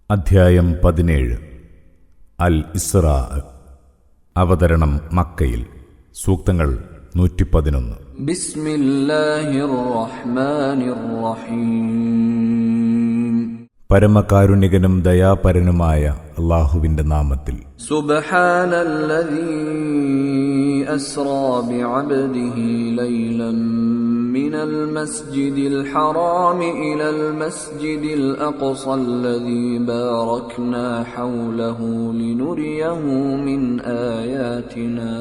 അധ്യായം 17 അൽ ഇസ്റാ. അവതരണം മക്കയിൽ. സൂക്തങ്ങൾ 111. ബിസ്മില്ലാഹിർ റഹ്മാനിർ റഹീം. പരമകാരുണികനും ദയാപരനുമായ അല്ലാഹുവിന്റെ നാമത്തിൽ. സുബ്ഹാനല്ലദീ അസ്റാ ബിഅബ്ദിഹി ലൈലൻ മിനൽ മസ്ജിദിൽ ഹറാമി ഇലൽ മസ്ജിദിൽ അഖ്സല്ലദീ ബാറക്നാ ഹൗലഹു ലിനുരിയഹു മിൻ ആയാതിനാ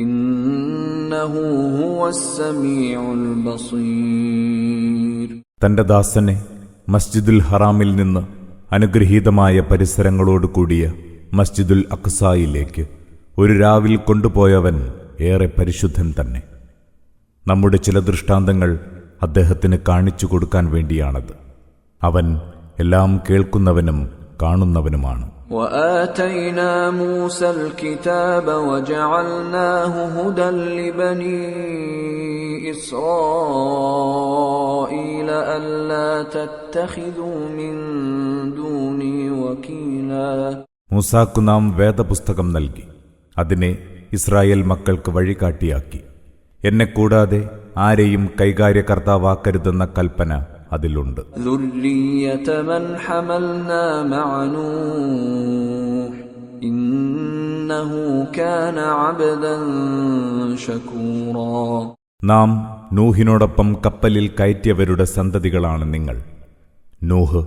ഇന്നഹു ഹുവസ് സമീഉൽ ബസീർ. തന്റെ ദാസനെ മസ്ജിദുൽ ഹറാമിൽ നിന്ന് അനുഗ്രഹീതമായ പരിസരങ്ങളോട് കൂടിയ മസ്ജിദുൽ അഖ്സായിലേക്ക് ഒരു രാവിൽ കൊണ്ടുപോയവൻ ഏറെ പരിശുദ്ധൻ തന്നെ. നമ്മുടെ ചില ദൃഷ്ടാന്തങ്ങൾ അദ്ദേഹത്തിന് കാണിച്ചു കൊടുക്കാൻ വേണ്ടിയാണത്. അവൻ എല്ലാം കേൾക്കുന്നവനും കാണുന്നവനുമാണ്. وآتينا موسى الكتاب وجعلناه هدى لبني إسرائيل ألا تتخذوا من دوني وكيلا. മൂസാക്കു നാം വേദപുസ്തകം നൽകി. അതിനെ ഇസ്രായേൽ മക്കൾക്ക് വഴികാട്ടിയാക്കി. എന്നെ കൂടാതെ ആരെയും കൈകാര്യകർത്താവാക്കരുതെന്ന കൽപ്പന അതിലുണ്ട്. ذُرِّيَّةَ مَنْ حَمَلْنَا مَعَ نُوحٍ إِنَّهُ كَانَ عَبْدًا شَكُورًا. നാം നൂഹിനോടൊപ്പം കപ്പലിൽ കയറ്റിയവരുടെ സന്തതികളാണ് നിങ്ങൾ. നൂഹ്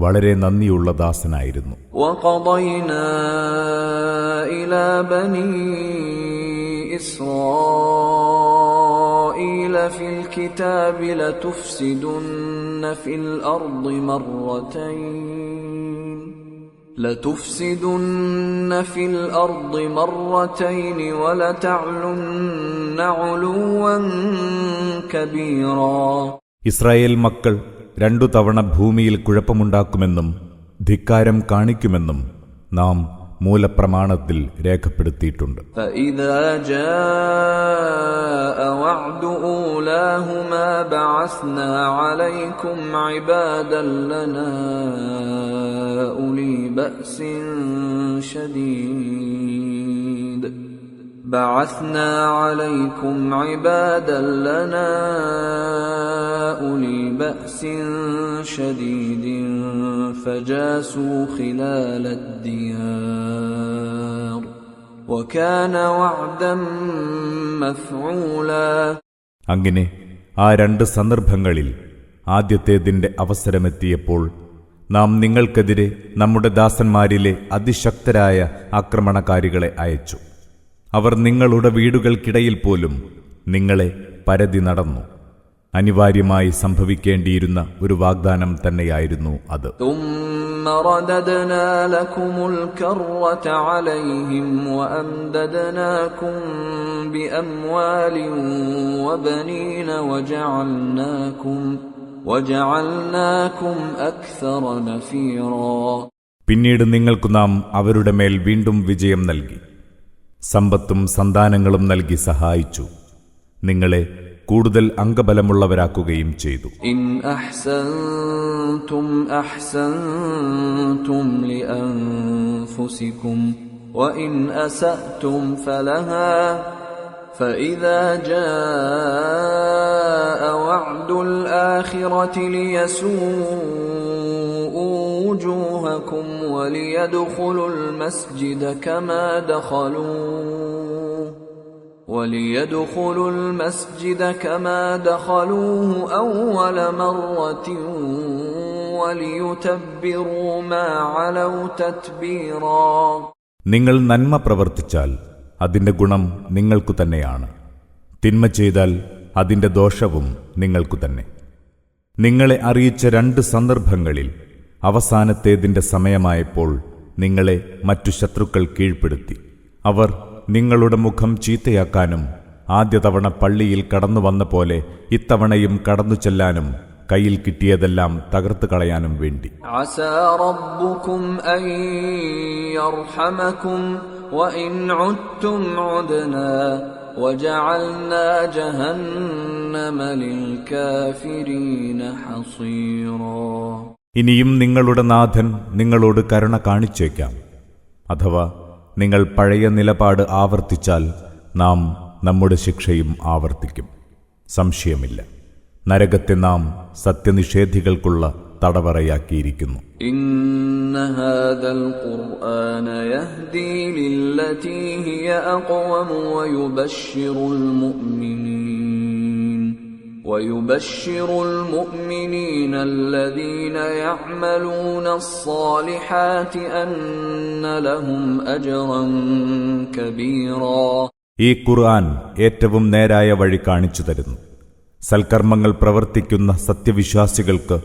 വളരെ നന്ദിയുള്ള ദാസനായിരുന്നു. وَقَضَيْنَا إِلَى بَنِي إسرائيل في الكتاب لتفسدن في الأرض مرتين ولتعلن علوا كبيرا. ഇസ്രായേൽ മക്കൾ 2 തവണ ഭൂമിയിൽ കുഴപ്പമുണ്ടാക്കുമെന്നും ധിക്കാരം കാണിക്കുമെന്നും നാം മൂലപ്രമാണത്തിൽ രേഖപ്പെടുത്തിയിട്ടുണ്ട്. فإذا جاء وعد أولاهما بعثنا عليكم عبادا لنا أولي بأس شديد فجاسوا خلال الديار وكان وعدا مفعولا. അങ്ങനെ ആ 2 സന്ദർഭങ്ങളിൽ ആദ്യത്തേതിന്റെ അവസരമെത്തിയപ്പോൾ നാം നിങ്ങൾക്കെതിരെ നമ്മുടെ ദാസന്മാരിലെ അതിശക്തരായ ആക്രമണകാരികളെ അയച്ചു. അവർ നിങ്ങളുടെ വീടുകൾക്കിടയിൽ പോലും നിങ്ങളെ പരതി നടന്നു. അനിവാര്യമായി സംഭവിക്കേണ്ടിയിരുന്ന ഒരു വാഗ്ദാനം തന്നെയായിരുന്നു അത്. ثم رددنا لكم الكرة عليهم وأمددناكم بأموال وبنين وجعلناكم أكثر نفيرا. പിന്നീട് നിങ്ങൾക്കു നാം അവരുടെ മേൽ വീണ്ടും വിജയം നൽകി, സമ്പത്തും സന്താനങ്ങളും നൽകി സഹായിച്ചു, നിങ്ങളെ കൂടുതൽ അംഗബലമുള്ളവരാക്കുകയും ചെയ്തു. ഇൻ അഹ്സൻതും അഹ്സൻതും ലിഅൻഫുസികും വഇൻ അസഅതും ഫലഹാ ഫഇദാ ജാഅ വഅദുൽ ആഖിറതി ലിയസൂഉ വജൂഹകും വലിയദ്ഖുലുൽ മസ്ജിദ കമാ دخلوه أول مرة وليتبروا ما علوا تتبيرا. നിങ്ങൾ നന്മ പ്രവർത്തിച്ചാൽ അതിന്റെ ഗുണം നിങ്ങൾക്കു തന്നെയാണ്. തിന്മ ചെയ്താൽ അതിന്റെ ദോഷവും നിങ്ങൾക്കു തന്നെ. നിങ്ങളെ അറിയിച്ച 2 സന്ദർഭങ്ങളിൽ അവസാനത്തേതിന്റെ സമയമായപ്പോൾ നിങ്ങളെ മറ്റു ശത്രുക്കൾ കീഴ്പ്പെടുത്തി. അവർ നിങ്ങളുടെ മുഖം ചീത്തയാക്കാനും ആദ്യ തവണ പള്ളിയിൽ കടന്നു വന്ന പോലെ ഇത്തവണയും കടന്നു ചെല്ലാനും കയ്യിൽ കിട്ടിയതെല്ലാം തകർത്തു കളയാനും വേണ്ടി. അസാ റബ്ബുകും അൻ യർഹമകും വഇൻ ഉദ്തും ഉദ്നാ വജഅൽനാ ജഹന്നമ ലിൽകാഫിരീന ഹസീറാ. ഇനിയും നിങ്ങളുടെ നാഥൻ നിങ്ങളോട് കരുണ കാണിച്ചേക്കാം. അഥവാ നിങ്ങൾ പഴയ നിലപാട് ആവർത്തിച്ചാൽ നാം നമ്മുടെ ശിക്ഷയും ആവർത്തിക്കും. സംശയമില്ല, നരകത്തെ നാം സത്യനിഷേധികൾക്കുള്ള തടവറയാക്കിയിരിക്കുന്നു. ഇന്ന ഹാദൽ ഖുർആന യഹ്ദീ ലില്ലതീ ഹിയ അഖ്വമ ويبشر المؤمنين الذين يعملون الصالحات أن لهم أجرا كبيرا. ഈ ഖുർആൻ ഏറ്റവും നേരായ വഴി കാണിച്ചു തരുന്നു. സൽക്കർമ്മങ്ങൾ പ്രവർത്തിക്കുന്ന സത്യവിശ്വാസികൾക്ക്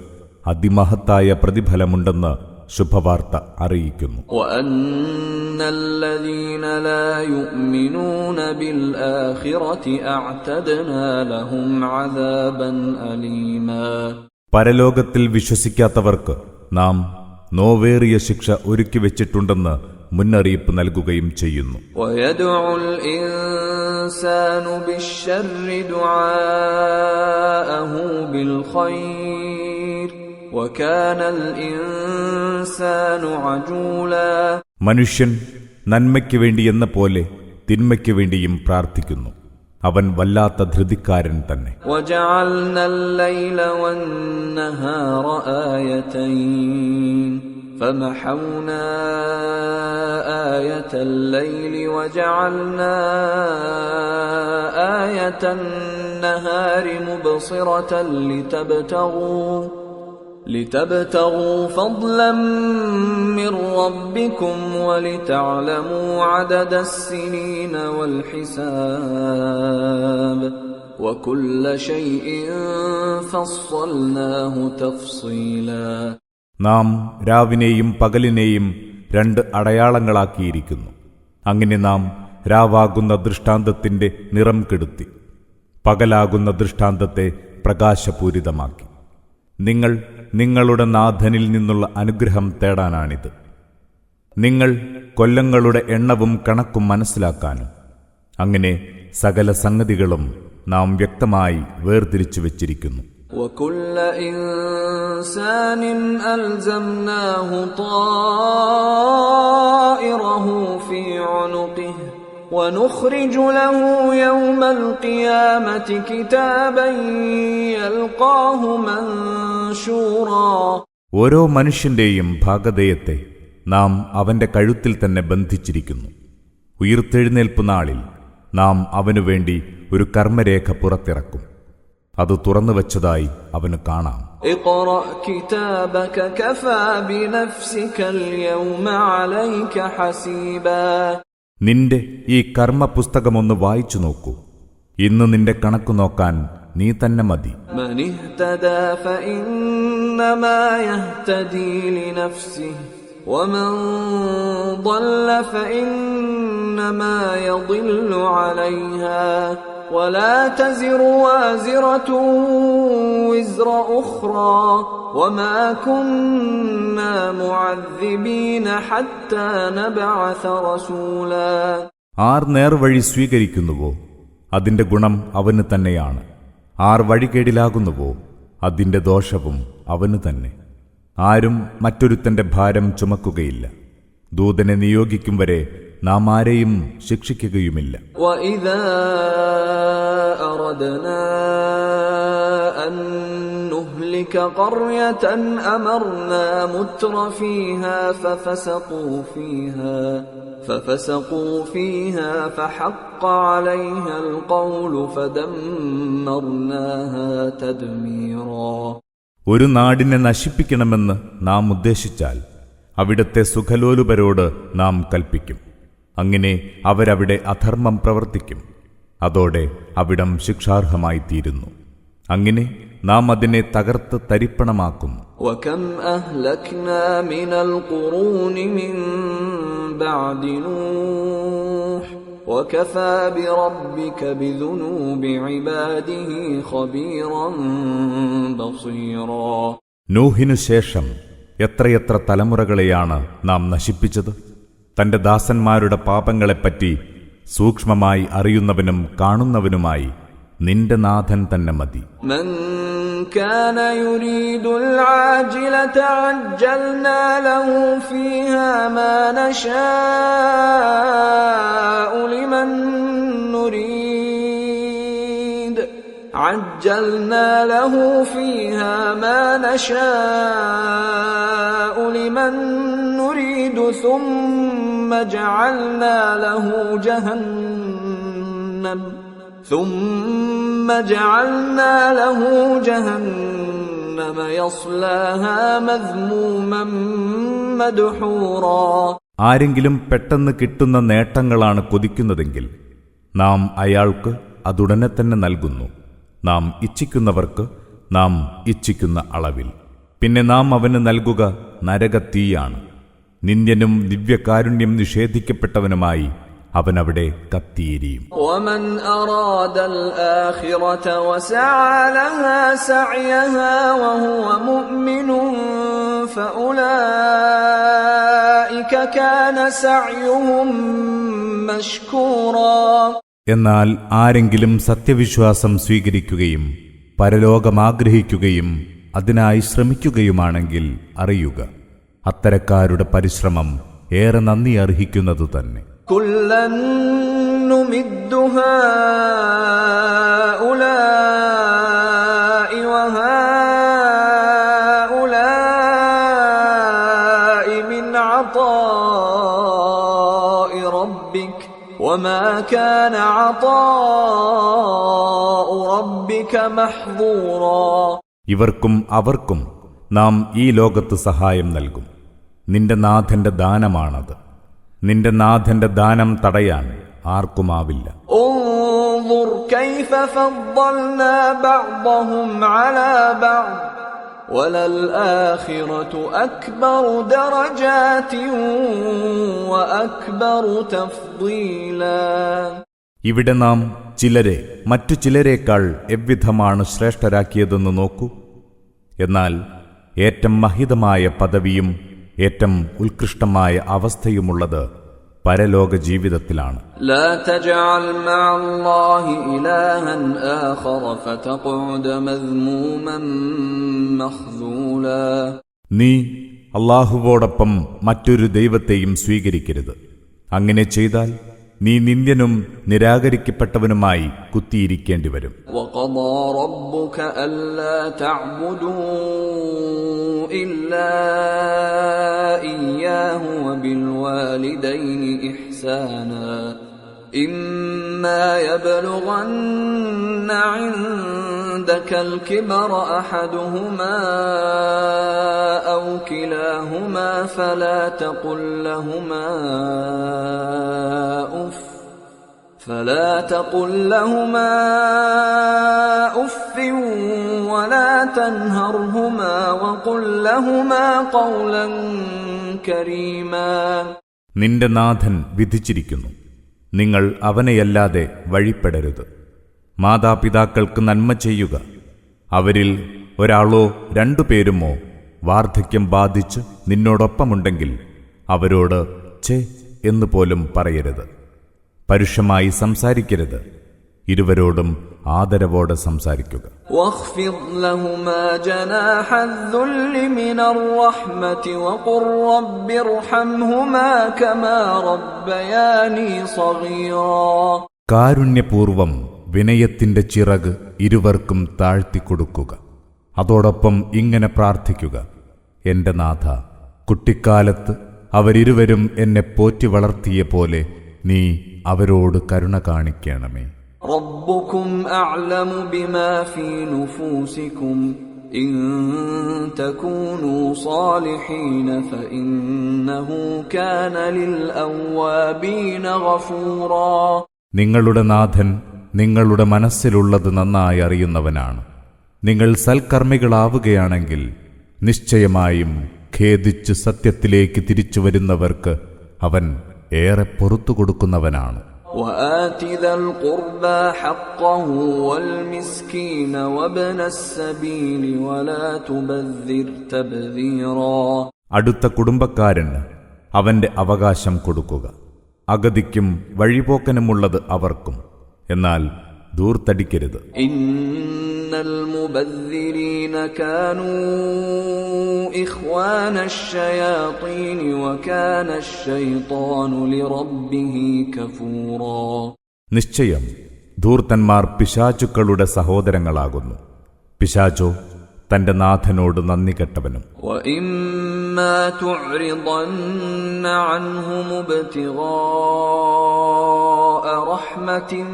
അതിമഹത്തായ പ്രതിഫലമുണ്ടെന്ന് ശുഭവാർത്ത അറിയിക്കുന്നു. وَأَنَّ الَّذِينَ لَا يُؤْمِنُونَ بِالْآخِرَةِ أَعْتَدْنَا لَهُمْ عَذَابًا أَلِيمًا. പരലോകത്തിൽ വിശ്വസിക്കാത്തവർക്ക് നാം നോവേറിയ ശിക്ഷ ഒരുക്കി വെച്ചിട്ടുണ്ടെന്ന് മുന്നറിയിപ്പ് നൽകുകയും ചെയ്യുന്നു. وَيَدْعُ الْإِنسَانُ بِالشَّرِّ دُعَاءَهُ بِالْخَيْرِ وَكَانَ الْإِنسَانُ عَجُولًا. മനുഷ്യൻ നന്മയ്ക്ക് വേണ്ടി എന്ന പോലെ തിന്മയ്ക്ക് വേണ്ടിയും പ്രാർത്ഥിക്കുന്നു. അവൻ വല്ലാത്ത ധൃതിക്കാരൻ തന്നെ. وَجَعَلْنَا اللَّيْلَ وَالنَّهَارَ آيَتَيْنِ فَمَحَوْنَا آيَةَ اللَّيْلِ وَجَعَلْنَا آيَةَ النَّهَارِ مُبْصِرَةً لِتَبْتَغُوا فَضْلًا مِّن رَّبِّكُمْ وَلِتَعْلَمُوا عَدَدَ السِّنِينَ وَالْحِسَابَ وَكُلَّ شَيْءٍ فَصَّلْنَاهُ تَفْصِيلًا. നാം രാവിനെയും പകലിനെയും രണ്ട് അടയാളങ്ങളാക്കിയിരിക്കുന്നു. അങ്ങനെ നാം രാവാകുന്ന ദൃഷ്ടാന്തത്തിന്റെ നിറം കെടുത്തി, പകലാകുന്ന ദൃഷ്ടാന്തത്തെ പ്രകാശപൂരിതമാക്കി. നിങ്ങൾ നിങ്ങളുടെ നാഥനിൽ നിന്നുള്ള അനുഗ്രഹം തേടാനാണിത്. നിങ്ങൾ കൊല്ലങ്ങളുടെ എണ്ണവും കണക്കും മനസ്സിലാക്കാനും. അങ്ങനെ സകല സംഗതികളും നാം വ്യക്തമായി വേർതിരിച്ചു വച്ചിരിക്കുന്നു. وَكُلَّ إِنسَانٍ أَلْزَمْنَاهُ طَائِرَهُ فِي عُنُقِهِ وَنُخْرِجُ لَهُ يَوْمَ الْقِيَامَةِ كِتَابًا يَلْقَاهُ مَنشُورًا. ഓരോ മനുഷ്യന്റെയും ഭാഗധേയത്തെ നാം അവന്റെ കഴുത്തിൽ തന്നെ ബന്ധിച്ചിരിക്കുന്നു. ഉയിർത്തെഴുന്നേൽപ്പ് നാളിൽ നാം അവനുവേണ്ടി ഒരു കർമ്മരേഖ പുറത്തിറക്കും. അത് തുറന്നുവച്ചതായി അവന് കാണാം. اقرأ كتابك كفى بنفسك اليوم عليك حسيبا. നിന്റെ ഈ കർമ്മപുസ്തകമൊന്ന് വായിച്ചു നോക്കൂ. ഇന്ന് നിന്റെ കണക്കു നോക്കാൻ നീ തന്നെ മതി. من اهتدى فإنما يهتدي لنفسه ومن ضل فإنما يضل عليها ولا تزر وازرة وزر أخرى وما كنا معذبين حتى نبعث رسولا. ആർ നേർവഴി സ്വീകരിക്കുന്നുവോ അതിന്റെ ഗുണം അവന് തന്നെയാണ്. ആർ വഴികേടിലാകുന്നുവോ അതിന്റെ ദോഷവും അവന് തന്നെ. ആരും മറ്റൊരുത്തന്റെ ഭാരം ചുമക്കുകയില്ല. ദൂതനെ നിയോഗിക്കും വരെ നാം ആരെയും ശിക്ഷിക്കുകയുമില്ല. وَإِذَا أَرَدْنَا أَن نُّهْلِكَ قَرْيَةً أَمَرْنَا مُتْرَ فِيهَا فَفَسَقُوا فِيهَا فَحَقَّ عَلَيْهَا الْقَوْلُ فَدَمَّرْنَاهَا تَدْمِيرًا. ഒരു നാടിനെ നശിപ്പിക്കണമെന്ന് നാം ഉദ്ദേശിച്ചാൽ അവിടത്തെ സുഖലോലുപരോട് നാം കൽപ്പിക്കും. അങ്ങനെ അവരവിടെ അധർമ്മം പ്രവർത്തിക്കും. അതോടെ അവിടം ശിക്ഷാർഹമായിത്തീരുന്നു. അങ്ങനെ നാം അതിനെ തകർത്ത് തരിപ്പണമാക്കുന്നു. وَكَمْ أَهْلَكْنَا مِنَ الْقُرُونِ مِنْ بَعْدِ نُوحٍ وَكَفَى بِرَبِّكَ بِذُنُوبِ عِبَادِهِ خَبِيرًا بَصِيرًا. നൂഹിനു ശേഷം എത്രയെത്ര തലമുറകളെയാണ് നാം നശിപ്പിച്ചത്. തന്റെ ദാസന്മാരുടെ പാപങ്ങളെപ്പറ്റി സൂക്ഷ്മമായി അറിയുന്നവനും കാണുന്നവനുമായി നിന്റെ നാഥൻ തന്നെ മതി. മൻ كان يريد العاجلة عجلنا له فيها ما نشاء لمن نريد ثم جعلنا له جهنم يصلاها مذموما مدحورا. ആരെങ്കിലും പെട്ടെന്ന് കിട്ടുന്ന നേട്ടങ്ങളാണ് കൊതിക്കുന്നതെങ്കിൽ നാം അയാൾക്ക് അതുടനെ തന്നെ നൽകുന്നു. നാം ഇച്ഛിക്കുന്നവർക്ക് നാം ഇച്ഛിക്കുന്ന അളവിൽ. പിന്നെ നാം അവന് നൽകുക നരകത്തീയാണ്. നിന്ദ്യനും ദിവ്യകാരുണ്യം നിഷേധിക്കപ്പെട്ടവനുമായി അവനവിടെ കത്തിയിരിയും. ومن أراد الآخرة وسعى لها سعيها وهو مؤمن فأولئك كان سعيهم مشكورا. എന്നാൽ ആരെങ്കിലും സത്യവിശ്വാസം സ്വീകരിക്കുകയും പരലോകമാഗ്രഹിക്കുകയും അതിനായി ശ്രമിക്കുകയുമാണെങ്കിൽ അറിയുക, അത്തരക്കാരുടെ പരിശ്രമം ഏറെ നന്ദി അർഹിക്കുന്നതു തന്നെ. كُلًّا نُمِدُّ هَؤُلَاءِ وَهَؤُلَاءِ مِنْ عَطَاءِ رَبِّكَ وَمَا كَانَ عَطَاءُ رَبِّكَ مَحْظُورًا. ഇവർക്കും അവർക്കും നാം ഈ ലോകത്ത് സഹായം നൽകും. നിന്റെ നാഥന്റെ ദാനമാണത്. നിന്റെ നാഥന്റെ ദാനം തടയാൻ ആർക്കുമാവില്ല. انظر كيف فضلنا بعضهم على بعض وللآخرة أكبر درجات وأكبر تفضيلا. ഇവിടെ നാം ചിലരെ മറ്റു ചിലരേക്കാൾ എவ்விധമാണ് ശ്രേഷ്ഠരാക്കിയതെന്ന് നോക്കൂ. എന്നാൽ ഏറ്റവും മഹിതമായ പദവിയും ഏറ്റവും ഉത്കൃഷ്ടമായ അവസ്ഥയുമുള്ളത് പരലോക ജീവിതത്തിലാണ്. لا تجعل مع الله إلها آخر فتقعد مذموما مخذولا. നീ അല്ലാഹുവോടൊപ്പം മറ്റൊരു ദൈവത്തെയും സ്വീകരിക്കരുത്. അങ്ങനെ ചെയ്താൽ നീ നിന്ദ്യനും നിരാകരിക്കപ്പെട്ടവനുമായി കുത്തിയിരിക്കേണ്ടി വരും. وقضى ربك ألا تعبدوا إلا إياه وبالوالدين إحسانا إما يبلغن عندك الكبر أحدهما أو كلاهما فلا تقل لهما أف ولا تنهرهما وقل لهما قولا كريما. നിന്റെ നാഥൻ വിധിച്ചിരിക്കുന്നു, നിങ്ങൾ അവനെയല്ലാതെ വഴിപ്പെടരുത്. മാതാപിതാക്കൾക്ക് നന്മ ചെയ്യുക. അവരിൽ ഒരാളോ രണ്ടുപേരുമോ വാർദ്ധക്യം ബാധിച്ച് നിന്നോടൊപ്പമുണ്ടെങ്കിൽ അവരോട് ഛേ എന്ന് പോലും പറയരുത്. പരുഷമായി സംസാരിക്കരുത്. ഇരുവരോടും ആദരവോടെ സംസാരിക്കുക. واخفض لهما جناح الذل من الرحمة وقل رب ارحمهما كما ربياني صغيرا. കാരുണ്യപൂർവം വിനയത്തിന്റെ ചിറക് ഇരുവർക്കും താഴ്ത്തിക്കൊടുക്കുക. അതോടൊപ്പം ഇങ്ങനെ പ്രാർത്ഥിക്കുക, എന്റെ നാഥ, കുട്ടിക്കാലത്ത് അവരിരുവരും എന്നെ പോറ്റി വളർത്തിയ പോലെ നീ അവരോട് കരുണ കാണിക്കണമേ. ربكم أعلم بما في نفوسكم إن تكونوا صالحين فإنه كان للأوابين غفورا. നിങ്ങളുടെ നാഥൻ നിങ്ങളുടെ മനസ്സിലുള്ളത് നന്നായി അറിയുന്നവനാണ്. നിങ്ങൾ സൽക്കർമ്മികളാവുകയാണെങ്കിൽ നിശ്ചയമായും ഖേദിച്ച് സത്യത്തിലേക്ക് തിരിച്ചു വരുന്നവർക്ക് അവൻ ഏറെ പൊറുത്തു കൊടുക്കുന്നവനാണ്. وآت ذا القربى حقه والمسكين وابن السبيل ولا تبذر تبذيرا. അടുത്ത കുടുംബക്കാരന് അവന്റെ അവകാശം കൊടുക്കുക. അഗതിക്കും വഴിപോക്കനുമുള്ളത് അവർക്കും. എന്നാൽ ധൂർത്തടിക്കരുത്. ഇന്നൽ മുബദ്ദിരീന കാനൂ ഇഖ്വാനശ് ശയാത്തീൻ വകാനശ് ശൈത്വാനു ലിറബ്ബിഹി കഫൂറാ. നിശ്ചയം ധൂർത്തന്മാർ പിശാചുക്കളുടെ സഹോദരങ്ങളാകുന്നു. പിശാചോ തന്റെ നാഥനോട് നന്ദി കെട്ടവനും. വഇമ്മാ തുഅ്രിദന്ന അൻഹും ഇബ്തിഗാഅ റഹ്മത്തിൻ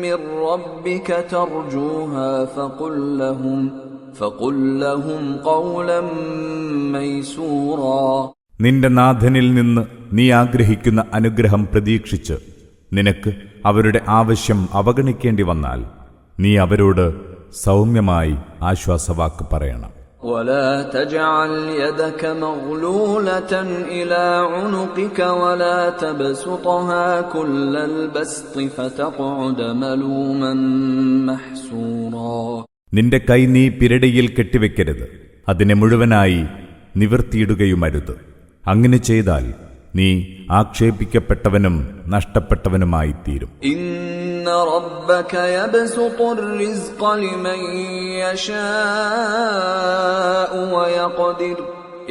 മിർ റബ്ബിക തർജൂഹാ ഫഖുൽ ലഹും ഖൗലൻ മൈസൂറാ. നിന്റെ നാഥനിൽ നിന്ന് നീ ആഗ്രഹിക്കുന്ന അനുഗ്രഹം പ്രതീക്ഷിച്ച് നിനക്ക് അവരുടെ ആവശ്യം അവഗണിക്കേണ്ടി വന്നാൽ നീ അവരോട് സൗമ്യമായി ആശ്വാസവാക്ക് പറയണം. ولا تجعل يدك مغلولة إلى عنقك ولا تبسطها كل البسط فتقعد ملوما محسورا. നിന്റെ കൈ നീ പിരടിയിൽ കെട്ടിവെക്കരുത്, അതിനെ മുഴുവനായി നിവർത്തിയിടുകയുമരുത്. അങ്ങനെ ചെയ്താൽ നീ ആക്ഷേപിക്കപ്പെട്ടവനും നഷ്ടപ്പെട്ടവനുമായിത്തീരും. ഇന്ന റബ്ബക യബ്സുത്തുർ റിസ്ഖ ലിമൻ യശാഉ വയഖ്ദിർ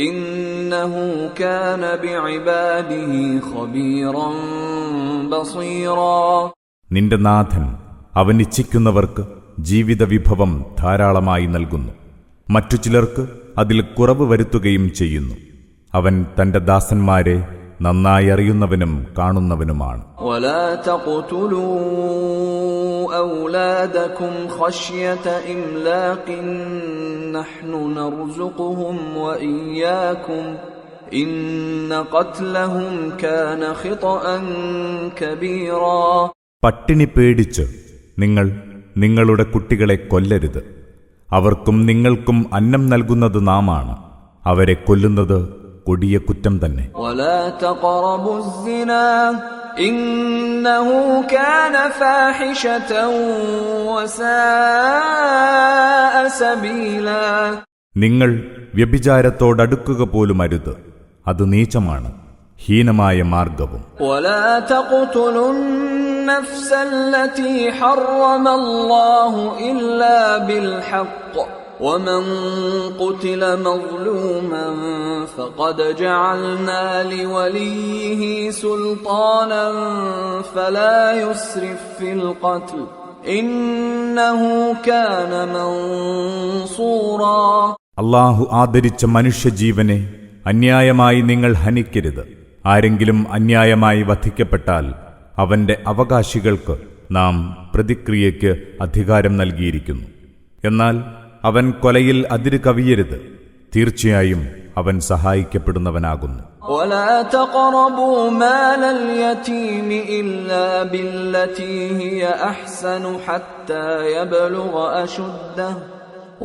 ഇന്നഹു കാന ബിഇബാദിഹി ഖബീറൻ ബസീറാ. നിന്റെ നാഥൻ അവൻ ഇച്ഛിക്കുന്നവർക്ക് ജീവിത വിഭവം ധാരാളമായി നൽകുന്നു, മറ്റു ചിലർക്ക് അതിൽ കുറവ് വരുത്തുകയും ചെയ്യുന്നു. അവൻ തന്റെ ദാസന്മാരെ നന്നായി അറിയുന്നവനും കാണുന്നവനുമാണ്. വലാ തഖ്തുലൂ ഔലാദകും ഖശ്യത ഇംലാഖിൻ നഹ്നു നർസുഖുഹും വഇയ്യാകും ഇന്ന ഖത്ലഹും കാന ഖിത്അൻ കബീറാ. പട്ടിണി പേടിച്ച് നിങ്ങൾ നിങ്ങളുടെ കുട്ടികളെ കൊല്ലരുത്. അവർക്കും നിങ്ങൾക്കും അന്നം നൽകുന്നത് നാമാണ്. അവരെ കൊല്ലുന്നത് കൊടിയ കുറ്റം തന്നെ. വലാ തഖറബുസ് സിനാ ഇന്നഹു കാന ഫാഹിശതൻ വസാഅ സബീലാ. നിങ്ങൾ വ്യഭിചാരത്തോടടുക്കുക പോലും അരുത്, അത് നീചമാണ്, ഹീനമായ മാർഗവും. വലാ തഖ്തുലുൻ നഫ്സ അല്ലതി ഹറമല്ലാഹു ഇല്ലാ ബിൽ ഹഖ് ومن قتل مظلوما فقد جعلنا لوليه سلطانا فلا يسرف في القتل إنه كان منصورا. അല്ലാഹു ആദരിച്ച മനുഷ്യജീവനെ അന്യായമായി നിങ്ങൾ ഹനിക്കരുത്. ആരെങ്കിലും അന്യായമായി വധിക്കപ്പെട്ടാൽ അവന്റെ അവകാശികൾക്ക് നാം പ്രതിക്രിയയ്ക്ക് അധികാരം നൽകിയിരിക്കുന്നു. എന്നാൽ അവൻ കൊലയിൽ അതിര് കവിയരുത്, തീർച്ചയായും അവൻ സഹായിക്കപ്പെടുന്നവനാകുന്നു. ولا تقربوا مال اليتيم إلا بالتي هي أحسن حتى يبلغ أشده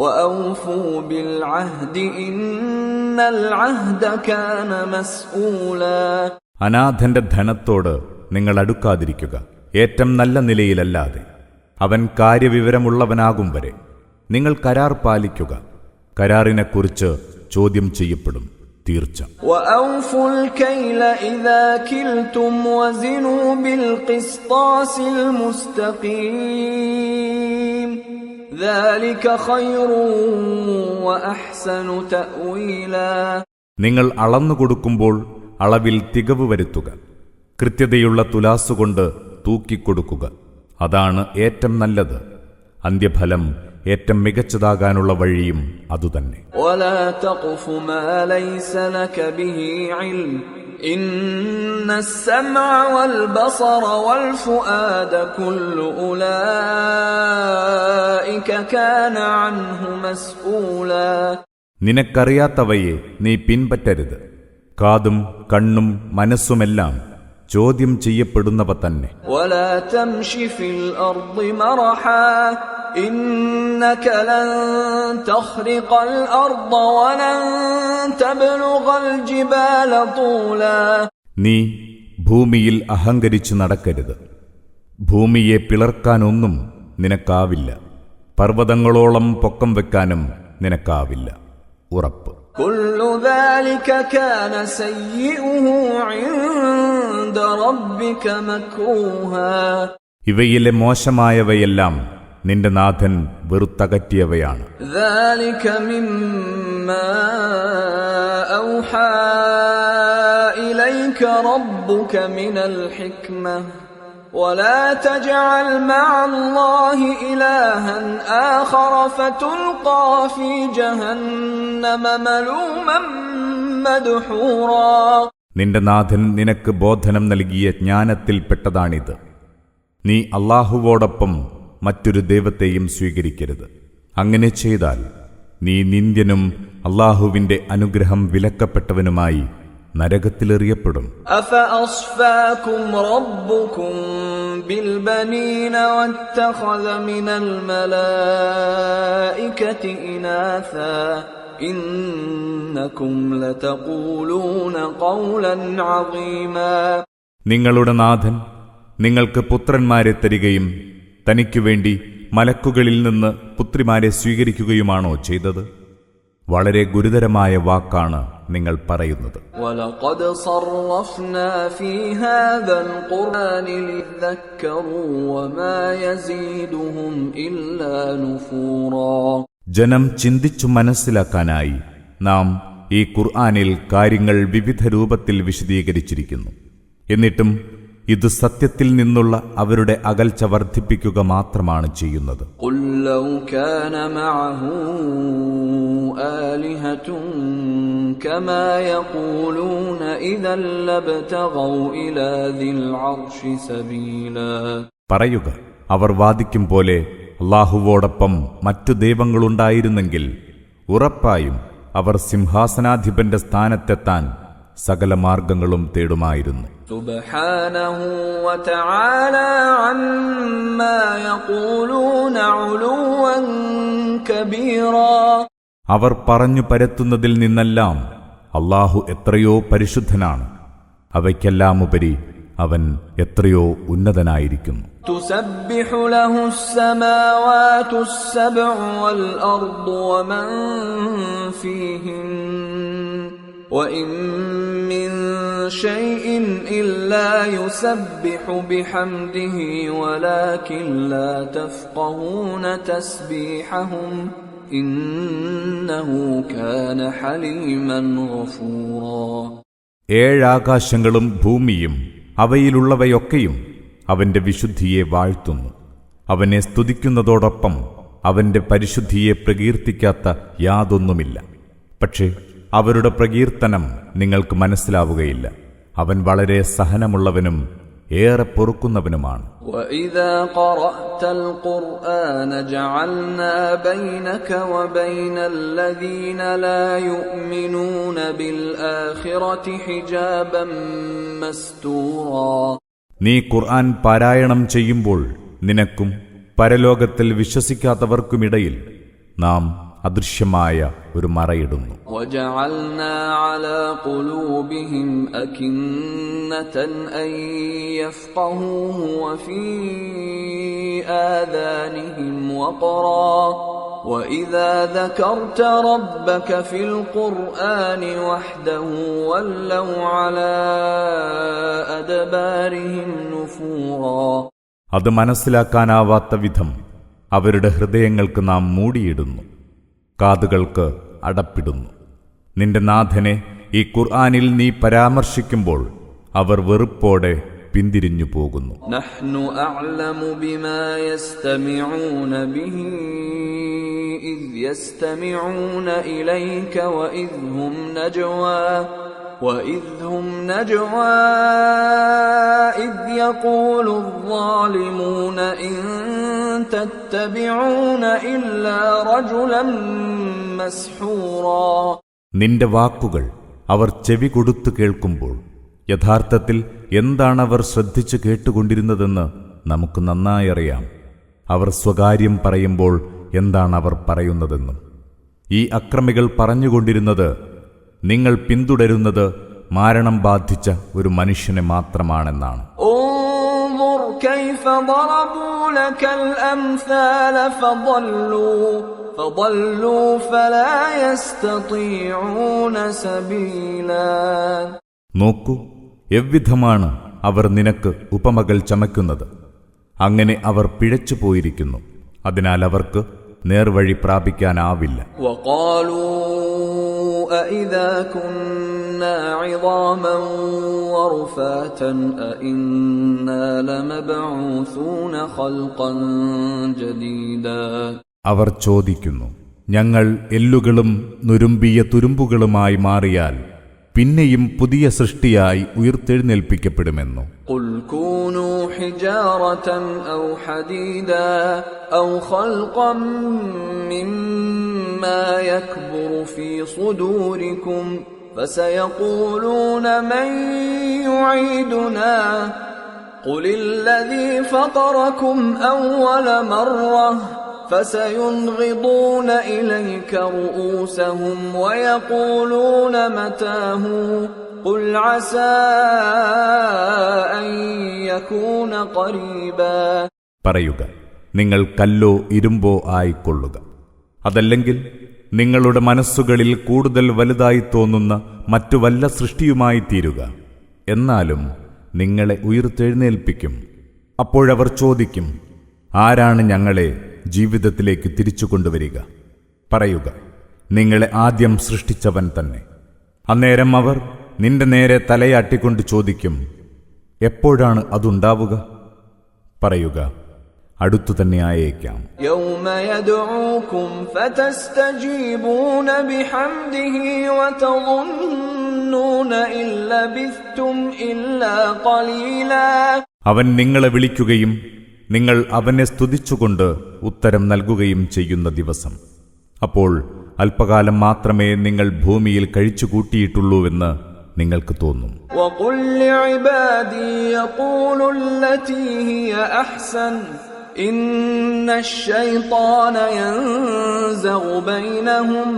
وأوفوا بالعهد إن العهد كان مسؤولا. അനാഥന്റെ ധനത്തോട് നിങ്ങൾ അടുക്കാതിരിക്കുക, ഏറ്റവും നല്ല നിലയിലല്ലാതെ. അവൻ കാര്യവിവരമുള്ളവനാകും വരെ നിങ്ങൾ കരാർ പാലിക്കുക. കരാറിനെക്കുറിച്ച് ചോദ്യം ചെയ്യപ്പെടും, തീർച്ച. وأوفوا الكيل إذا كلتم وزنوا بالقسطاس المستقيم ذلك خير وأحسن تأويلا. നിങ്ങൾ അളന്നുകൊടുക്കുമ്പോൾ അളവിൽ തികവ് വരുത്തുക. കൃത്യതയുള്ള തുലാസുകൊണ്ട് തൂക്കിക്കൊടുക്കുക. അതാണ് ഏറ്റവും നല്ലത്. അന്ത്യഫലം ഏറ്റവും മികച്ചതാകാനുള്ള വഴിയും അതുതന്നെ. ولا تقف ما ليس لك به علم إن السمع والبصر والفؤاد كل أولئك كان عنه مسؤولا. നിനക്കറിയാത്തവയെ നീ പിൻപറ്റരുത്. കാതും കണ്ണും മനസ്സുമെല്ലാം ചോദ്യം ചെയ്യപ്പെടുന്നവ തന്നെ. ولا تمش في الأرض مرحا إنك لن تخرق الأرض ولن تبلغ الجبال طولا. നീ ഭൂമിയിൽ അഹങ്കരിച്ചു നടക്കരുത്. ഭൂമിയെ പിളർക്കാനൊന്നും നിനക്കാവില്ല, പർവ്വതങ്ങളോളം പൊക്കം വെക്കാനും നിനക്കാവില്ല. ഉറപ്പ്. كل ذلك كان سيئه عند ربك مكروها. ഇവയിലെ മോശമായവയെല്ലാം നിന്റെ നാഥൻ വെറുത്തകറ്റിയവയാണ്. ذلك مما أوحى إليك ربك من الحكمة ولا تجعل مع الله إلها آخر فتلقى في جهنم ملوما مدحورا. നിന്റെ നാഥൻ നിനക്ക് ബോധനം നൽകിയ ജ്ഞാനത്തിൽപ്പെട്ടതാണിത്. നീ അല്ലാഹുവോടൊപ്പം മറ്റൊരു ദൈവത്തെയും സ്വീകരിക്കരുത്. അങ്ങനെ ചെയ്താൽ നീ നിന്ദ്യനും അല്ലാഹുവിന്റെ അനുഗ്രഹം വിലക്കപ്പെട്ടവനുമായി നരകത്തിലെറിയപ്പെടും. أفأصفاكم ربكم بالبنين واتخذ من الملائكة إناثا إنكم لتقولون قولا عظيما. നിങ്ങളുടെ നാഥൻ നിങ്ങൾക്ക് പുത്രന്മാരെ തരികയും തനിക്കുവേണ്ടി മലക്കുകളിൽ നിന്ന് പുത്രിമാരെ സ്വീകരിക്കുകയുമാണോ ചെയ്തത്? വളരെ ഗുരുതരമായ വാക്കാണ് നിങ്ങൾ പറയുന്നത്. وَلَقَدْ صَرَّفْنَا فِي هَذَا الْقُرْآنِ لِيَذَّكَّرُوا وَمَا يَزِيدُهُمْ إِلَّا نُفُورًا. ജനം ചിന്തിച്ചു മനസ്സിലാക്കാനായി നാം ഈ ഖുർആനിൽ കാര്യങ്ങൾ വിവിധ രൂപത്തിൽ വിശദീകരിച്ചിരിക്കുന്നു. എന്നിട്ടും ഇത് സത്യത്തിൽ നിന്നുള്ള അവരുടെ അകൽച്ച വർദ്ധിപ്പിക്കുക മാത്രമാണ് ചെയ്യുന്നത്. قُلْ لَوْ كَانَ مَعَهُ آلِهَةٌ كَمَا يَقُولُونَ إِذًا لَابْتَغَوْا إِلَى ذِي الْعَرْشِ سَبِيلًا. പറയുക, അവർ വാദിക്കും പോലെ അല്ലാഹുവോടൊപ്പം മറ്റു ദൈവങ്ങളുണ്ടായിരുന്നെങ്കിൽ ഉറപ്പായും അവർ സിംഹാസനാധിപന്റെ സ്ഥാനത്തെത്താൻ സകല മാർഗങ്ങളും തേടുമായിരുന്നു. സുബ്ഹാനഹു വതആല അമ്മാ യഖൂലൂന ഉലുവൻ കബീറാ. അവർ പറഞ്ഞു പരത്തുന്നതിൽ നിന്നെല്ലാം അല്ലാഹു എത്രയോ പരിശുദ്ധനാണ്. അവയ്ക്കെല്ലാമുപരി അവൻ എത്രയോ ഉന്നതനായിരിക്കുന്നു. തുസബ്ബിഹു ലഹുസ് സമാവാതുസ് സബ്ഉ വൽ അർദു വമൻ ഫീഹിൻ وَإِن مِّن شَيْءٍ إِلَّا يُسَبِّحُ بِحَمْدِهِ وَلَكِن لَّا تَفْقَهُونَ تَسْبِيحَهُمْ إِنَّهُ كَانَ حَلِيمًا غَفُورًا. ഏഴാകാശങ്ങളും ഭൂമിയും അവയിലുള്ളവയൊക്കെയും അവന്റെ വിശുദ്ധിയെ വാഴ്ത്തുന്നു. അവനെ സ്തുതിക്കുന്നതോടൊപ്പം അവന്റെ പരിശുദ്ധിയെ പ്രകീർത്തിക്കാത്ത യാതൊന്നുമില്ല. പക്ഷേ അവരുടെ പ്രകീർത്തനം നിങ്ങൾക്ക് മനസ്സിലാവുകയില്ല. അവൻ വളരെ സഹനമുള്ളവനും ഏറെ പൊറുക്കുന്നവനുമാണ്. وَإِذَا قَرَأْتَ الْقُرْآنَ جَعَلْنَا بَيْنَكَ وَبَيْنَ الَّذِينَ لَا يُؤْمِنُونَ بِالْآخِرَةِ حِجَابًا مَسْتُورًا. നീ ഖുർആൻ പാരായണം ചെയ്യുമ്പോൾ നിനക്കും പരലോകത്തിൽ വിശ്വസിക്കാത്തവർക്കുമിടയിൽ നാം അദൃശ്യമായ ഒരു മറയിടുന്നു. وَجَعَلْنَا عَلَى قُلُوبِهِمْ أَكِنَّةً أَن يَفْقَهُوهُ وَفِي آذَانِهِمْ وَقْرًا وَإِذَا ذَكَرْتَ رَبَّكَ فِي الْقُرْآنِ وَحْدَهُ وَلَّوْا عَلَى أَدْبَارِهِمْ نُفُورًا. അത് മനസ്സിലാക്കാനാവാത്ത വിധം അവരുടെ ഹൃദയങ്ങൾക്ക് നാം മൂടിയിടുന്നു, കാതുകൾക്ക് അടപ്പിടുന്നു. നിന്റെ നാഥനെ ഈ ഖുർആനിൽ നീ പരാമർശിക്കുമ്പോൾ അവർ വെറുപ്പോടെ പിന്തിരിഞ്ഞു പോകുന്നു. നഹ്നു അഅലമു ബിമാ യസ്തമിഊന ബിഹി ഇദ് യസ്തമിഊന ഇലൈക وإذ هم نجوى إذ يقول الظالمون إن تتبعون إلا رجلا مسحورا. നിന്റെ വാക്കുകൾ അവർ ചെവി കൊടുത്തു കേൾക്കുമ്പോൾ യഥാർത്ഥത്തിൽ എന്താണവർ ശ്രദ്ധിച്ചു കേട്ടുകൊണ്ടിരുന്നതെന്ന് നമുക്ക് നന്നായി അറിയാം. അവർ സ്വകാര്യം പറയുമ്പോൾ എന്താണവർ പറയുന്നതെന്നും. ഈ അക്രമികൾ പറഞ്ഞുകൊണ്ടിരുന്നത് നിങ്ങൾ പിന്തുടരുന്നത് മരണം ബാധിച്ച ഒരു മനുഷ്യനെ മാത്രമാണെന്നാണ്. നോക്കൂ, എவ்விധമാണ് അവർ നിനക്ക് ഉപമകൾ ചമയ്ക്കുന്നത്. അങ്ങനെ അവർ പിഴച്ചു പോയിരിക്കുന്നു. അതിനാൽ അവർക്ക് നേർവഴി പ്രാപിക്കാനാവില്ല. وقالوا أإذا كنا عظاما ورفاتا أإنا لمبعوثون خلقا جديدا. അവർ ചോദിക്കുന്നു, ഞങ്ങൾ എല്ലുകളും നുരുമ്പിയ തുരുമ്പുകളുമായി മാറിയാൽ പിന്നെയും പുതിയ സൃഷ്ടിയായി ഉയർത്തെഴുന്നേൽപ്പിക്കപ്പെടുമെന്നു. قل كونوا حجارة أو حديدا أو خلقا مما يكبر في صدوركم فسيقولون من يعيدنا قل الذي فطركم أول مرة فسينغضون إليك رؤوسهم ويقولون متاه قل عسى أن يكون قريبا. പറയുക, നിങ്ങൾ കല്ലോ ഇരുമ്പോ ആയിക്കൊള്ളുക. അതല്ലെങ്കിൽ നിങ്ങളുടെ മനസ്സുകളിൽ കൂടുതൽ വലുതായി തോന്നുന്ന മറ്റു വല്ല സൃഷ്ടിയുമായി തീരുക. എന്നാലും നിങ്ങളെ ഉയർത്തെഴുന്നേൽപ്പിക്കും. അപ്പോഴവർ ചോദിക്കും, ആരാണ് ഞങ്ങളെ ജീവിതത്തിലേക്ക് തിരിച്ചു കൊണ്ടുവരിക? പറയുക, നിങ്ങളെ ആദ്യം സൃഷ്ടിച്ചവൻ തന്നെ. അന്നേരം അവർ നിന്റെ നേരെ തലയാട്ടിക്കൊണ്ട് ചോദിക്കും, എപ്പോഴാണ് അതുണ്ടാവുക? പറയുക, അടുത്തു തന്നെ ആയേക്കാം. يوم يدعوكم فتستجيبون بحمده وتظنون إن لبثتم إلا قليلا. അവൻ നിങ്ങളെ വിളിക്കുകയും നിങ്ങൾ അവനെ സ്തുതിച്ചുകൊണ്ട് ഉത്തരം നൽകുകയും ചെയ്യുന്ന ദിവസം. അപ്പോൾ അല്പകാലം മാത്രമേ നിങ്ങൾ ഭൂമിയിൽ കഴിച്ചുകൂട്ടിയിട്ടുള്ളൂവെന്ന് നിങ്ങൾക്ക് തോന്നും. وقل لعبادي يقولوا التي هي أحسن إن الشيطان ينزغ بينهم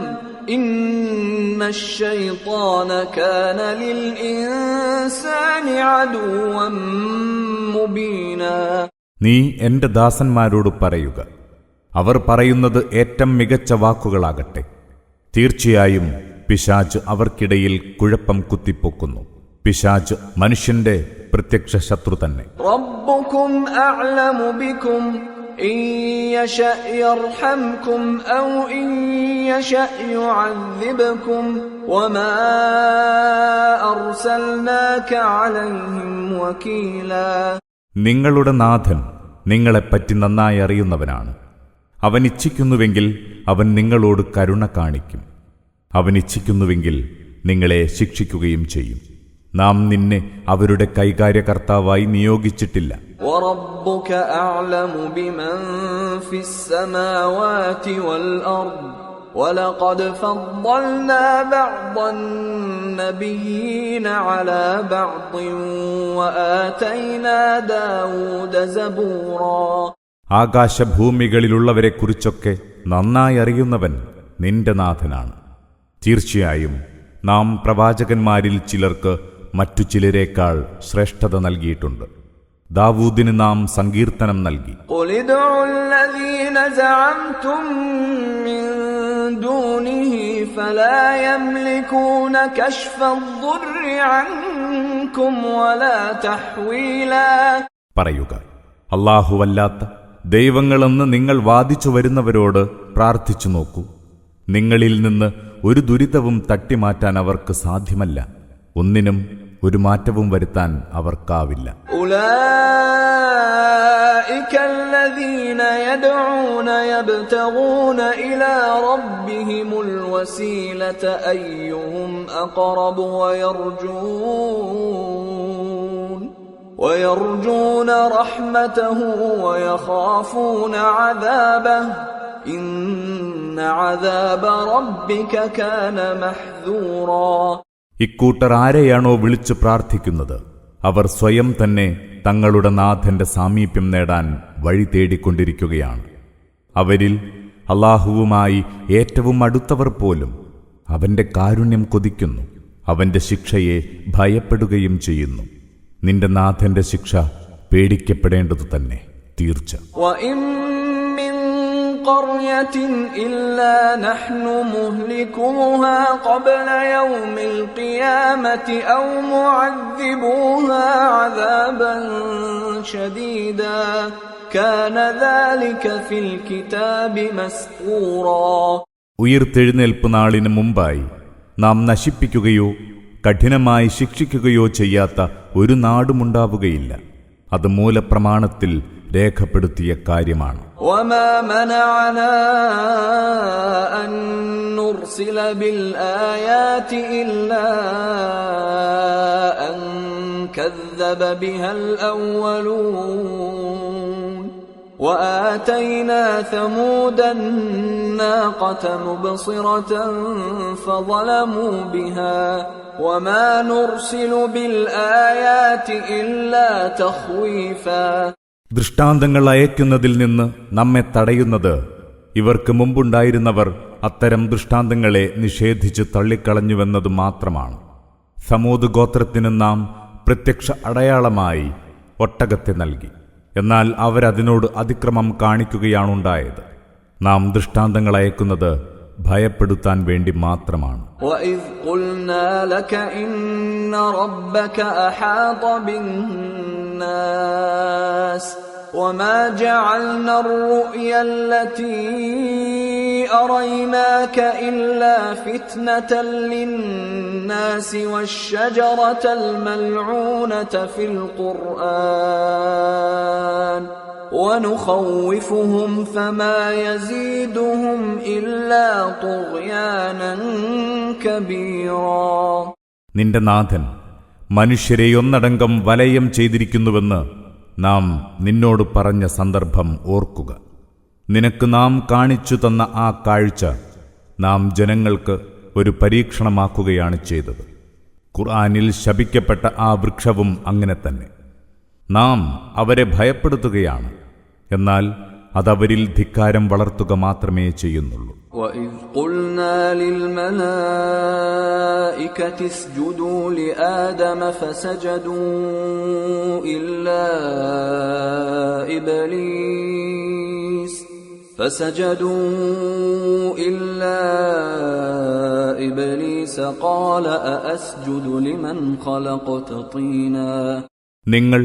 إن الشيطان كان للإنسان عدوا مبينا. നീ എന്റെ ദാസന്മാരോട് പറയുക, അവർ പറയുന്നത് ഏറ്റവും മികച്ച വാക്കുകളാകട്ടെ. തീർച്ചയായും പിശാച് അവർക്കിടയിൽ കുഴപ്പം കുത്തിപ്പൊക്കുന്നു. പിശാച് മനുഷ്യന്റെ പ്രത്യക്ഷ ശത്രു തന്നെ. ربكم أعلم بكم إن يشأ يرحمكم أو إن يشأ يعذبكم وما أرسلناك عليهم وكيلا. നിങ്ങളുടെ നാഥൻ നിങ്ങളെപ്പറ്റി നന്നായി അറിയുന്നവനാണ്. അവൻ ഇച്ഛിക്കുന്നുവെങ്കിൽ അവൻ നിങ്ങളോട് കരുണ കാണിക്കും. അവൻ ഇച്ഛിക്കുന്നുവെങ്കിൽ നിങ്ങളെ ശിക്ഷിക്കുകയും ചെയ്യും. നാം നിന്നെ അവരുടെ കൈകാര്യകർത്താവായി നിയോഗിച്ചിട്ടില്ല. وَرَبُّكَ أَعْلَمُ بِمَنْ فِي السَّمَاوَاتِ وَالْأَرْضِ وَلَقَدْ فَضَّلْنَا بَعْضَ النَّبِيِّينَ عَلَى بَعْضٍ وَآتَيْنَا دَاوُودَ زَبُورًا. ആകാശഭൂമികളിലുള്ളവരെക്കുറിച്ചൊക്കെ നന്നായി അറിയുന്നവൻ നിന്റെ നാഥനാണ്. തീർച്ചയായും നാം പ്രവാചകന്മാരിൽ ചിലർക്ക് മറ്റു ചിലരേക്കാൾ ശ്രേഷ്ഠത നൽകിയിട്ടുണ്ട്. ദാവൂദിന് നാം സങ്കീർത്തനം നൽകി. قُلِ ادْعُوا الَّذِينَ زَعَمْتُم مِّن دُونِهِ فَلَا يَمْلِكُونَ كَشْفَ الضُّرِّ عَنكُمْ وَلَا تَحْوِيلًا. പറയുക, അല്ലാഹുവല്ലാത്ത ദൈവങ്ങളെന്ന് നിങ്ങൾ വാദിച്ചു വരുന്നവരോട് പ്രാർത്ഥിച്ചു നോക്കൂ. നിങ്ങളിൽ നിന്ന് ഒരു ദുരിതവും തട്ടിമാറ്റാൻ അവർക്ക് സാധ്യമല്ല. ഒന്നിനും ഒരു മാറ്റവും വരുത്താൻ അവർക്കാവില്ല. أولئك الذين يدعون يبتغون إلى ربهم الوسيلة أيهم أقرب ويرجون رحمته ويخافون عذابه إن عذاب ربك كان محذورا. ഇക്കൂട്ടർ ആരെയാണോ വിളിച്ചു പ്രാർത്ഥിക്കുന്നത് അവർ സ്വയം തന്നെ തങ്ങളുടെ നാഥന്റെ സാമീപ്യം നേടാൻ വഴി തേടിക്കൊണ്ടിരിക്കുകയാണ്. അവരിൽ അല്ലാഹുവുമായി ഏറ്റവും അടുത്തവർ പോലും അവന്റെ കാരുണ്യം കൊതിക്കുന്നു, അവന്റെ ശിക്ഷയെ ഭയപ്പെടുകയും ചെയ്യുന്നു. നിന്റെ നാഥന്റെ ശിക്ഷ പേടിക്കപ്പെടേണ്ടതു തന്നെ തീർച്ച. قرية إلا نحن مهلكوها قبل يوم القيامة أو معذبوها عذابا شديدا كان ذلك في الكتاب مسطورا. ഉയിർത്തെഴുന്നേൽപ്പ് നാളിന് മുമ്പായി നാം നശിപ്പിക്കുകയോ കഠിനമായി ശിക്ഷിക്കുകയോ ചെയ്യാത്ത ഒരു നാടുമുണ്ടാവുകയില്ല. അത് മൂലപ്രമാണത്തിൽ രേഖപ്പെടുത്തിയ കാര്യമാണ്. وما منعنا أن نرسل بالآيات إلا أن كذب بها الأولون وآتينا ثمود الناقة مبصرة فظلموا بها وما نرسل بالآيات إلا تخويفا. ദൃഷ്ടാന്തങ്ങൾ അയക്കുന്നതിൽ നിന്ന് നമ്മെ തടയുന്നത് ഇവർക്ക് മുമ്പുണ്ടായിരുന്നവർ അത്തരം ദൃഷ്ടാന്തങ്ങളെ നിഷേധിച്ച് തള്ളിക്കളഞ്ഞുവെന്നതു മാത്രമാണ്. സമൂദ് ഗോത്രത്തിന് നാം പ്രത്യക്ഷ അടയാളമായി ഒട്ടകത്തെ നൽകി. എന്നാൽ അവരതിനോട് അതിക്രമം കാണിക്കുകയാണുണ്ടായത്. നാം ദൃഷ്ടാന്തങ്ങൾ അയക്കുന്നത് ഭയപ്പെടുത്താൻ വേണ്ടി മാത്രമാണ്. وَإِذْ قُلْنَا لَكَ إِنَّ رَبَّكَ أَحَاطَ بِالنَّاسِ وَمَا جَعَلْنَا الرُّؤْيَا الَّتِي أَرَيْنَاكَ إِلَّا فِتْنَةً لِلنَّاسِ وَالشَّجَرَةَ الْمَلْعُونَةَ فِي الْقُرْآنِ وَنُخَوِّفُهُمْ فَمَا يَزِيدُهُمْ إِلَّا طُغْيَانًا كَبِيرًا. നിന്റെ നാഥൻ മനുഷ്യരെ ഒന്നടങ്കം വലയം ചെയ്തിരിക്കുന്നുവെന്ന് നാം നിന്നോട് പറഞ്ഞ സന്ദർഭം ഓർക്കുക. നിനക്ക് നാം കാണിച്ചു തന്ന ആ കാഴ്ച നാം ജനങ്ങൾക്ക് ഒരു പരീക്ഷണമാക്കുകയാണ് ചെയ്തത്. ഖുർആനിൽ ശപിക്കപ്പെട്ട ആ വൃക്ഷവും അങ്ങനെ തന്നെ. നാം അവരെ ഭയപ്പെടുത്തുകയാണ്, എന്നാൽ അതവരിൽ ധിക്കാരം വളർത്തുക മാത്രമേ ചെയ്യുന്നുള്ളൂ. وَإِذْ قُلْنَا لِلْمَلَائِكَةِ اسْجُدُوا لِآدَمَ فَسَجَدُوا إِلَّا إِبْلِيسَ قَالَ أَأَسْجُدُ لِمَنْ خَلَقْتَ طِينًا. നിങ്ങൾ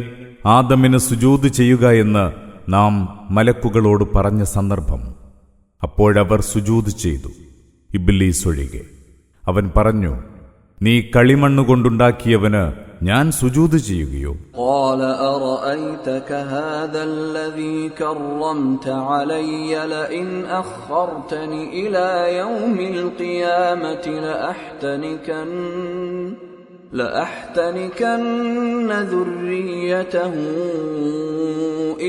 ആദമിന് സുജൂദ് ചെയ്യുക എന്ന് നാം മലക്കുകളോട് പറഞ്ഞ സന്ദർഭം. അപ്പോഴവർ സുജൂദ് ചെയ്തു, ഇബ്ലീസ് ഒഴികെ. അവൻ പറഞ്ഞു, നീ കളിമണ്ണുകൊണ്ടുണ്ടാക്കിയവന് ഞാൻ സുജൂദ് ചെയ്യുകയോ? قال أرأيتك هذا الذي كرمت علي لئن أخرتني إلى يوم القيامة لأحتنكن ذريته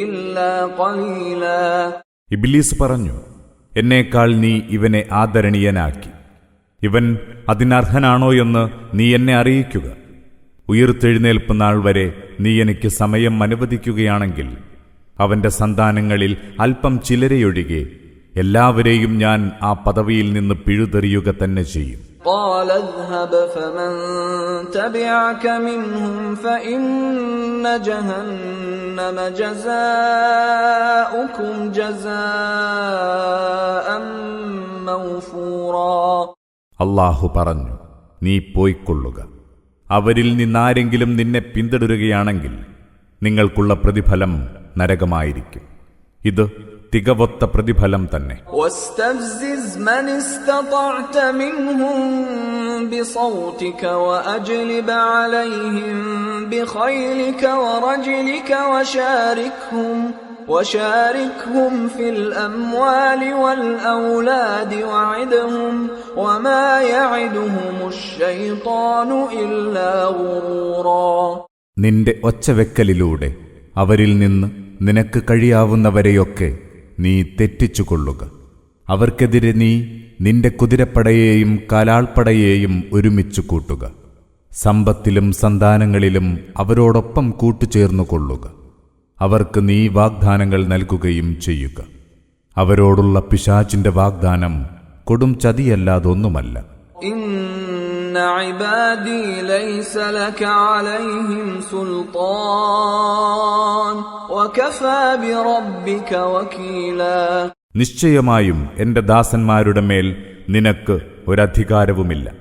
إلا قليلا. ഇബ്ലീസ് പറഞ്ഞു, എന്നേക്കാൾ നീ ഇവനെ ആദരണീയനാക്കി. ഇവൻ അതിനർഹനാണോ എന്ന് നീ എന്നെ അറിയിക്കുക. ഉയിർത്തെഴുന്നേൽപ്പ് നാൾ വരെ നീ എനിക്ക് സമയം അനുവദിക്കുകയാണെങ്കിൽ അവന്റെ സന്താനങ്ങളിൽ അല്പം ചിലരെയൊഴികെ എല്ലാവരെയും ഞാൻ ആ പദവിയിൽ നിന്ന് പിഴുതെറിയുക തന്നെ ചെയ്യും. قال اذهب فمن تبعك منهم فإن جهنم جزاؤكم جزاء موفورا. അല്ലാഹു പറഞ്ഞു, നീ പോയിക്കൊള്ളുക. അവരിൽ നിന്നാരെങ്കിലും നിന്നെ പിന്തുടരുകയാണെങ്കിൽ നിങ്ങൾക്കുള്ള പ്രതിഫലം നരകമായിരിക്കും. ഇത് തികവൊത്ത പ്രതിഫലം തന്നെ. واستفزز من استطعت منهم بصوتك وأجلب عليهم بخيلك ورجلك وشاركهم في الأموال والأولاد وعدهم وما يعدهم الشيطان إلا غرورا. നിന്റെ ഒച്ചവെക്കലിലൂടെ അവരിൽ നിന്ന് നിനക്ക് കഴിയാവുന്നവരെയൊക്കെ നീ തെറ്റിച്ചുകൊള്ളുക. അവർക്കെതിരെ നീ നിന്റെ കുതിരപ്പടയെയും കാലാൾപ്പടയെയും ഒരുമിച്ചു കൂട്ടുക. സമ്പത്തിലും സന്താനങ്ങളിലും അവരോടൊപ്പം കൂട്ടുചേർന്നുകൊള്ളുക. അവർക്ക് നീ വാഗ്ദാനങ്ങൾ നൽകുകയും ചെയ്യുക. അവരോടുള്ള പിശാചിന്റെ വാഗ്ദാനം കൊടും ചതിയല്ലാതൊന്നുമല്ല. ഇന്ന ഇബാദി ലൈസ ലക അലൈഹിം സുൽത്താൻ വകഫാ ബിറബ്ബിക വകീലാ. നിശ്ചയമായും എന്റെ ദാസന്മാരുടെ മേൽ നിനക്ക് ഒരധികാരവുമില്ല.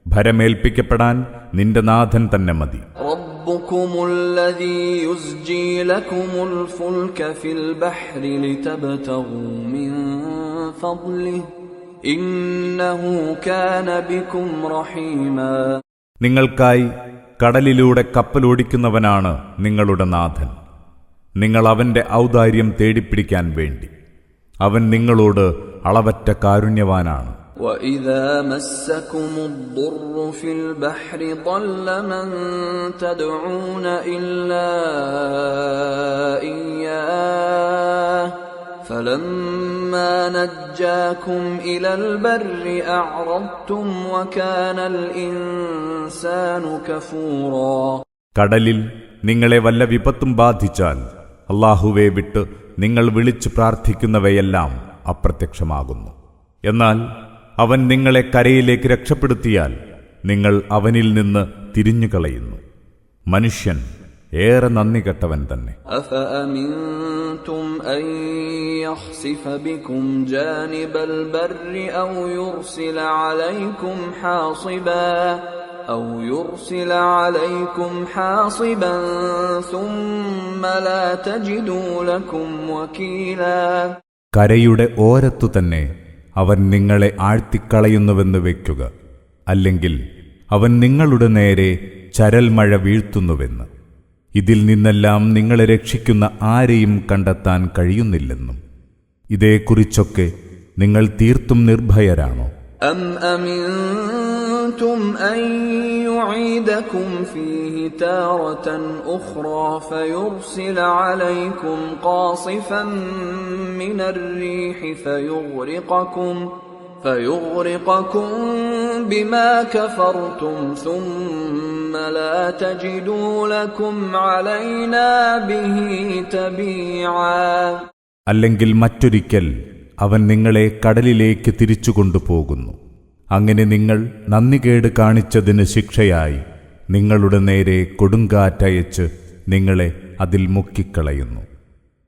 ഭരമേൽപ്പിക്കപ്പെടാൻ നിന്റെ നാഥൻ തന്നെ മതി. റബ്ബ് ربكم الذي يزجي لكم الفلك في البحر لتبتغوا من فضله إنه كان بكم رحيما. നിങ്ങൾക്കായി കടലിലൂടെ കപ്പലോടിക്കുന്നവനാണ് നിങ്ങളുടെ നാഥൻ. നിങ്ങൾ അവന്റെ ഔദാര്യം തേടിപ്പിടിക്കാൻ വേണ്ടി. അവൻ നിങ്ങളോട് അളവറ്റ കാരുണ്യവാനാണ്. وَإِذَا مَسَّكُمُ الضُّرُّ فِي الْبَحْرِ ضَلَّ مَن تَدْعُونَ إِلَّا إِيَّاهُ فَلَمَّا نَجَّاكُمْ إِلَى الْبَرِّ أَعْرَضْتُمْ وَكَانَ الْإِنسَانُ كَفُورًا. കടലിൽ നിങ്ങളെ വല്ല വിപത്തും ബാധിച്ചാൽ അല്ലാഹുവെ വിട്ട് നിങ്ങൾ വിളിച്ചു പ്രാർത്ഥിക്കുന്നവയെല്ലാം അപ്രത്യക്ഷമാകുന്നു. എന്നാൽ അവൻ നിങ്ങളെ കരയിലേക്ക് രക്ഷപ്പെടുത്തിയാൽ നിങ്ങൾ അവനിൽ നിന്ന് തിരിഞ്ഞുകളയുന്നു. മനുഷ്യൻ ഏറെ നന്ദി കെട്ടവൻ തന്നെ. أَفَأَمِنْتُمْ أَنْ يَخْسِفَ بِكُمْ جَانِبَ الْبَرِّ أَوْ يُرْسِلَ عَلَيْكُمْ حَاصِبًا ثُمَّ لَا تَجِدُوا لَكُمْ وَكِيلًا. കരയുടെ ഓരത്തു തന്നെ അവൻ നിങ്ങളെ ആഴ്ത്തിക്കളയുന്നുവെന്ന് വയ്ക്കുക, അല്ലെങ്കിൽ അവൻ നിങ്ങളുടെ നേരെ ചരൽമഴ വീഴ്ത്തുന്നുവെന്ന്. ഇതിൽ നിന്നെല്ലാം നിങ്ങളെ രക്ഷിക്കുന്ന ആരെയും കണ്ടെത്താൻ കഴിയുന്നില്ലെന്നും. ഇതേക്കുറിച്ചൊക്കെ നിങ്ങൾ തീർത്തും നിർഭയരാണോ? أَمْ أَمِنْتُمْ أَنْ يُعِيدَكُمْ فِيهِ تَارَةً أُخْرَى فَيُرْسِلَ عَلَيْكُمْ قَاصِفًا مِنَ الرِّيحِ فَيُغْرِقَكُمْ بِمَا كَفَرْتُمْ ثُمَّ لَا تَجِدُوا لَكُمْ عَلَيْنَا بِهِ تَبِيعًا. അല്ലെങ്കിൽ മറ്റൊരിക്കൽ അവൻ നിങ്ങളെ കടലിലേക്ക് തിരിച്ചുകൊണ്ടുപോകുന്നു. അങ്ങനെ നിങ്ങൾ നന്ദികേട് കാണിച്ചതിന് ശിക്ഷയായി നിങ്ങളുടെ നേരെ കൊടുങ്കാറ്റയച്ച് നിങ്ങളെ അതിൽ മുക്കിക്കളയുന്നു.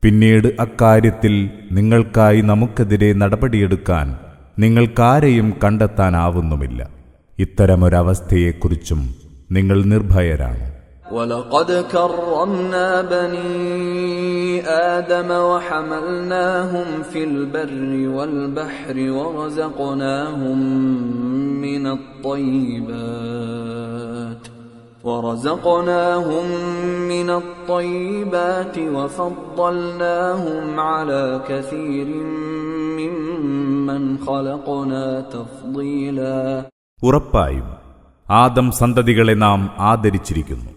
പിന്നീട് അക്കാര്യത്തിൽ നിങ്ങൾക്കായി നമുക്കെതിരെ നടപടിയെടുക്കാൻ നിങ്ങൾക്കാരെയും കണ്ടെത്താനാവുന്നുമില്ല. ഇത്തരമൊരവസ്ഥയെക്കുറിച്ചും നിങ്ങൾ നിർഭയരാണ്. وَلَقَدْ كَرَّمْنَا بَنِي آدَمَ وَحَمَلْنَاهُمْ فِي الْبَرِّ وَالْبَحْرِ وَرَزَقْنَاهُمْ مِنَ الطَّيِّبَاتِ وَفَضَّلْنَاهُمْ عَلَى كَثِيرٍ مِّمَّنْ خَلَقْنَا تَفْضِيلًا. ഉറപ്പായും ആദം സന്തതികളെ നാം ആദരിച്ചിരിക്കുന്നു.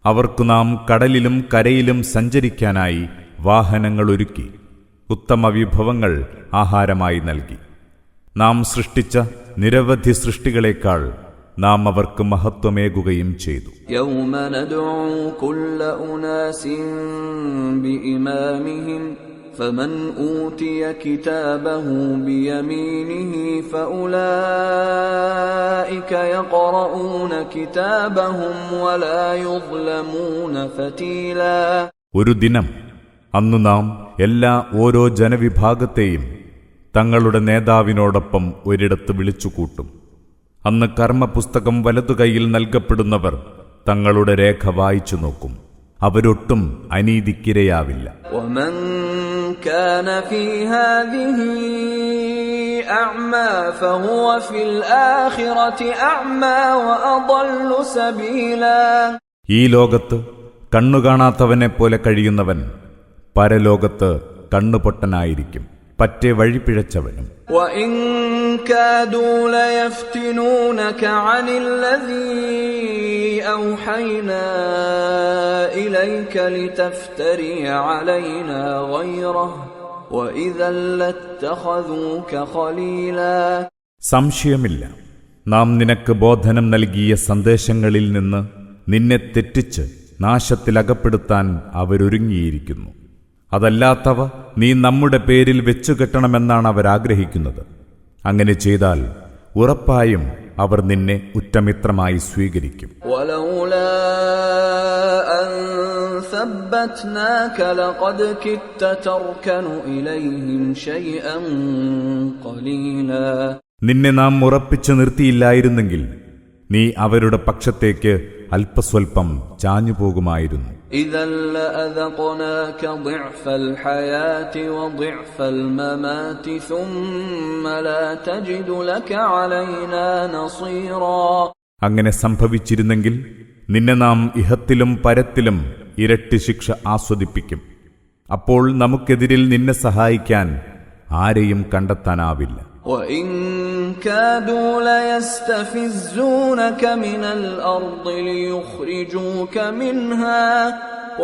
അവർക്കു നാം കടലിലും കരയിലും സഞ്ചരിക്കാനായി വാഹനങ്ങൾ ഒരുക്കി, ഉത്തമ വിഭവങ്ങൾ ആഹാരമായി നൽകി. നാം സൃഷ്ടിച്ച നിരവധി സൃഷ്ടികളെക്കാൾ നാം അവർക്ക് മഹത്വമേകുകയും ചെയ്തു. يَوْمَ نَدْعُو كُلَّ أُنَاسٍ بِإِمَامِهِمْ فَمَنْ أُوتِيَ كِتَابَهُ بِيَمِينِهِ فَأُولَئِكَ يَقْرَؤُونَ كِتَابَهُمْ وَلَا يُظْلَمُونَ فَتِيلًا. ഒരു ദിനം, അന്നു നാം ഓരോ ജനവിഭാഗത്തെയും തങ്ങളുടെ നേതാവിനോടൊപ്പം ഒരിടത്ത് വിളിച്ചുകൂട്ടും. അന്ന് കർമ്മപുസ്തകം വലതുകൈയിൽ നൽകപ്പെടുന്നവർ തങ്ങളുടെ രേഖ വായിച്ചു നോക്കും. അവരൊട്ടും അനീതിക്കിരയാവില്ല. وَمَنْ كَانَ فِي هَذِهِ أَعْمَى فَهُوَ فِي الْآخِرَةِ أَعْمَى وَأَضَلُّ سَبِيلًا. ഈ ലോകത്ത് കണ്ണുകാണാത്തവനെപ്പോലെ കഴിയുന്നവൻ പരലോകത്ത് കണ്ണുപൊട്ടനായിരിക്കും, പറ്റേ വഴിപിഴച്ചവനും. وَإِنْ كَادُوا لَيَفْتِنُونَكَ عَنِ الَّذِي أَوْحَيْنَا إِلَيْكَ لِتَفْتَرِيَ عَلَيْنَا غَيْرَهُ وَإِذًا لَاتَّخَذُوكَ خَلِيلًا. സംശയമില്ല, നാം നിനക്ക് ബോധനം നൽകിയ സന്ദേശങ്ങളിൽ നിന്ന് നിന്നെ തെറ്റിച്ച് നാശത്തിലകപ്പെടുത്താൻ അവരൊരുങ്ങിയിരിക്കുന്നു. അതല്ലാത്തവ നീ നമ്മുടെ പേരിൽ വെച്ചുകെട്ടണമെന്നാണ് അവരാഗ്രഹിക്കുന്നത്. അങ്ങനെ ചെയ്താൽ ഉറപ്പായും അവർ നിന്നെ ഉറ്റമിത്രമായി സ്വീകരിക്കും. وَلَوْلَا أَن ثَبَّتْنَاكَ لَقَدْ كِدتَّ تَرْكَنُ إِلَيْهِمْ شَيْئًا قَلِيلًا. നിന്നെ നാം ഉറപ്പിച്ചു നിർത്തിയില്ലായിരുന്നെങ്കിൽ നീ അവരുടെ പക്ഷത്തേക്ക് അല്പസ്വല്പം ചാഞ്ഞുപോകുമായിരുന്നു. إذا لأذقناك ضعف الحياة وضعف الممات ثم لا تجد لك علينا نصيرا. അങ്ങനെ സംഭവിച്ചിരുന്നെങ്കിൽ നിന്നെ നാം ഇഹത്തിലും പരത്തിലും ഇരട്ടി ശിക്ഷ ആസ്വദിപ്പിക്കും. അപ്പോൾ നമുക്കെതിരിൽ നിന്നെ സഹായിക്കാൻ ആരെയും കണ്ടെത്താനാവില്ല. وَإِن كَادُوا لَيَسْتَفِزُّونَكَ مِنَ الْأَرْضِ لِيُخْرِجُوكَ مِنْهَا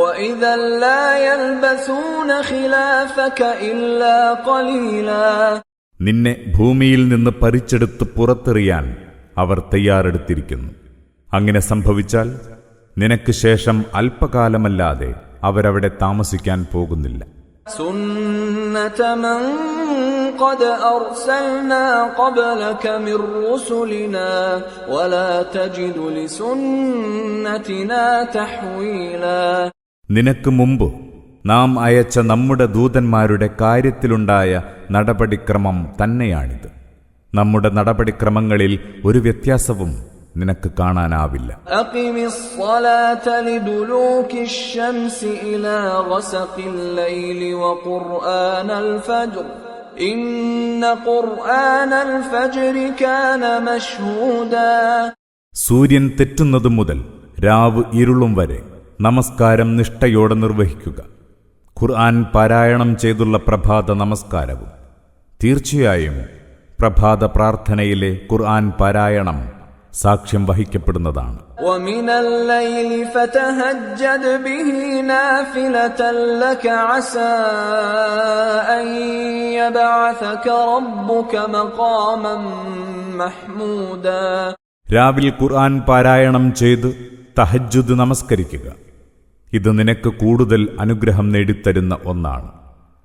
وَإِذًا لَّا يَلْبَثُونَ خِلَافَكَ إِلَّا قَلِيلًا. നിന്നെ ഭൂമിയിൽ നിന്ന് പറിച്ചെടുത്ത് പുറത്തെറിയാൻ അവർ തയ്യാറെടുത്തിരിക്കുന്നു. അങ്ങനെ സംഭവിച്ചാൽ നിനക്ക് ശേഷം അല്പകാലമല്ലാതെ അവരവിടെ താമസിക്കാൻ പോകുന്നില്ല. سُنَّةَ مَن قَدْ أَرْسَلْنَا قَبْلَكَ مِن رُّسُلِنَا وَلَا تَجِدُ لِسُنَّتِنَا تَحْوِيلًا. നിനക്ക് മുമ്പ് നാം അയച്ച നമ്മുടെ ദൂതന്മാരുടെ കാര്യത്തിലുണ്ടായ നടപടിക്രമം തന്നെയാണിത്. നമ്മുടെ നടപടിക്രമങ്ങളിൽ ഒരു വ്യത്യാസവും നിനക്ക് കാണാനാവില്ല. أقم الصلاة لدلوك الشمس إلى غسق الليل وقرآن الفجر إن قرآن الفجر كان مشهودا. സൂര്യൻ തെറ്റുന്നതു മുതൽ രാവ് ഇരുളും വരെ നമസ്കാരം നിഷ്ഠയോടെ നിർവഹിക്കുക. ഖുർആൻ പാരായണം ചെയ്തുള്ള പ്രഭാത നമസ്കാരവും. തീർച്ചയായും പ്രഭാത പ്രാർത്ഥനയിലെ ഖുർആൻ പാരായണം സാക്ഷ്യം വഹിക്കപ്പെടുന്നതാണ്. وَمِنَ اللَّيْلِ فَتَهَجَّدْ بِهِ نَافِلَةً لَكَ عَسَىٰ أَن يَبْعَثَكَ رَبُّكَ مَقَامًا مَّحْمُودًا. രാവിൽ ഖുർആൻ പാരായണം ചെയ്ത് തഹജ്ജുദ് നമസ്കരിക്കുക. ഇത് നിനക്ക് കൂടുതൽ അനുഗ്രഹം നേടിത്തരുന്ന ഒന്നാണ്.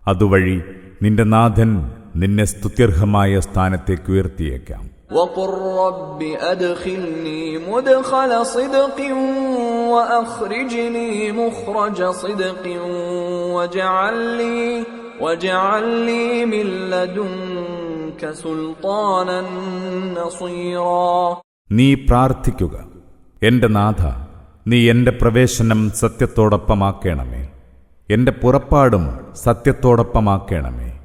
അതുവഴി നിന്റെ നാഥൻ നിന്നെ സ്തുത്യർഹമായ സ്ഥാനത്തേക്ക് ഉയർത്തിയേക്കാം. وَقُل رَّبِّ أَدْخِلْنِي مُدْخَلَ صِدْقٍ وَأَخْرِجْنِي مُخْرَجَ صِدْقٍ وَاجْعَل لِّي مِن لَّدُنكَ سُلْطَانًا نَّصِيرًا. നീ പ്രാർത്ഥിക്കുക, എന്റെ നാഥ, നീ എന്റെ പ്രവേശനം സത്യത്തോടൊപ്പമാക്കണമേ, എന്റെ പുറപ്പാടും സത്യത്തോടൊപ്പമാക്കണമേ.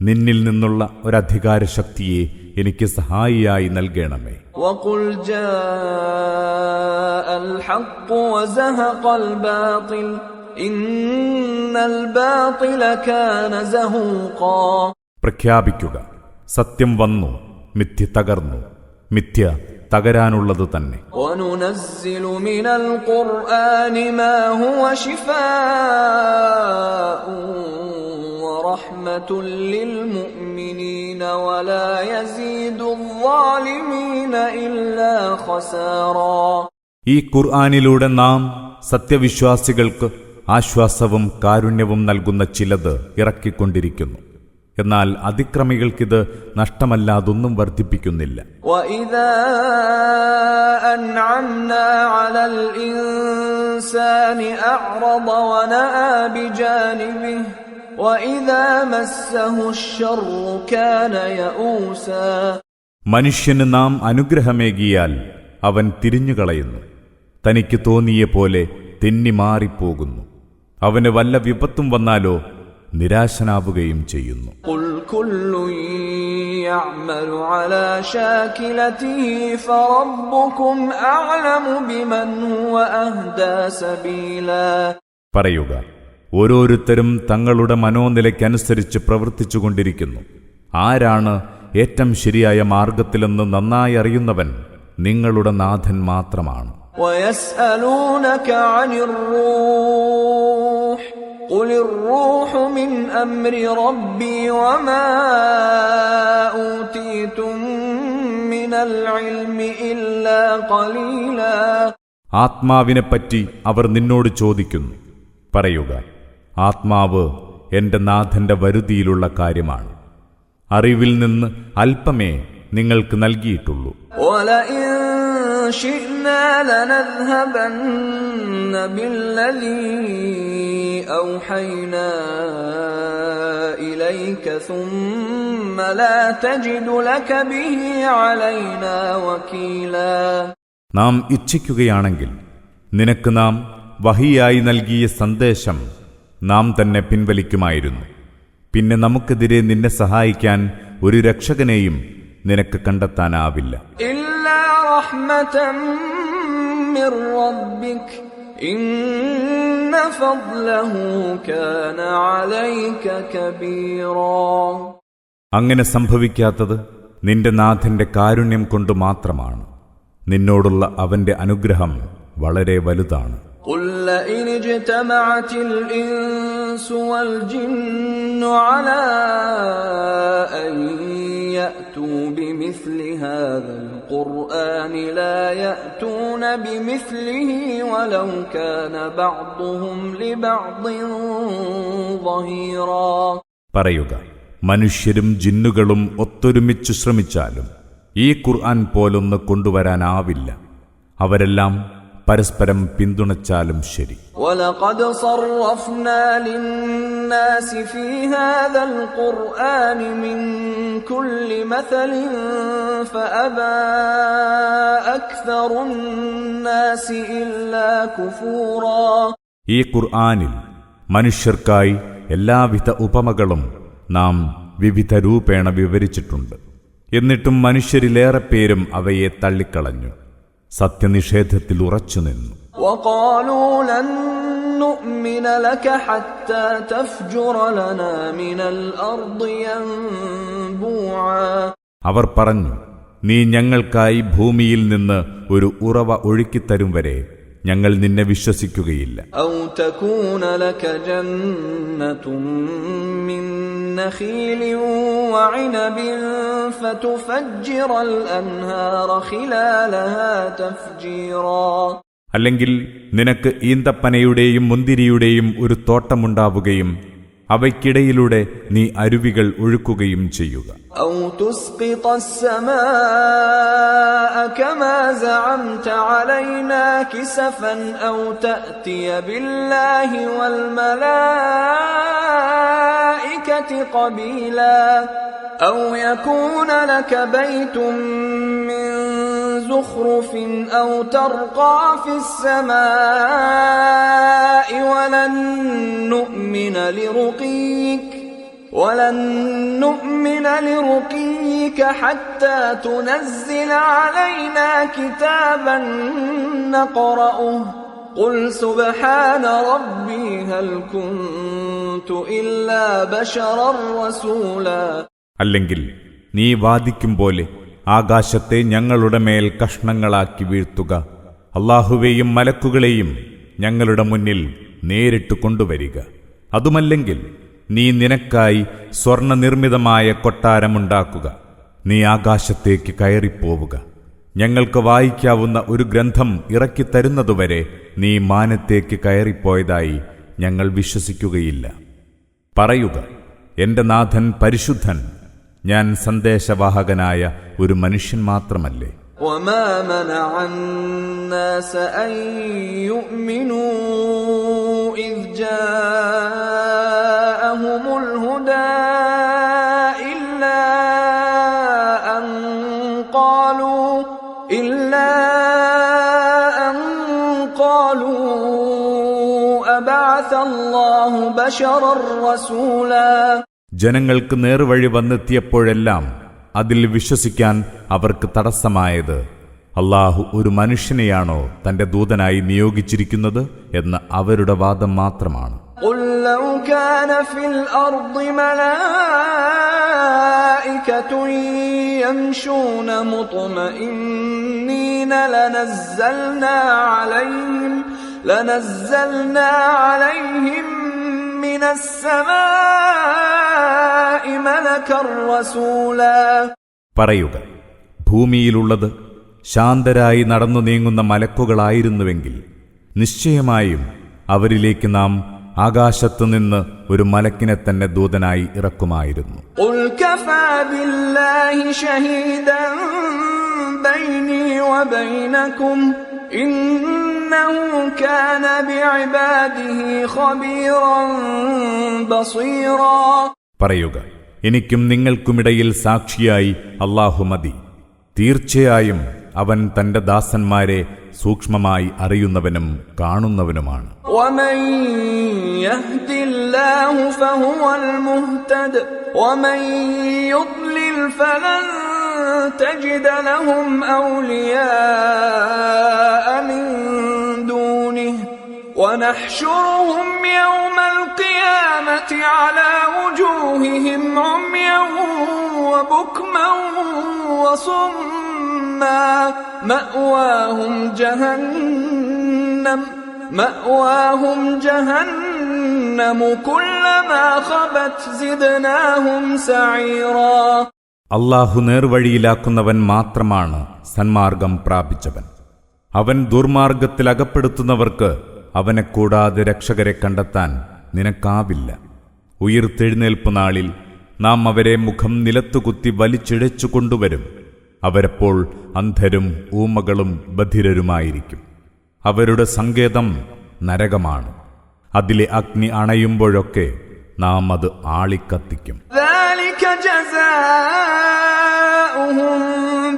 നിന്നിൽ നിന്നുള്ള ഒരധികാരശക്തിയെ എനിക്ക് സഹായിയായി നൽകണമേ. وَقُلْ جَاءَ الْحَقُّ وَزَهَقَ الْبَاطِلُ إِنَّ الْبَاطِلَ كَانَ زَهُوقًا. പ്രഖ്യാപിക്കുക, സത്യം വന്നു, മിഥ്യ തകർന്നു, മിഥ്യ തകരാനുള്ളത് തന്നെ. وَنُنَزِّلُ مِنَ الْقُرْآنِ مَا هُوَ شِفَاءٌ وَرَحْمَةٌ لِّلْمُؤْمِنِينَ وَلَا يَزِيدُ الظَّالِمِينَ إِلَّا خَسَارًا. ഈ ഖുർആനിലൂടെ നാം സത്യവിശ്വാസികൾക്ക് ആശ്വാസവും കാരുണ്യവും നൽകുന്ന ചിലത് ഇറക്കിക്കൊണ്ടിരിക്കുന്നു. എന്നാൽ അതിക്രമികൾക്കിത് നഷ്ടമല്ലാതൊന്നും വർദ്ധിപ്പിക്കുന്നില്ല. وَإِذَا أَنْعَمْنَا عَلَى الْإِنسَانِ أَعْرَضَ وَنَأَىٰ بِجَانِبِهِ وَإِذَا مَسَّهُ الشَّرُّ كَانَ يَئُوسًا. മനുഷ്യന് നാം അനുഗ്രഹമേകിയാൽ അവൻ തിരിഞ്ഞുകളയുന്നു, തനിക്ക് തോന്നിയ പോലെ തെന്നിമാറിപ്പോകുന്നു. അവന് വല്ല വിപത്തും വന്നാലോ നിരാശനാവുകയും ചെയ്യുന്നു. قُلْ كُلٌّ يَعْمَلُ عَلَى شَاكِلَتِهِ فَرَبُّكُمْ أَعْلَمُ بِمَنْ هُوَ أَهْدَىٰ سَبِيلًا. പറയുക, ഓരോരുത്തരും തങ്ങളുടെ മനോനിലയ്ക്കനുസരിച്ച് പ്രവർത്തിച്ചുകൊണ്ടിരിക്കുന്നു. ആരാണ് ഏറ്റവും ശരിയായ മാർഗത്തിലെന്ന് നന്നായി അറിയുന്നവൻ നിങ്ങളുടെ നാഥൻ മാത്രമാണ്. وَيَسْأَلُونَكَ عَنِ الرُّوحِ قُلِ الرُّوحُ مِنْ أَمْرِ رَبِّي وَمَا أُوتِيتُم مِّنَ الْعِلْمِ إِلَّا قَلِيلًا. ആത്മാവിനെപ്പറ്റി അവർ നിന്നോട് ചോദിക്കുന്നു. പറയുക, ആത്മാവ് എന്റെ നാഥന്റെ വരുതിയിലുള്ള കാര്യമാണ്. അറിവിൽ നിന്ന് അല്പമേ നിങ്ങൾക്ക് നൽകിയിട്ടുള്ളൂ. وَلَئِن شِئْنَا لَنَذْهَبَنَّ بِالَّذِي أَوْحَيْنَا إِلَيْكَ ثُمَّ لَا تَجِدُ لَكَ بِهِ عَلَيْنَا وَكِيلًا. നാം ഇച്ഛിക്കുകയാണെങ്കിൽ നിനക്ക് നാം വഹിയായി നൽകിയ സന്ദേശം നാം തന്നെ പിൻവലിക്കുമായിരുന്നു. പിന്നെ നമുക്കെതിരെ നിന്നെ സഹായിക്കാൻ ഒരു രക്ഷകനെയും നിനക്ക് കണ്ടെത്താനാവില്ല. ഇല്ലാ റഹ്മതൻ മിർ റബ്ബിക ഇന്ന ഫദ്ലഹു കാന അലൈക കബീറാ. അങ്ങനെ സംഭവിക്കാത്തത് നിന്റെ നാഥന്റെ കാരുണ്യം കൊണ്ട് മാത്രമാണ്. നിന്നോടുള്ള അവന്റെ അനുഗ്രഹം വളരെ വലുതാണ്. قل لئن اجتمعت الإنس والجن على أن يأتوا بمثل هذا القرآن لا يأتون بمثله ولو كان بعضهم لبعض ظهيرا. പറയുക, മനുഷ്യരും ജിന്നുകളും ഒത്തൊരുമിച്ചു ശ്രമിച്ചാലും ഈ ഖുർആൻ പോലൊന്ന് കൊണ്ടുവരാനാവില്ല. അവരെല്ലാം പരസ്പരം പിന്തുണച്ചാലും ശരി. وَلَقَدْ صَرَّفْنَا لِلنَّاسِ فِي هَذَا الْقُرْآنِ مِنْ كُلِّ مَثَلٍ فَأَبَى أَكْثَرُ النَّاسِ إِلَّا كُفُورًا. ഈ ഖുർആനിൽ മനുഷ്യർക്കായി എല്ലാവിധ ഉപമകളും നാം വിവിധ രൂപേണ വിവരിച്ചിട്ടുണ്ട്. എന്നിട്ടും മനുഷ്യരിലേറെ പേരും അവയെ തള്ളിക്കളഞ്ഞു, സത്യനിഷേധത്തിൽ ഉറച്ചുനിന്നു. وَقَالُوا لَن نُّؤْمِنَ لَكَ حَتَّى تَفْجُرَ لَنَا مِنَ الْأَرْضِ يَنبُوعًا. അവർ പറഞ്ഞു, നീ ഞങ്ങൾക്കായി ഭൂമിയിൽ നിന്ന് ഒരു ഉറവ ഒഴുക്കിത്തരും വരെ ഞങ്ങൾ നിന്നെ വിശ്വസിക്കുകയില്ല. أَوْ تَكُونَ لَكَ جَنَّةٌ مِّن نَّخِيلٍ وَعِنَبٍ فَتُفَجِّرَ الْأَنْهَارَ خِلَالَهَا تَفْجِيرًا. അല്ലെങ്കിൽ നിനക്ക് ഈന്തപ്പനയുടെയും മുന്തിരിയുടെയും ഒരു തോട്ടമുണ്ടാവുകയും അവയ്ക്കിടയിലൂടെ നീ അരുവികൾ ഒഴുക്കുകയും ചെയ്യുക. أَوْ تُسْقِطَ السَّمَاءَ كَمَا زَعَمْتَ عَلَيْنَا كِسَفًا أَوْ تَأْتِيَ بِاللَّهِ وَالْمَلَائِكَةِ قَبِيلًا أَوْ يَكُونَ لَكَ بَيْتٌ مِّن زُخْرُفٍ أَوْ تَرْقَىٰ فِي السَّمَاءِ وَلَن نُّؤْمِنَ لِرُقِيِّكَ حَتَّىٰ تُنَزِّلَ عَلَيْنَا كِتَابًا نَّقْرَؤُهُ قُلْ سُبْحَانَ رَبِّي هَلْ كُنتُ إِلَّا بَشَرًا رَّسُولًا. അല്ലെങ്കിൽ നീ വാദിക്കും പോലെ ആകാശത്തെ ഞങ്ങളുടെ മേൽ കഷ്ണങ്ങളാക്കി വീഴ്ത്തുക, അല്ലാഹുവേയും മലക്കുകളെയും ഞങ്ങളുടെ മുന്നിൽ നേരിട്ട് കൊണ്ടുവരിക. അതുമല്ലെങ്കിൽ നീ നിനക്കായി സ്വർണനിർമ്മിതമായ കൊട്ടാരമുണ്ടാക്കുക. നീ ആകാശത്തേക്ക് കയറിപ്പോവുക. ഞങ്ങൾക്ക് വായിക്കാവുന്ന ഒരു ഗ്രന്ഥം ഇറക്കിത്തരുന്നതുവരെ നീ മാനത്തേക്ക് കയറിപ്പോയതായി ഞങ്ങൾ വിശ്വസിക്കുകയില്ല. പറയുക, എന്റെ നാഥൻ പരിശുദ്ധൻ, ഞാൻ സന്ദേശവാഹകനായ ഒരു മനുഷ്യൻ മാത്രമല്ലേ. وَمَا مَنَعَ النَّاسَ أَن يُؤْمِنُوا إِذْ جَاءَهُمُ الْهُدَىٰ إِلَّا أَن قَالُوا أَبَعَثَ اللَّهُ بَشَرًا رَّسُولًا. ജനങ്ങൾക്ക് നേർവഴി വന്നെത്തിയപ്പോഴെല്ലാം അതിൽ വിശ്വസിക്കാൻ അവർക്ക് തടസ്സമായത് അല്ലാഹു ഒരു മനുഷ്യനെയാണോ തന്റെ ദൂതനായി നിയോഗിച്ചിരിക്കുന്നത് എന്ന അവരുടെ വാദം മാത്രമാണ്. قُل لَّوْ كَانَ فِي الْأَرْضِ مَلَائِكَةٌ يَمْشُونَ مُطْمَئِنِّينَ لَنَزَّلْنَا عَلَيْهِم مِّنَ السَّمَاءِ مَلَكًا رَّسُولًا. പറയുക, ഭൂമിയിലുള്ളത് ശാന്തരായി നടന്നു നീങ്ങുന്ന മലക്കുകളായിരുന്നുവെങ്കിൽ നിശ്ചയമായും അവരിലേക്ക് നാം ആകാശത്തുനിന്ന് ഒരു മലക്കിനെ തന്നെ ദൂതനായി ഇറക്കുമായിരുന്നു. قُلْ كَفَىٰ بِاللَّهِ شَهِيدًا بَيْنِي وَبَيْنَكُمْ إِنَّهُ كَانَ بِعِبَادِهِ خَبِيرًا بَصِيرًا. പറയുക, എനിക്കും നിങ്ങൾക്കുമിടയിൽ സാക്ഷിയായി അല്ലാഹു മതി. തീർച്ചയായും അവൻ തന്റെ ദാസന്മാരെ സൂക്ഷ്മമായി അറിയുന്നവനും കാണുന്നവനുമാണ്. ومن يهد الله فهو المهتد ومن يضلل فلن تجد لهم أولياء من دونه ونحشرهم يوم القيامة على وجوههم عميا وبكما وصما مأواهم جهنم كلما خبت زدناهم سعيرا. അല്ലാഹു നേർവഴിയിലാക്കുന്നവൻ മാത്രമാണ് സന്മാർഗം പ്രാപിച്ചവൻ. അവൻ ദുർമാർഗത്തിൽ അകപ്പെടുത്തുന്നവർക്ക് അവനെ കൂടാതെ രക്ഷകരെ കണ്ടെത്താൻ നിനക്കാവില്ല. ഉയിർത്തെഴുന്നേൽപ്പ് നാളിൽ നാം അവരെ മുഖം നിലത്തുകുത്തി വലിച്ചിഴച്ചു കൊണ്ടുവരും. അവരപ്പോൾ അന്ധരും ഊമകളും ബധിരരുമായിരിക്കും. അവരുടെ സങ്കേതം നരകമാണ്. അതിലെ അഗ്നി അണയുമ്പോഴൊക്കെ നാം അത് ആളിക്കത്തിക്കും. ذلك جزاؤهم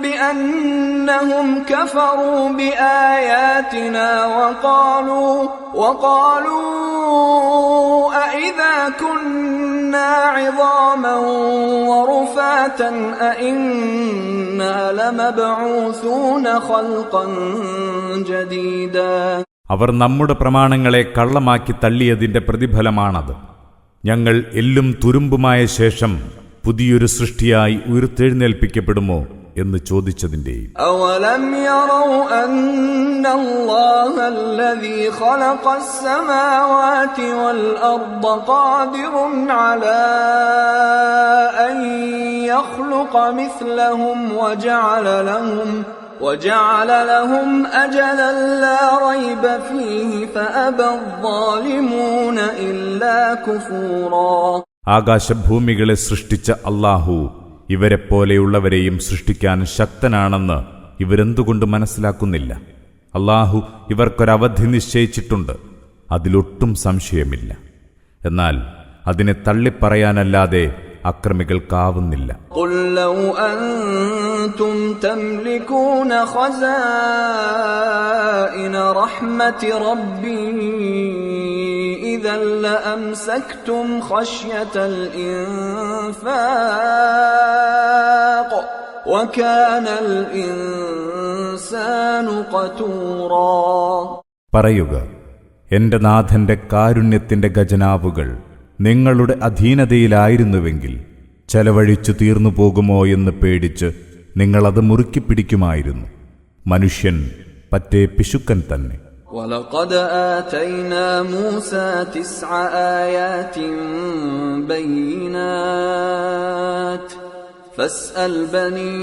بأنهم كفروا بآياتنا وقالوا أإذا كنا عظاما ورفاتا أإنا لمبعوثون خلقا جديدا. അവർ നമ്മുടെ പ്രമാണങ്ങളെ കള്ളമാക്കി തള്ളിയതിന്റെ പ്രതിഫലമാണത്. ഞങ്ങൾ എല്ലും തുരുമ്പുമായ ശേഷം പുതിയൊരു സൃഷ്ടിയായി ഉയർത്തെഴുന്നേൽപ്പിക്കപ്പെടുമോ എന്ന് ചോദിച്ചതിന്റെയും. أولم يروا أن الله الذي خلق السماوات والأرض قادر على أن يخلق مثلهم وجعل لهم أجلا لا ريب فيه فأبى الظالمون إلا كفورا. ആകാശഭൂമികളെ സൃഷ്ടിച്ച അല്ലാഹു ഇവരെപ്പോലെയുള്ളവരെയും സൃഷ്ടിക്കാൻ ശക്തനാണെന്ന് ഇവരെന്തുകൊണ്ട് മനസ്സിലാക്കുന്നില്ല? അല്ലാഹു ഇവർക്കൊരവധി നിശ്ചയിച്ചിട്ടുണ്ട്, അതിലൊട്ടും സംശയമില്ല. എന്നാൽ അതിനെ തള്ളിപ്പറയാനല്ലാതെ അക്രമികൾക്കാവുന്നില്ല. قل لو أنتم تملكون خزائن رحمة ربي إذا لأمسكتم خشية الإنفاق وكان الإنسان قتورا. പറയുക, എന്റെ നാഥന്റെ കാരുണ്യത്തിന്റെ ഖജനാവുകൾ നിങ്ങളുടെ അധീനതയിലായിരുന്നുവെങ്കിൽ ചെലവഴിച്ചു തീർന്നു പോകുമോ എന്ന് പേടിച്ച് നിങ്ങളത് മുറുക്കിപ്പിടിക്കുമായിരുന്നു. മനുഷ്യൻ പറ്റേ പിശുക്കൻ തന്നെ. وَلَقَدْ آتَيْنَا مُوسَى 9 آيَاتٍ بَيِّنَاتٍ فَاسْأَلْ بَنِي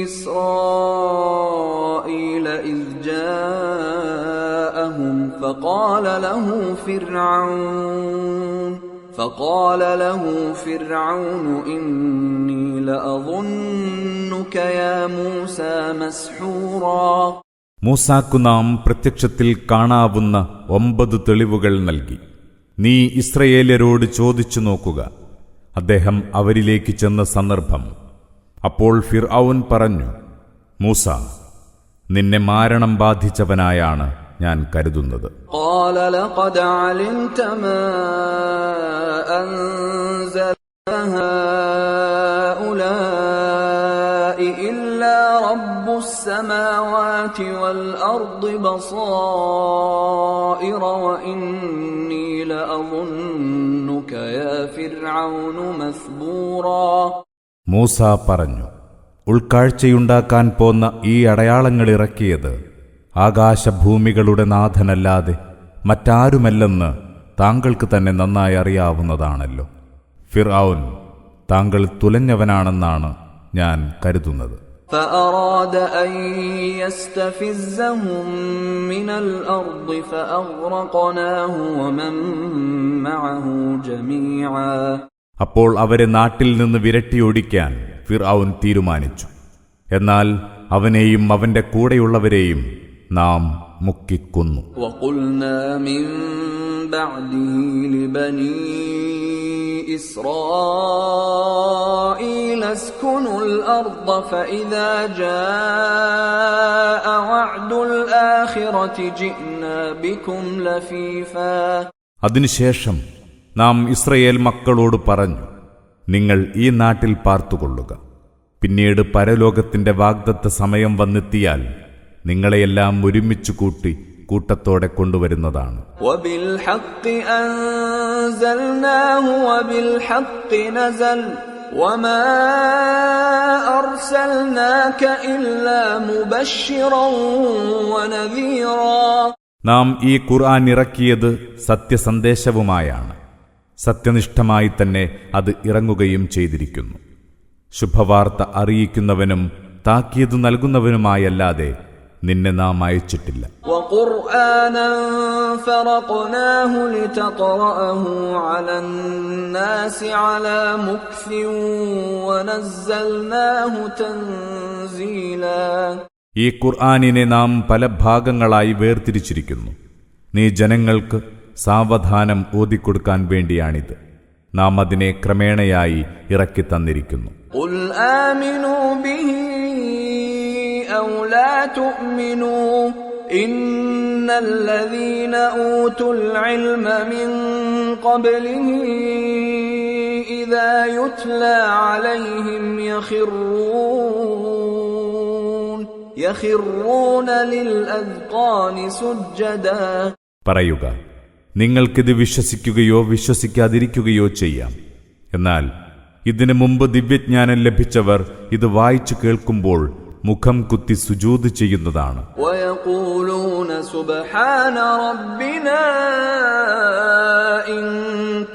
إِسْرَائِيلَ إِذْ جَاءَهُمْ فقال له فرعون إني لأظنك يا موسى مسحورا. മൂസാക്കു നാം പ്രത്യക്ഷത്തിൽ കാണാവുന്ന 9 തെളിവുകൾ നൽകി. നീ ഇസ്രയേല്യരോട് ചോദിച്ചു നോക്കുക. അദ്ദേഹം അവരിലേക്ക് ചെന്ന സന്ദർഭം. അപ്പോൾ ഫിർഔൻ പറഞ്ഞു, മൂസ, നിന്നെ മാരണം ബാധിച്ചവനായാണ് ഞാൻ കരുതുന്നത്. قال لقد علمت ما أنزل هؤلاء إلا رب السماوات والأرض بصائر وإني لأظنك يا فرعون مثبورا. മൂസ പറഞ്ഞു, ഉൾക്കാഴ്ചയുണ്ടാക്കാൻ പോന്ന ഈ അടയാളങ്ങളിറക്കിയത് ആകാശഭൂമികളുടെ നാഥനല്ലാതെ മറ്റാരുമല്ലെന്ന് താങ്കൾക്ക് തന്നെ നന്നായി അറിയാവുന്നതാണല്ലോ. ഫിർഔൻ താങ്കൾ തുലഞ്ഞവനാണെന്നാണ് ഞാൻ കരുതുന്നത്. فأراد أن يستفزهم من الأرض فأغرقناه ومن معه جميعا. അപ്പോൾ അവരെ നാട്ടിൽ നിന്ന് വിരട്ടിയോടിക്കാൻ ഫിർഔൻ തീരുമാനിച്ചു. എന്നാൽ അവനെയും അവന്റെ കൂടെയുള്ളവരെയും നാം മുക്കിക്കൊന്നു. وقلنا من بعده لبني إسرائيل اسكنوا الأرض فإذا جاء وعد الآخرة جئنا بكم لفيفا. അതിനുശേഷം നാം ഇസ്രയേൽ മക്കളോട് പറഞ്ഞു, നിങ്ങൾ ഈ നാട്ടിൽ പാർത്തുകൊള്ളുക. പിന്നീട് പരലോകത്തിന്റെ വാഗ്ദത്ത സമയം വന്നെത്തിയാൽ നിങ്ങളെയെല്ലാം ഒരുമിച്ചു കൂട്ടി കൂട്ടത്തോടെ കൊണ്ടുവരുന്നതാണ്. وبالحق أنزلناه وبالحق نزل وما أرسلناك إلا مبشرا ونذيرا. നാം ഈ ഖുർആൻ ഇറക്കിയത് സത്യസന്ദേശവുമായാണ്. സത്യനിഷ്ഠമായി തന്നെ അത് ഇറങ്ങുകയും ചെയ്തിരിക്കുന്നു. ശുഭവാർത്ത അറിയിക്കുന്നവനും താക്കീത് നൽകുന്നവനുമായല്ലാതെ നിന്നെ നാം അയച്ചിട്ടില്ല. وقرآنا فرقناه لتقرأه على الناس على مكث ونزلناه تنزيلا. ഈ ഖുർആനിനെ നാം പല ഭാഗങ്ങളായി വേർതിരിച്ചിരിക്കുന്നു. നീ ജനങ്ങൾക്ക് സാവധാനം ഓതിക്കൊടുക്കാൻ വേണ്ടിയാണിത്. നാം അതിനെ ക്രമേണയായി ഇറക്കി തന്നിരിക്കുന്നു. قل آمنوا به أو لا تؤمنوا إن الذين أوتوا العلم من قبله إذا يتلى عليهم يخرون للأذقان سجدا. പറയുക, നിങ്ങൾക്കിത് വിശ്വസിക്കുകയോ വിശ്വസിക്കാതിരിക്കുകയോ ചെയ്യാം. എന്നാൽ ഇതിനു മുമ്പ് ദിവ്യജ്ഞാനം ലഭിച്ചവർ ഇത് വായിച്ചു കേൾക്കുമ്പോൾ മുഖം കുത്തി സുജൂദ് ചെയ്യുന്നതാണ്. ويقولون سبحان ربنا إن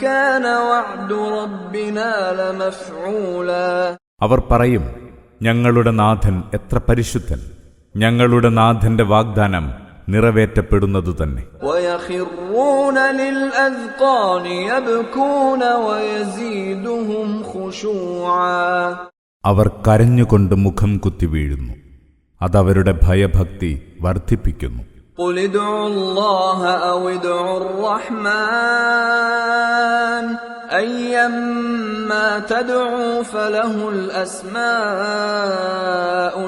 كان وعد ربنا لمفعولا. അവർ പറയും, ഞങ്ങളുടെ നാഥൻ എത്ര പരിശുദ്ധൻ, ഞങ്ങളുടെ നാഥന്റെ വാഗ്ദാനം നിറവേറ്റപ്പെടുന്നതു തന്നെ. ويخرون للأذقان يبكون ويزيدهم خشوعا. അവർ കരഞ്ഞുകൊണ്ട് മുഖം കുത്തി വീഴുന്നു. അതവരുടെ ഭയഭക്തി വർദ്ധിപ്പിക്കുന്നു. قل ادعوا الله أو ادعوا الرحمن أيما تدعوا فله الأسماء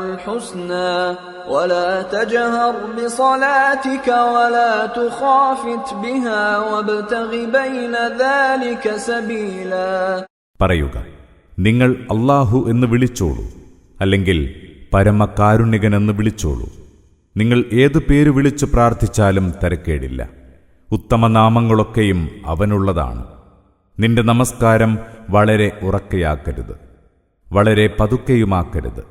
الحسنى ولا تجهر بصلاتك ولا تخافت بها وابتغ بين ذلك سبيلا. പറയുക, നിങ്ങൾ അല്ലാഹു എന്ന് വിളിച്ചോളൂ, അല്ലെങ്കിൽ പരമകാരുണികനെന്ന് വിളിച്ചോളൂ. നിങ്ങൾ ഏതു പേര് വിളിച്ചു പ്രാർത്ഥിച്ചാലും തരക്കേടില്ല. ഉത്തമനാമങ്ങളൊക്കെയും അവനുള്ളതാണ്. നിന്റെ നമസ്കാരം വളരെ ഉറക്കയാക്കരുത്, വളരെ പതുക്കെയുമാക്കരുത്.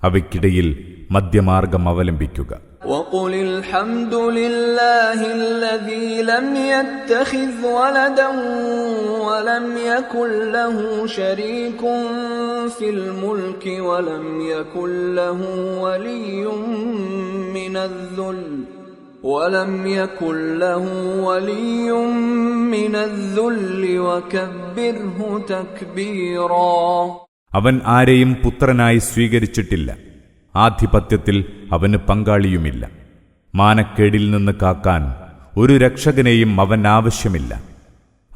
അവയ്ക്കിടയിൽ മധ്യമാർഗം അവലംബിക്കുക. وقل الحمد لله الذي لم يتخذ ولدا ولم يكن له شريك في الملك ولم يكن له ولي من الذل وكبره تكبيرا. അവൻ ആരെയും പുത്രനായി സ്വീകരിച്ചിട്ടില്ല. ആധിപത്യത്തിൽ അവന് പങ്കാളിയുമില്ല. മാനക്കേടിൽ നിന്ന് കാക്കാൻ ഒരു രക്ഷകനെയും അവൻ ആവശ്യമില്ല.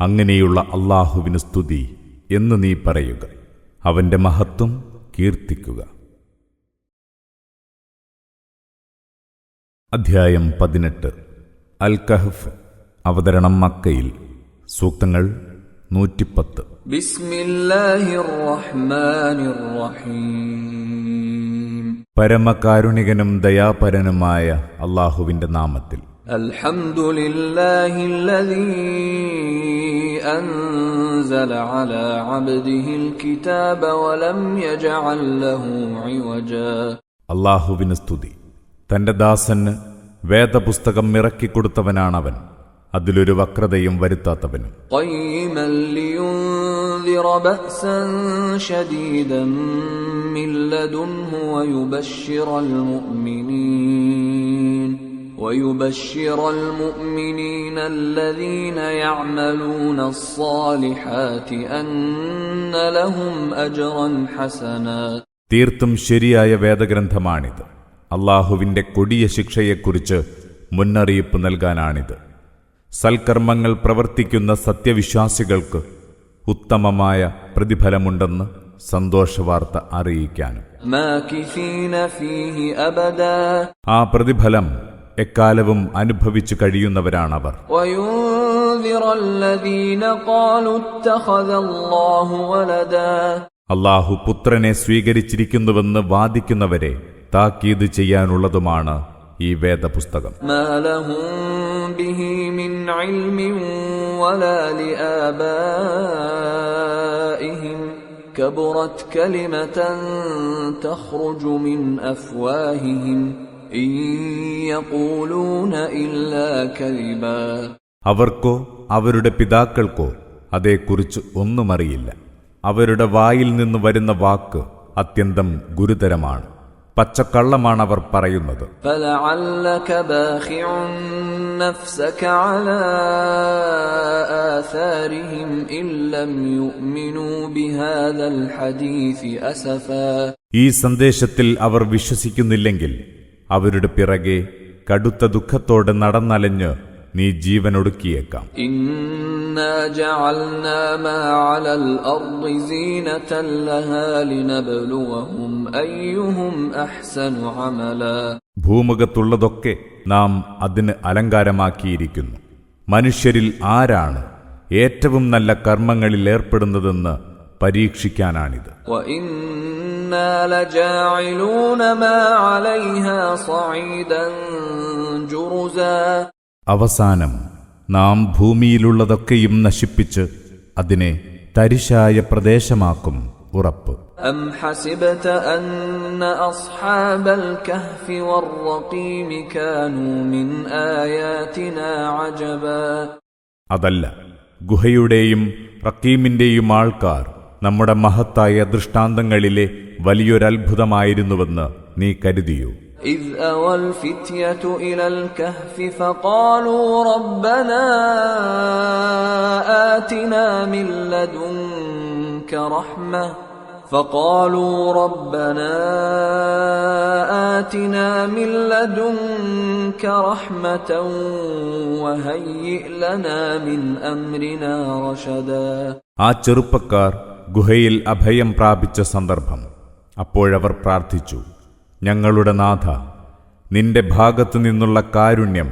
അങ്ങനെയുള്ള അല്ലാഹുവിന് സ്തുതി എന്ന് നീ പറയുക. അവന്റെ മഹത്വം കീർത്തിക്കുക. അധ്യായം 18. അൽ കഹ്ഫ്. അവതരണം മക്കയിൽ. സൂക്തങ്ങൾ 110. ബിസ്മില്ലാഹിർ റഹ്മാനിർ റഹീം. പരമകാരുണികനും ദയാപരനുമായ അല്ലാഹുവിന്റെ നാമത്തിൽ. അൽഹംദുലില്ലാഹില്ലദീ അൻസല അലാ അബ്ദിഹിൽ കിതാബ വലം യജഅൽ ലഹു ഇവജാ. അല്ലാഹുവിന് സ്തുതി. തന്റെ ദാസന് വേദപുസ്തകം ഇറക്കിക്കൊടുത്തവനാണവൻ, അതിലൊരു വക്രതയും വരുത്താത്തവനും. ഖയ്യിമൻ ലിയുൻദിറ ബഅസൻ ശദീദൻ മിൻ ലദുൻഹു ويبشر المؤمنين الذين يعملون الصالحات أن لهم أجرا حسنا. തീർത്തും ശരിയായ വേദഗ്രന്ഥമാണിത്. അല്ലാഹുവിന്റെ കൊടിയ ശിക്ഷയെക്കുറിച്ച് മുന്നറിയിപ്പ് നൽകാനാണിത്. സൽക്കർമ്മങ്ങൾ പ്രവർത്തിക്കുന്ന സത്യവിശ്വാസികൾക്ക് ഉത്തമമായ പ്രതിഫലമുണ്ടെന്ന് സന്തോഷവാർത്ത അറിയിക്കാനും. മാകിസീന ഫീഹി അബദാ, ആ പ്രതിഫലം എക്കാലവും അനുഭവിച്ചു കഴിയുന്നവരാണവർ. വയുൻദിറല്ലദീന ഖാലു ഇത്തഖദല്ലാഹു വലദാ, അല്ലാഹു പുത്രനെ സ്വീകരിച്ചിരിക്കുന്നുവെന്ന് വാദിക്കുന്നവരെ താക്കീത് ചെയ്യാനുള്ളതുമാണ് ഈ വേദപുസ്തകം. മാ ലഹും ബിഹി മിൻ ഇൽമിൻ വലാ ലിആബാഇഹിം കബറത് കലിമതൻ തഖ്റുജു മിൻ അഫ്വാഹിഹിം ഇൻ യഖൂലൂന ഇല്ലാ കദിബാ. അവർക്കോ അവരുടെ പിതാക്കൾക്കോ അതേക്കുറിച്ച് ഒന്നും അറിയില്ല. അവരുടെ വായിൽ നിന്ന് വരുന്ന വാക്ക് അത്യന്തം ഗുരുതരമാണ്. പച്ചക്കള്ളമാണവർ പറയുന്നത്. ഫലഅല്ലക ബാഖിഉൻ നഫ്സക അലാ ആസാരിഹിം ഇല്ലം യുഅ്മിനൂ ബിഹാദൽ ഹദീസി അസഫാ. ഈ സന്ദേശത്തിൽ അവർ വിശ്വസിക്കുന്നില്ലെങ്കിൽ അവരുടെ പിറകെ കടുത്ത ദുഃഖത്തോടെ നടന്നലഞ്ഞ് നീ ജീവനൊടുക്കിയേക്കാം. ഇന്നാ ജഅൽനാ മാ അലൽ അർളി സീനതൻ ലഹാ ലിനബ്ലുവഹും അയ്യുഹും അഹ്സനു അമലാ. ഭൂമുഖത്തുള്ളതൊക്കെ നാം അതിന് അലങ്കാരമാക്കിയിരിക്കുന്നു. മനുഷ്യരിൽ ആരാണ് ഏറ്റവും നല്ല കർമ്മങ്ങളിൽ ഏർപ്പെടുന്നതെന്ന് പരീക്ഷിക്കാനാണിത്. വഇന്നാ ലജാഇലൂന മാ അലൈഹാ സഈദൻ ജുറുസാ. അവസാനം നാം ഭൂമിയിലുള്ളതൊക്കെയും നശിപ്പിച്ച് അതിനെ തരിശായ പ്രദേശമാക്കും ഉറപ്പ്. അം ഹസിബത അന്ന അസ്ഹാബൽ കഹ്ഫി വറഖീം കാനൂ മിൻ ആയാതിനാ അജബാ. അതല്ല, ഗുഹയുടെയും റഖീമിന്റെയും ആൾക്കാർ നമ്മുടെ മഹത്തായ ദൃഷ്ടാന്തങ്ങളിലെ വലിയൊരത്ഭുതമായിരുന്നുവെന്ന് നീ കരുതിയോ? إذ أوى الفتية إلى الكهف فقالوا ربنا آتنا من لدنك رحمة وهيئ لنا من أمرنا رشدا. ആ ചെറുപ്പക്കാർ ഗുഹയിൽ അഭയം പ്രാപിച്ച സന്ദർഭം. അപ്പോഴവർ പ്രാർത്ഥിച്ചു, ഞങ്ങളുടെ നാഥ, നിന്റെ ഭാഗത്തു നിന്നുള്ള കാരുണ്യം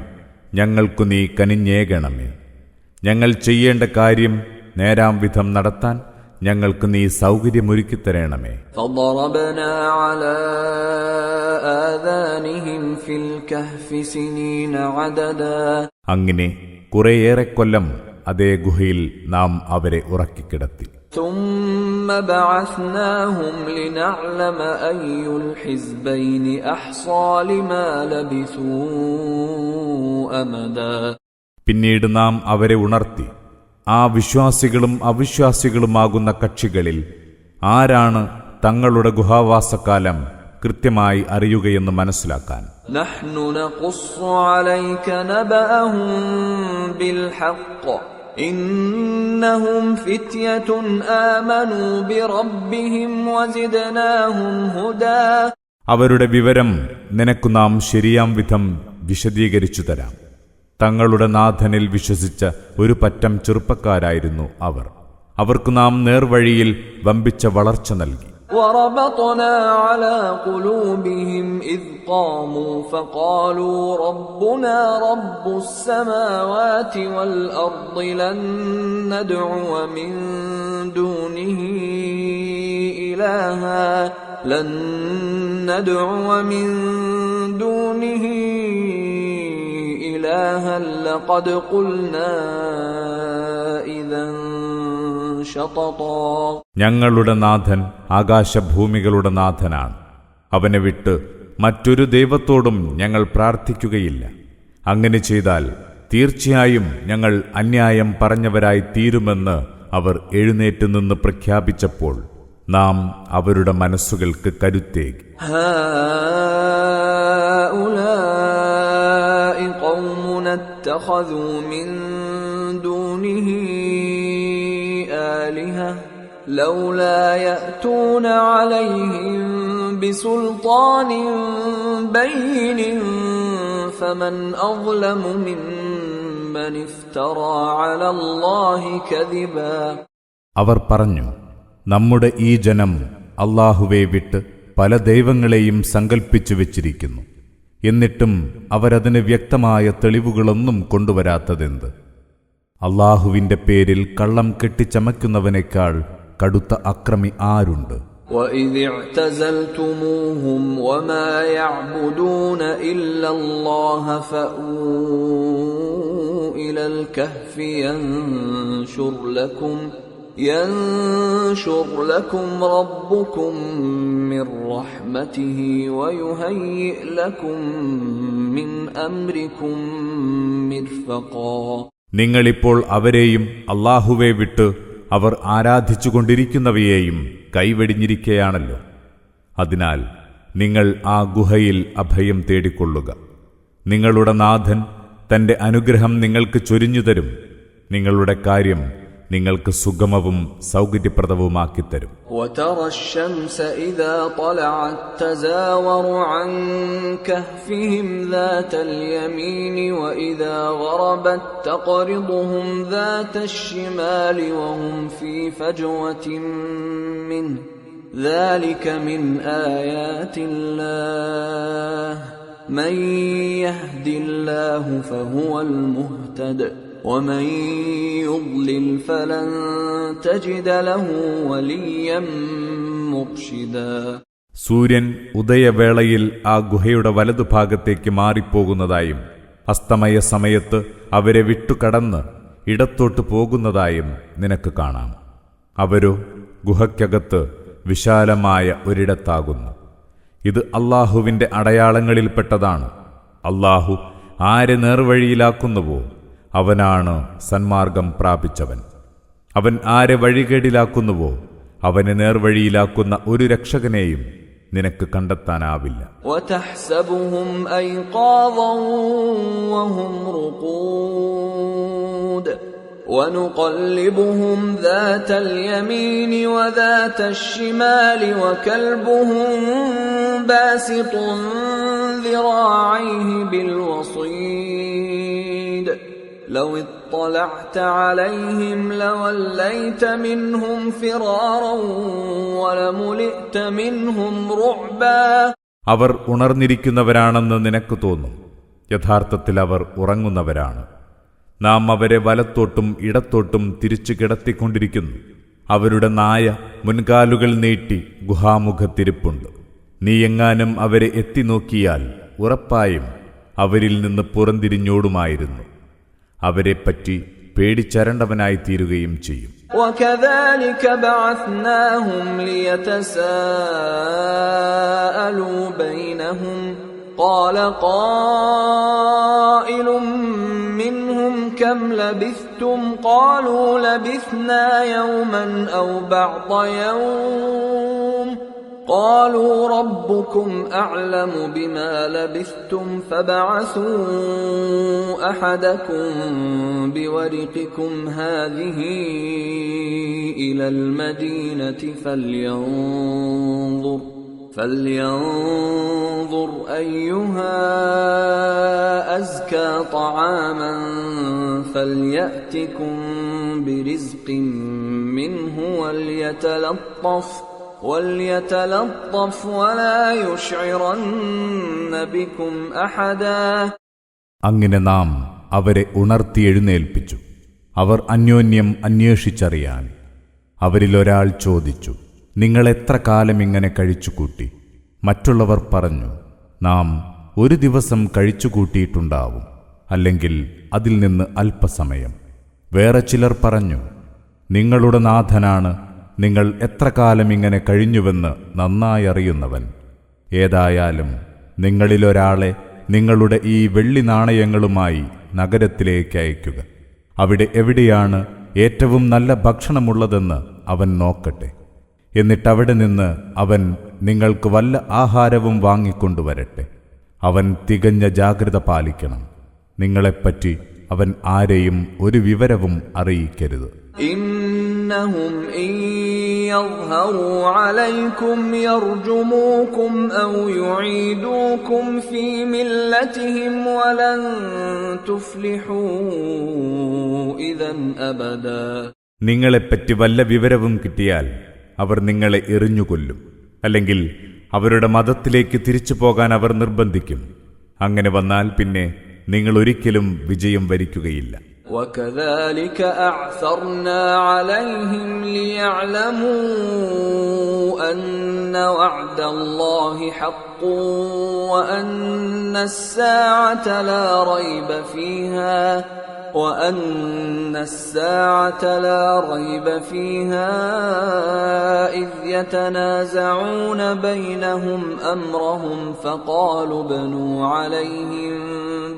ഞങ്ങൾക്കു നീ കനിഞ്ഞേകണമേ. ഞങ്ങൾ ചെയ്യേണ്ട കാര്യം നേരാം വിധം നടത്താൻ ഞങ്ങൾക്ക് നീ സൗകര്യമൊരുക്കിത്തരണമേ. فضربنا على آذانهم في الكهف سنين عددا. അങ്ങനെ കുറേയേറെ കൊല്ലം അതേ ഗുഹയിൽ നാം അവരെ ഉറക്കിക്കിടത്തി. ثم بعثناهم لنعلم أي الحزبين أحصى لما لبثوا أمدا. പിന്നീട് നാം അവരെ ഉണർത്തി, ആ വിശ്വാസികളും അവിശ്വാസികളുമാകുന്ന കക്ഷികളിൽ ആരാണ് തങ്ങളുടെ ഗുഹാവാസക്കാലം കൃത്യമായി അറിയുകയെന്ന് മനസ്സിലാക്കാൻ. نحن نقص عليك نبأهم بالحق إنهم فتية آمنوا بربهم وزدناهم هدى. അവരുടെ വിവരം നിനക്കു നാം ശരിയാം വിധം വിശദീകരിച്ചു തരാം. തങ്ങളുടെ നാഥനിൽ വിശ്വസിച്ച ഒരു പറ്റം ചെറുപ്പക്കാരായിരുന്നു അവർ. അവർക്കു നാം നേർവഴിയിൽ വമ്പിച്ച വളർച്ച നൽകി. وربطنا على قلوبهم إذ قاموا فقالوا ربنا رب السماوات والأرض لن ندعو من دونه إلها لقد قلنا إذا شططا. ഞങ്ങളുടെ നാഥൻ ആകാശഭൂമികളുടെ നാഥനാണ്. അവനെ വിട്ട് മറ്റൊരു ദൈവത്തോടും ഞങ്ങൾ പ്രാർത്ഥിക്കുകയില്ല. അങ്ങനെ ചെയ്താൽ തീർച്ചയായും ഞങ്ങൾ അന്യായം പറഞ്ഞവരായി തീരുമെന്ന് അവർ എഴുന്നേറ്റ് നിന്ന് പ്രഖ്യാപിച്ചപ്പോൾ നാം അവരുടെ മനസ്സുകൾക്ക് കരുത്തേകി. هؤلاء قومنا اتخذوا من دونه آلهة لولا يأتون عليهم بسلطان بين فمن أظلم ممن افترى على الله كذبا. അവർ പറഞ്ഞു, നമ്മുടെ ഈ ജനം അല്ലാഹുവെ വിട്ട് പല ദൈവങ്ങളെയും സങ്കൽപ്പിച്ചു വെച്ചിരിക്കുന്നു. എന്നിട്ടും അവരതിന് വ്യക്തമായ തെളിവുകളൊന്നും കൊണ്ടുവരാത്തതെന്ത്? അല്ലാഹുവിന്റെ പേരിൽ കള്ളം കെട്ടിച്ചമയ്ക്കുന്നവനേക്കാൾ കടുത്ത അക്രമി ആരുണ്ട്? وَإِذِ اعْتَزَلْتُمُوهُمْ وَمَا يَعْبُدُونَ إِلَّا اللَّهَ فَأْوُوا إِلَى الْكَهْفِ يَنشُرْ لَكُمْ رَبُّكُمْ مِنْ رَحْمَتِهِ وَيُهَيِّئْ لَكُمْ مِنْ أَمْرِكُمْ مِرْفَقًا. നിങ്ങളിപ്പോൾ അവരെയും അല്ലാഹുവെ വിട്ട് അവർ ആരാധിച്ചുകൊണ്ടിരിക്കുന്നവയെയും കൈവെടിഞ്ഞിരിക്കുകയാണല്ലോ. അതിനാൽ നിങ്ങൾ ആ ഗുഹയിൽ അഭയം തേടിക്കൊള്ളുക. നിങ്ങളുടെ നാഥൻ തന്റെ അനുഗ്രഹം നിങ്ങൾക്ക് ചൊരിഞ്ഞുതരും. നിങ്ങളുടെ കാര്യം നിങ്ങൾക്ക് സുഗമവും സൗകര്യപ്രദവുമാക്കിത്തരും. وَتَرَى الشَّمْسَ إِذَا طَلَعَتْ تَزَاوَرُ عَنْ كَهْفِهِمْ ذَاتَ الْيَمِينِ وَإِذَا غَرَبَتْ تَقْرِضُهُمْ ذَاتَ الشِّمَالِ وَهُمْ فِي فَجْوَةٍ مِّنْهُ ذَلِكَ مِنْ آيَاتِ اللَّهِ مَنْ يَهْدِ اللَّهُ فَهُوَ الْمُهْتَدِ وَمَنْ يُضْلِلْ فَلَنْ تَجِدَ لَهُ وَلِيًّا مُرْشِدًا. സൂര്യൻ ഉദയവേളയിൽ ആ ഗുഹയുടെ വലതുഭാഗത്തേക്ക് മാറിപ്പോകുന്നതായും അസ്തമയ സമയത്ത് അവരെ വിട്ടുകടന്ന് ഇടത്തോട്ട് പോകുന്നതായും നിനക്ക് കാണാം. അവരോ ഗുഹയ്ക്കകത്ത് വിശാലമായ ഒരിടത്താകുന്നു. ഇത് അല്ലാഹുവിന്റെ അടയാളങ്ങളിൽപ്പെട്ടതാണ്. അല്ലാഹു ആരെ നേർവഴിയിലാക്കുന്നുവോ അവനാണ് സന്മാർഗം പ്രാപിച്ചവൻ. അവൻ ആരെ വഴികേടിലാക്കുന്നുവോ അവനെ നേർവഴിയിലാക്കുന്ന ഒരു രക്ഷകനെയും നിനക്ക് കണ്ടെത്താനാവില്ല. وَتَحْسَبُهُمْ أَيْقَاظًا وَهُمْ رُقُودٌ وَنُقَلِّبُهُمْ ذَاتَ الْيَمِينِ وَذَاتَ الشِّمَالِ وَكَلْبُهُمْ بَاسِطٌ ذِرَاعَيْهِ بِالْوَصِيدِ لَوِ اطَّلَعْتَ عَلَيْهِمْ لَوَلَّيْتَ مِنْهُمْ فِرَارًا وَلَمُلِئْتَ مِنْهُمْ رُعْبًا. അവർ ഉണർന്നിരിക്കുന്നവരാണെന്ന് നിനക്ക് തോന്നും. യഥാർത്ഥത്തിൽ അവർ ഉറങ്ങുന്നവരാണ്. നാം അവരെ വലത്തോട്ടും ഇടത്തോട്ടും തിരിച്ചു കിടത്തിക്കൊണ്ടിരിക്കുന്നു. അവരുടെ നായ മുൻകാലുകൾ നീട്ടി ഗുഹാമുഖത്തിരിപ്പുണ്ട്. നീ എങ്ങാനും അവരെ എത്തിനോക്കിയാൽ ഉറപ്പായും അവരിൽ നിന്ന് പുറംതിരിഞ്ഞോടുമായിരുന്നു. അവരെപ്പറ്റി പേടിച്ചരണ്ടവനായി തീരുകയും ചെയ്യും. وَكَذَلِكَ بَعَثْنَاهُمْ لِيَتَسَاءَلُوا بَيْنَهُمْ قَالَ قَائِلٌ مِّنْهُمْ كَمْ لَبِثْتُمْ قَالُوا لَبِثْنَا يَوْمًا أَوْ بَعْضَ يَوْمٍ قَالُوا رَبُّكُمْ أَعْلَمُ بِمَا لَبِثْتُمْ فَابْعَثُوا أَحَدَكُمْ بِوَرِقِكُمْ هَذِهِ إِلَى الْمَدِينَةِ فَلْيَنظُرْ أَيُّهَا أَزْكَى طَعَامًا فَلْيَأْتِكُمْ بِرِزْقٍ مِّنْهُ وَلْيَتَلَطَّفْ وَلَا يُشْعِرَنَّ بِكُمْ أَحَدًا. അങ്ങനെ നാം അവരെ ഉണർത്തി എഴുന്നേൽപ്പിച്ചു. അവർ അന്യോന്യം അന്വേഷിച്ചറിയാൻ. അവരിലൊരാൾ ചോദിച്ചു, നിങ്ങൾ എത്ര കാലം ഇങ്ങനെ കഴിച്ചുകൂട്ടി? മറ്റുള്ളവർ പറഞ്ഞു, നാം ഒരു ദിവസം കഴിച്ചുകൂട്ടിയിട്ടുണ്ടാവും, അല്ലെങ്കിൽ അതിൽ നിന്ന് അല്പസമയം. വേറെ ചിലർ പറഞ്ഞു, നിങ്ങളുടെ നാഥനാണ് നിങ്ങൾ എത്ര കാലം ഇങ്ങനെ കഴിഞ്ഞുവെന്ന് നന്നായി അറിയുന്നവൻ. ഏതായാലും നിങ്ങളിലൊരാളെ നിങ്ങളുടെ ഈ വെള്ളി നാണയങ്ങളുമായി നഗരത്തിലേക്ക് അയക്കുക. അവിടെ എവിടെയാണ് ഏറ്റവും നല്ല ഭക്ഷണമുള്ളതെന്ന് അവൻ നോക്കട്ടെ. എന്നിട്ടവിടെ നിന്ന് അവൻ നിങ്ങൾക്ക് വല്ല ആഹാരവും വാങ്ങിക്കൊണ്ടുവരട്ടെ. അവൻ തികഞ്ഞ ജാഗ്രത പാലിക്കണം. നിങ്ങളെപ്പറ്റി അവൻ ആരെയും ഒരു വിവരവും അറിയിക്കരുത്. إنهم إن يظهروا عليكم يرجموكم أو يعيدوكم في ملتهم ولن تفلحوا إذا أبدا. നിങ്ങളെപ്പറ്റി വല്ല വിവരവും കിട്ടിയാൽ അവർ നിങ്ങളെ എറിഞ്ഞുകൊല്ലും, അല്ലെങ്കിൽ അവരുടെ മതത്തിലേക്ക് തിരിച്ചു പോകാൻ അവർ നിർബന്ധിക്കും. അങ്ങനെ വന്നാൽ പിന്നെ നിങ്ങൾ ഒരിക്കലും വിജയം വരിക്കുകയില്ല. وكذلك أعثرنا عليهم ليعلموا أن وعد الله حق وأن الساعة لا ريب فيها إذ يتنازعون بينهم أمرهم فقالوا ابنوا عليهم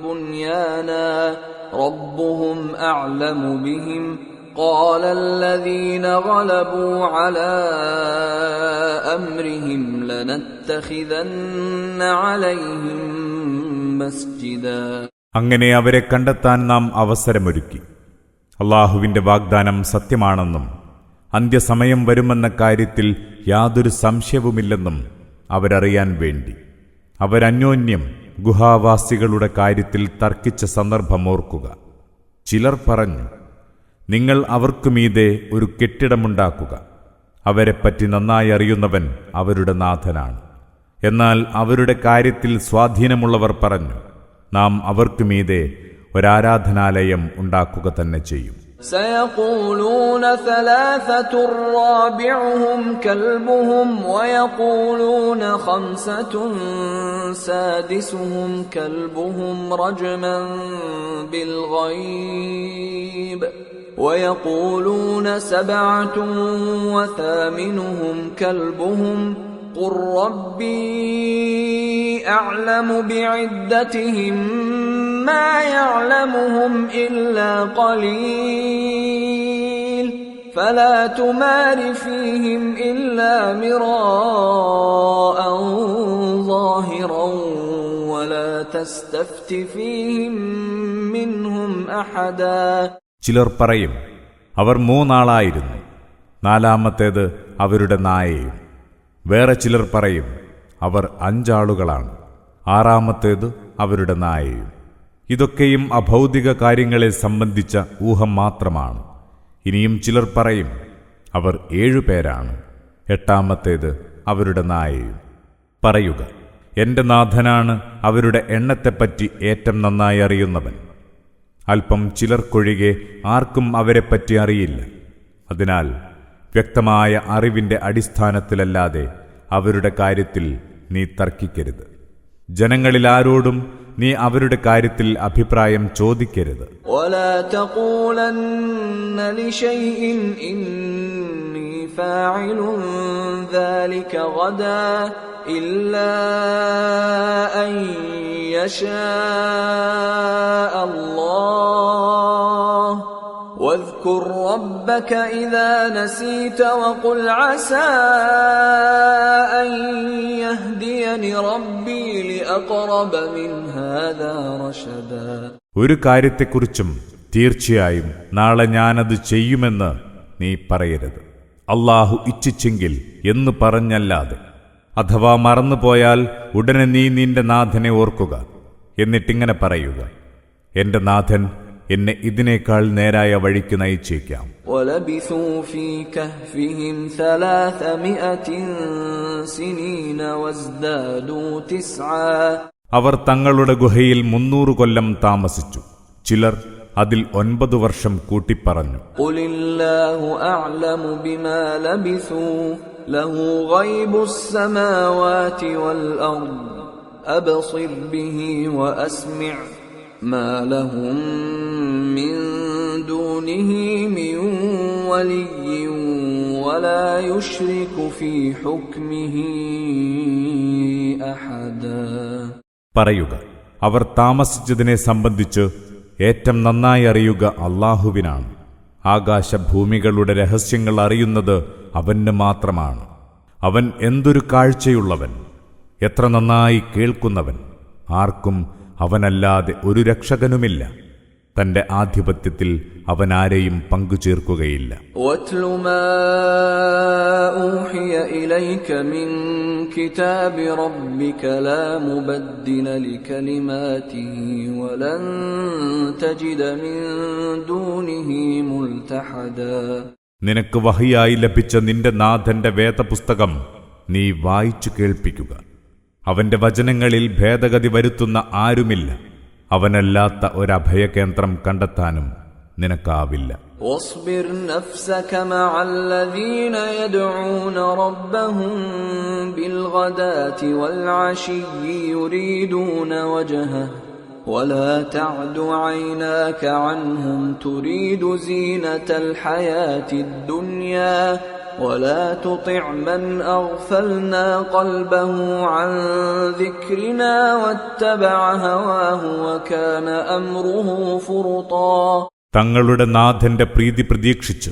بنيانا ربهم أعلم بهم قال الذين غلبوا على أمرهم لنتخذن عليهم مسجدا. അങ്ങനെ അവരെ കണ്ടെത്താൻ നാം അവസരമൊരുക്കി. അല്ലാഹുവിന്റെ വാഗ്ദാനം സത്യമാണെന്നും അന്ത്യസമയം വരുമെന്ന കാര്യത്തിൽ യാതൊരു സംശയവുമില്ലെന്നും അവരറിയാൻ വേണ്ടി അവരന്യോന്യം ഗുഹാവാസികളുടെ കാര്യത്തിൽ തർക്കിച്ച സന്ദർഭമോർക്കുക. ചിലർ പറഞ്ഞു, നിങ്ങൾ അവർക്കുമീതെ ഒരു കെട്ടിടമുണ്ടാക്കുക, അവരെപ്പറ്റി നന്നായി അറിയുന്നവൻ അവരുടെ നാഥനാണ്. എന്നാൽ അവരുടെ കാര്യത്തിൽ സ്വാധീനമുള്ളവർ പറഞ്ഞു, നാം അവർക്കുമീതെ ഒരാരാധനാലയം ഉണ്ടാക്കുക തന്നെ ചെയ്യും. سيقولون ثلاثة رابعهم كلبهم ويقولون خمسة سادسهم كلبهم رجما بالغيب ويقولون سبعة وثامنهم كلبهم قل ربي أعلم بعدتهم ما يعلمهم إلا قليل فلا تمار فيهم إلا مراء ظاهرا ولا تستفت فيهم منهم أحدا. ചിലർ പറയും, അവർ 3 ആളായിരുന്നു, നാലാമത്തേത് അവരുടെ നായയും. വേറെ ചിലർ പറയും, അവർ 5 ആളുകളാണ്, 6ാമത്തേത് അവരുടെ നായയും. ഇതൊക്കെയും അഭൗതിക കാര്യങ്ങളെ സംബന്ധിച്ച ഊഹം മാത്രമാണ്. ഇനിയും ചിലർ പറയും, അവർ 7 പേരാണ്, 8ാമത്തേത് അവരുടെ നായയും. പറയുക, എന്റെ നാഥനാണ് അവരുടെ എണ്ണത്തെപ്പറ്റി ഏറ്റവും നന്നായി അറിയുന്നവൻ. അല്പം ചിലർക്കൊഴികെ ആർക്കും അവരെപ്പറ്റി അറിയില്ല. അതിനാൽ വ്യക്തമായ അറിവിന്റെ അടിസ്ഥാനത്തിലല്ലാതെ അവരുടെ കാര്യത്തിൽ നീ തർക്കിക്കരുത്. ജനങ്ങളിലാരോടും നീ അവരുടെ കാര്യത്തിൽ അഭിപ്രായം ചോദിക്കരുത്. ولا تقولن لشيء إني فاعل ذلك غدا إلا أن يشاء الله واذكر ربك إذا نسيت وقل عسى أن يهديني ربي لأقرب من هذا رشدا. ഒരു കാര്യത്തെക്കുറിച്ചും തീർച്ചയായും നാളെ ഞാനത് ചെയ്യുമെന്ന് നീ പറയരുത്, അല്ലാഹു ഇച്ഛിച്ചെങ്കിൽ എന്ന് പറഞ്ഞല്ലാതെ. അഥവാ മറന്നുപോയാൽ ഉടനെ നീ നിന്റെ നാഥനെ ഓർക്കുക. എന്നിട്ടിങ്ങനെ പറയുക, എന്റെ നാഥൻ എന്നെ ഇതിനേക്കാൾ നേരായ വഴിക്ക് നയിച്ചേക്കാം. وَلَبِثُوا فِي كَهْفِهِمْ 300 سِنِينَ وَازْدَادُوا 9. അവർ തങ്ങളുടെ ഗുഹയിൽ 300 കൊല്ലം താമസിച്ചു. ചിലർ അതിൽ 9 വർഷം കൂട്ടിപ്പറഞ്ഞു. قُلِ اللَّهُ أَعْلَمُ بِمَا لَبِثُوا لَهُ غَيْبُ السَّمَاوَاتِ وَالْأَرْضِ أَبْصِرْ بِهِ وَأَسْمِعْ ما لهم من دونه من ولي ولا يشرك في حكمه أحدا. പറയുക, അവർ താമസിച്ചതിനെ സംബന്ധിച്ച് ഏറ്റവും നന്നായി അറിയുക അല്ലാഹുവിനാണ്. ആകാശഭൂമികളുടെ രഹസ്യങ്ങൾ അറിയുന്നത് അവന് മാത്രമാണ്. അവൻ എന്തൊരു കാഴ്ചയുള്ളവൻ, എത്ര നന്നായി കേൾക്കുന്നവൻ. ആർക്കും അവനല്ലാതെ ഒരു രക്ഷകനുമില്ല. തന്റെ ആധിപത്യത്തിൽ അവനാരെയും പങ്കുചേർക്കുകയില്ല. وَاتْلُ مَا أُوحِيَ إِلَيْكَ مِنْ كِتَابِ رَبِّكَ لَا مُبَدِّلَ لِكَلِمَاتِهِ وَلَنْ تَجِدَ مِنْ دُونِهِ مُلْتَحَدًا. നിനക്ക് വഹിയായി ലഭിച്ച നിന്റെ നാഥന്റെ വേദപുസ്തകം നീ വായിച്ചു കേൾപ്പിക്കുക. അവന്റെ വചനങ്ങളിൽ ഭേദഗതി വരുത്തുന്ന ആരുമില്ല. അവനല്ലാത്ത ഒരഭയകേന്ദ്രം കണ്ടെത്താനും നിനക്കാവില്ല. واصبر نفسك مع الذين يدعون ربهم بالغداة والعشي يريدون وجهه ولا تعد عيناك عنهم تريد زينة الحياة الدنيا ولا تطع من أغفلنا قلبه عن ذكرنا واتبع هواه وكان أمره فرطا. തങ്ങളുടെ നാഥന്റെ പ്രീതി പ്രതീക്ഷിച്ച്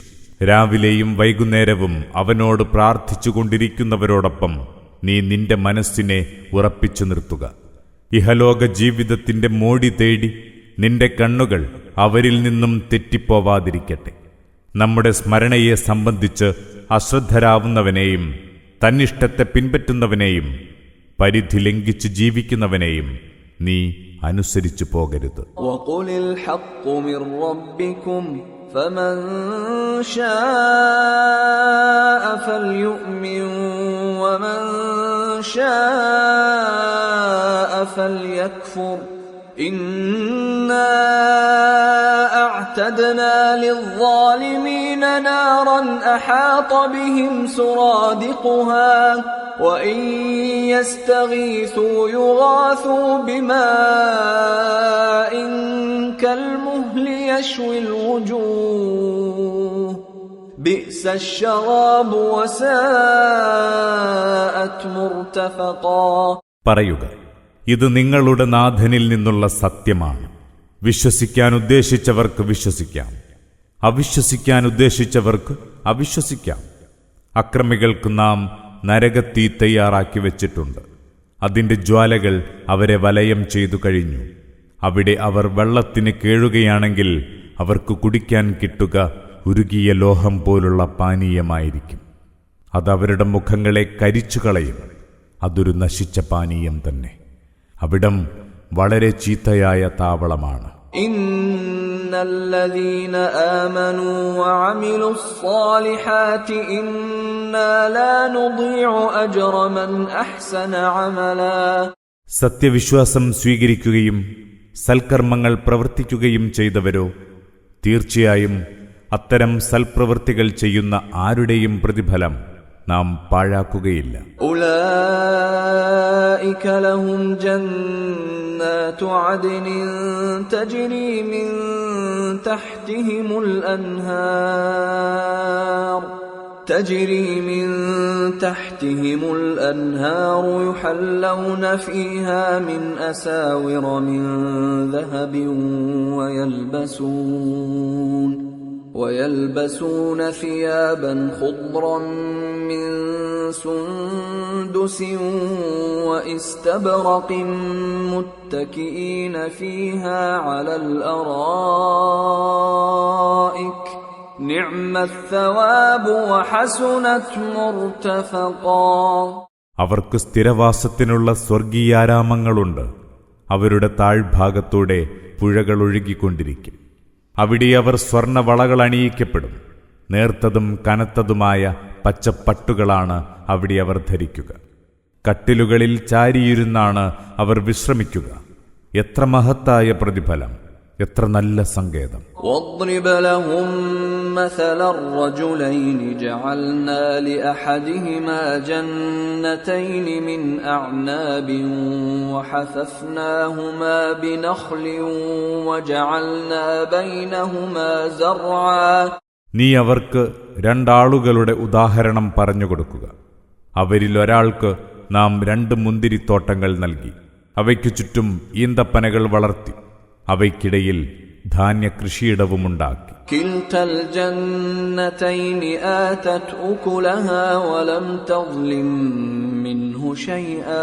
രാവിലെയും വൈകുന്നേരവും അവനോട് പ്രാർത്ഥിച്ചുകൊണ്ടിരിക്കുന്നവരോടൊപ്പം നീ നിന്റെ മനസ്സിനെ ഉറപ്പിച്ചു നിർത്തുക. ഇഹലോക ജീവിതത്തിന്റെ മോടി തേടി നിന്റെ കണ്ണുകൾ അവരിൽ നിന്നും തെറ്റിപ്പോവാതിരിക്കട്ടെ. നമ്മുടെ സ്മരണയെ സംബന്ധിച്ച് അശ്രദ്ധരാവുന്നവനെയും തന്നിഷ്ടത്തെ പിൻപറ്റുന്നവനെയും പരിധി ലംഘിച്ച് ജീവിക്കുന്നവനെയും നീ അനുസരിച്ചു പോകരുത്. وَقُلِ الْحَقُّ مِنْ رَبِّكُمْ فَمَنْ شَاءَ فَلْيُؤْمِنْ وَمَنْ شَاءَ فَلْيَكْفُرْ إِنَّا أَعْتَدْنَا لِلظَّالِمِينَ نَارًا أَحَاطَ بِهِمْ سُرَادِقُهَا وَإِنْ يَسْتَغِيثُوا يُغَاثُوا بِمَاءٍ كَالْمُهْلِ يَشْوِي الْوُجُوهَ بِئْسَ الشَّرَابُ وَسَاءَتْ مُرْتَفَقًا. പറയുക, ഇത് നിങ്ങളുടെ നാഥനിൽ നിന്നുള്ള സത്യമാണ്. വിശ്വസിക്കാൻ ഉദ്ദേശിച്ചവർക്ക് വിശ്വസിക്കാം, അവിശ്വസിക്കാൻ ഉദ്ദേശിച്ചവർക്ക് അവിശ്വസിക്കാം. അക്രമികൾക്ക് നാം നരകത്തീ തയ്യാറാക്കി വച്ചിട്ടുണ്ട്. അതിന്റെ ജ്വാലകൾ അവരെ വലയം ചെയ്തു കഴിഞ്ഞു. അവിടെ അവർ വെള്ളത്തിന് കേഴുകയാണെങ്കിൽ അവർക്ക് കുടിക്കാൻ കിട്ടുക ഉരുകിയ ലോഹം പോലുള്ള പാനീയമായിരിക്കും. അതവരുടെ മുഖങ്ങളെ കരിച്ചു കളയും. അതൊരു നശിച്ച പാനീയം തന്നെ. അവിടം വളരെ ചീത്തയായ താവളമാണ്. ഇന്നല്ലദീന ആമനൂ വഅമിലു സ്സാലിഹാതി ഇന്നാ ലാ നുദീഉ അജ്റ മൻ അഹ്സന അമലാ. സത്യവിശ്വാസം സ്വീകരിക്കുകയും സൽക്കർമ്മങ്ങൾ പ്രവർത്തിക്കുകയും ചെയ്തവരോ തീർച്ചയായും അത്തരം സൽപ്രവൃത്തികൾ ചെയ്യുന്ന ആരുടെയും പ്രതിഫലം നാം പാഴാക്കുകയില്ല. ഉലൈക ലഹും ജന്നാതു അദ്നിൻ തജ്രി മിൻ തഹ്തിഹിമുൽ അൻഹാർ يحلون فيها من أساور من ذهب ويلبسون ثيابا خضرا من سندس واستبرق متكئين فيها على الأرائك نعم الثواب وحسنت مرتفقا. അവർക്ക് സ്ഥിരവാസത്തിനുള്ള സ്വർഗീയാരാമങ്ങളുണ്ട്. അവരുടെ താഴ്ഭാഗത്തൂടെ പുഴകൾ ഒഴുകിക്കൊണ്ടിരിക്കും. അവിടെ അവർ സ്വർണവളകൾ അണിയിക്കപ്പെടും. നേർത്തതും കനത്തതുമായ പച്ചപ്പട്ടുകളാണ് അവിടെ അവർ ധരിക്കുക. കട്ടിലുകളിൽ ചാരിയിരുന്നാണ് അവർ വിശ്രമിക്കുക. എത്ര മഹത്തായ പ്രതിഫലം, എത്ര നല്ല സങ്കേതം. وَاضْرِبْ لَهُم مَّثَلَ الرَّجُلَيْنِ جَعَلْنَا لِأَحَدِهِمَا جَنَّتَيْنِ مِنْ أَعْنَابٍ وَحَفَفْنَاهُمَا بِنَخْلٍ وَجَعَلْنَا بَيْنَهُمَا زَرْعًا. നീ അവർക്ക് രണ്ടാളുകളുടെ ഉദാഹരണം പറഞ്ഞുകൊടുക്കുക. അവരിൽ ഒരാൾക്ക് നാം 2 മുന്തിരിത്തോട്ടങ്ങൾ നൽകി. അവയ്ക്കു ചുറ്റും ഈന്തപ്പനകൾ വളർത്തി. അവയ്ക്കിടയിൽ ധാന്യകൃഷിയിടവുമുണ്ടാക്കി. കിൽതൽ ജന്നതൈനി ആതത് ഉകുലഹാ വലം തദ്ലിം മിൻഹു ശൈആ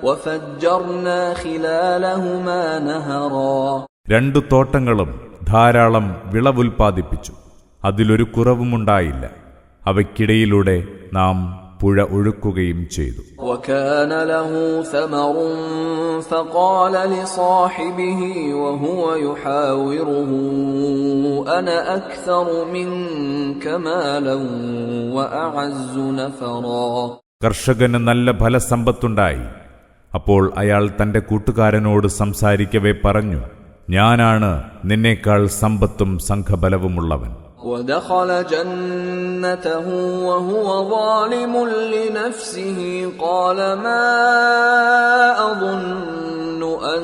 വഫജ്ജർനാ ഖിലാലഹുമാ നഹറാ. 2 തോട്ടങ്ങളും ധാരാളം വിളവുൽപ്പാദിപ്പിച്ചു. അതിലൊരു കുറവുമുണ്ടായില്ല. അവയ്ക്കിടയിലൂടെ നാം പുഴ ഒഴുക്കുകയും ചെയ്തു. وكان له ثمر فقال لصاحبه وهو يحاوره أنا أكثر منك مالا وأعز نفرا. കർഷകന് നല്ല ഫലസമ്പത്തുണ്ടായി. അപ്പോൾ അയാൾ തന്റെ കൂട്ടുകാരനോട് സംസാരിക്കവേ പറഞ്ഞു, ഞാനാണ് നിന്നേക്കാൾ സമ്പത്തും സംഘബലവുമുള്ളവൻ. ودخل جنته وهو ظالم لنفسه قال ما أظن أن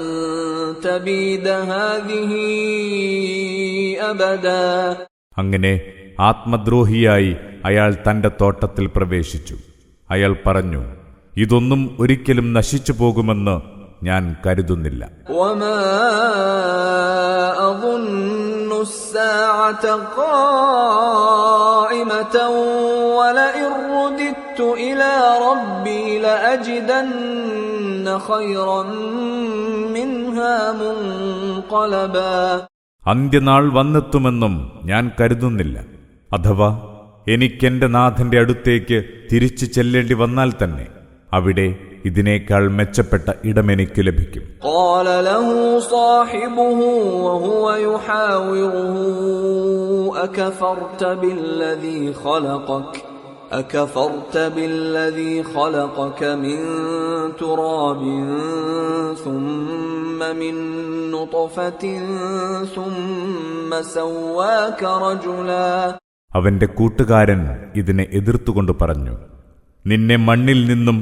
تبيد هذه أبدا. അങ്ങനെ ആത്മദ്രോഹിയായി അയാൾ തന്റെ തോട്ടത്തിൽ പ്രവേശിച്ചു. അയാൾ പറഞ്ഞു, ഇതൊന്നും ഒരിക്കലും നശിച്ചു പോകുമെന്ന് ഞാൻ കരുതുന്നില്ല. وما أظن الساعة قائمة ولئن رددت إلى ربي لأجدن خيرا منها منقلبا. അന്ത്യനാൾ വന്നെത്തുമെന്നും ഞാൻ കരുതുന്നില്ല. അഥവാ എനിക്കെന്റെ നാഥന്റെ അടുത്തേക്ക് തിരിച്ചു ചെല്ലേണ്ടി വന്നാൽ തന്നെ അവിടെ ഇതിനേക്കാൾ മെച്ചപ്പെട്ട ഇടമെനിക്ക് ലഭിക്കും. قال له صاحبه وهو يحاوره أكفرت بالذي خلقك من تراب ثم من نطفة ثم سواك رجلا. അവന്റെ കൂട്ടുകാരൻ ഇതിനെ എതിർത്തുകൊണ്ട് പറഞ്ഞു, നിന്നെ മണ്ണിൽ നിന്നും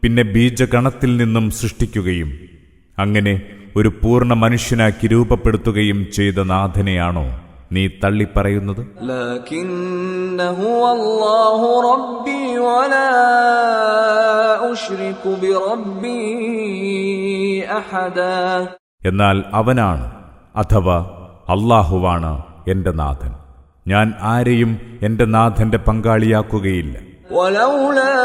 പിന്നെ ബീജകണത്തിൽ നിന്നും സൃഷ്ടിക്കുകയും അങ്ങനെ ഒരു പൂർണ്ണ മനുഷ്യനാക്കി രൂപപ്പെടുത്തുകയും ചെയ്ത നാഥനെയാണോ നീ തള്ളിപ്പറയുന്നത്? ലകിന്നഹു അല്ലാഹു റബ്ബി വലാ ഉശ്രികു ബിറബ്ബി അഹദാ. എന്നാൽ അവനാണ്, അഥവാ അല്ലാഹുവാണ് എന്റെ നാഥൻ. ഞാൻ ആരെയും എന്റെ നാഥന്റെ പങ്കാളിയാക്കുകയില്ല. ولولا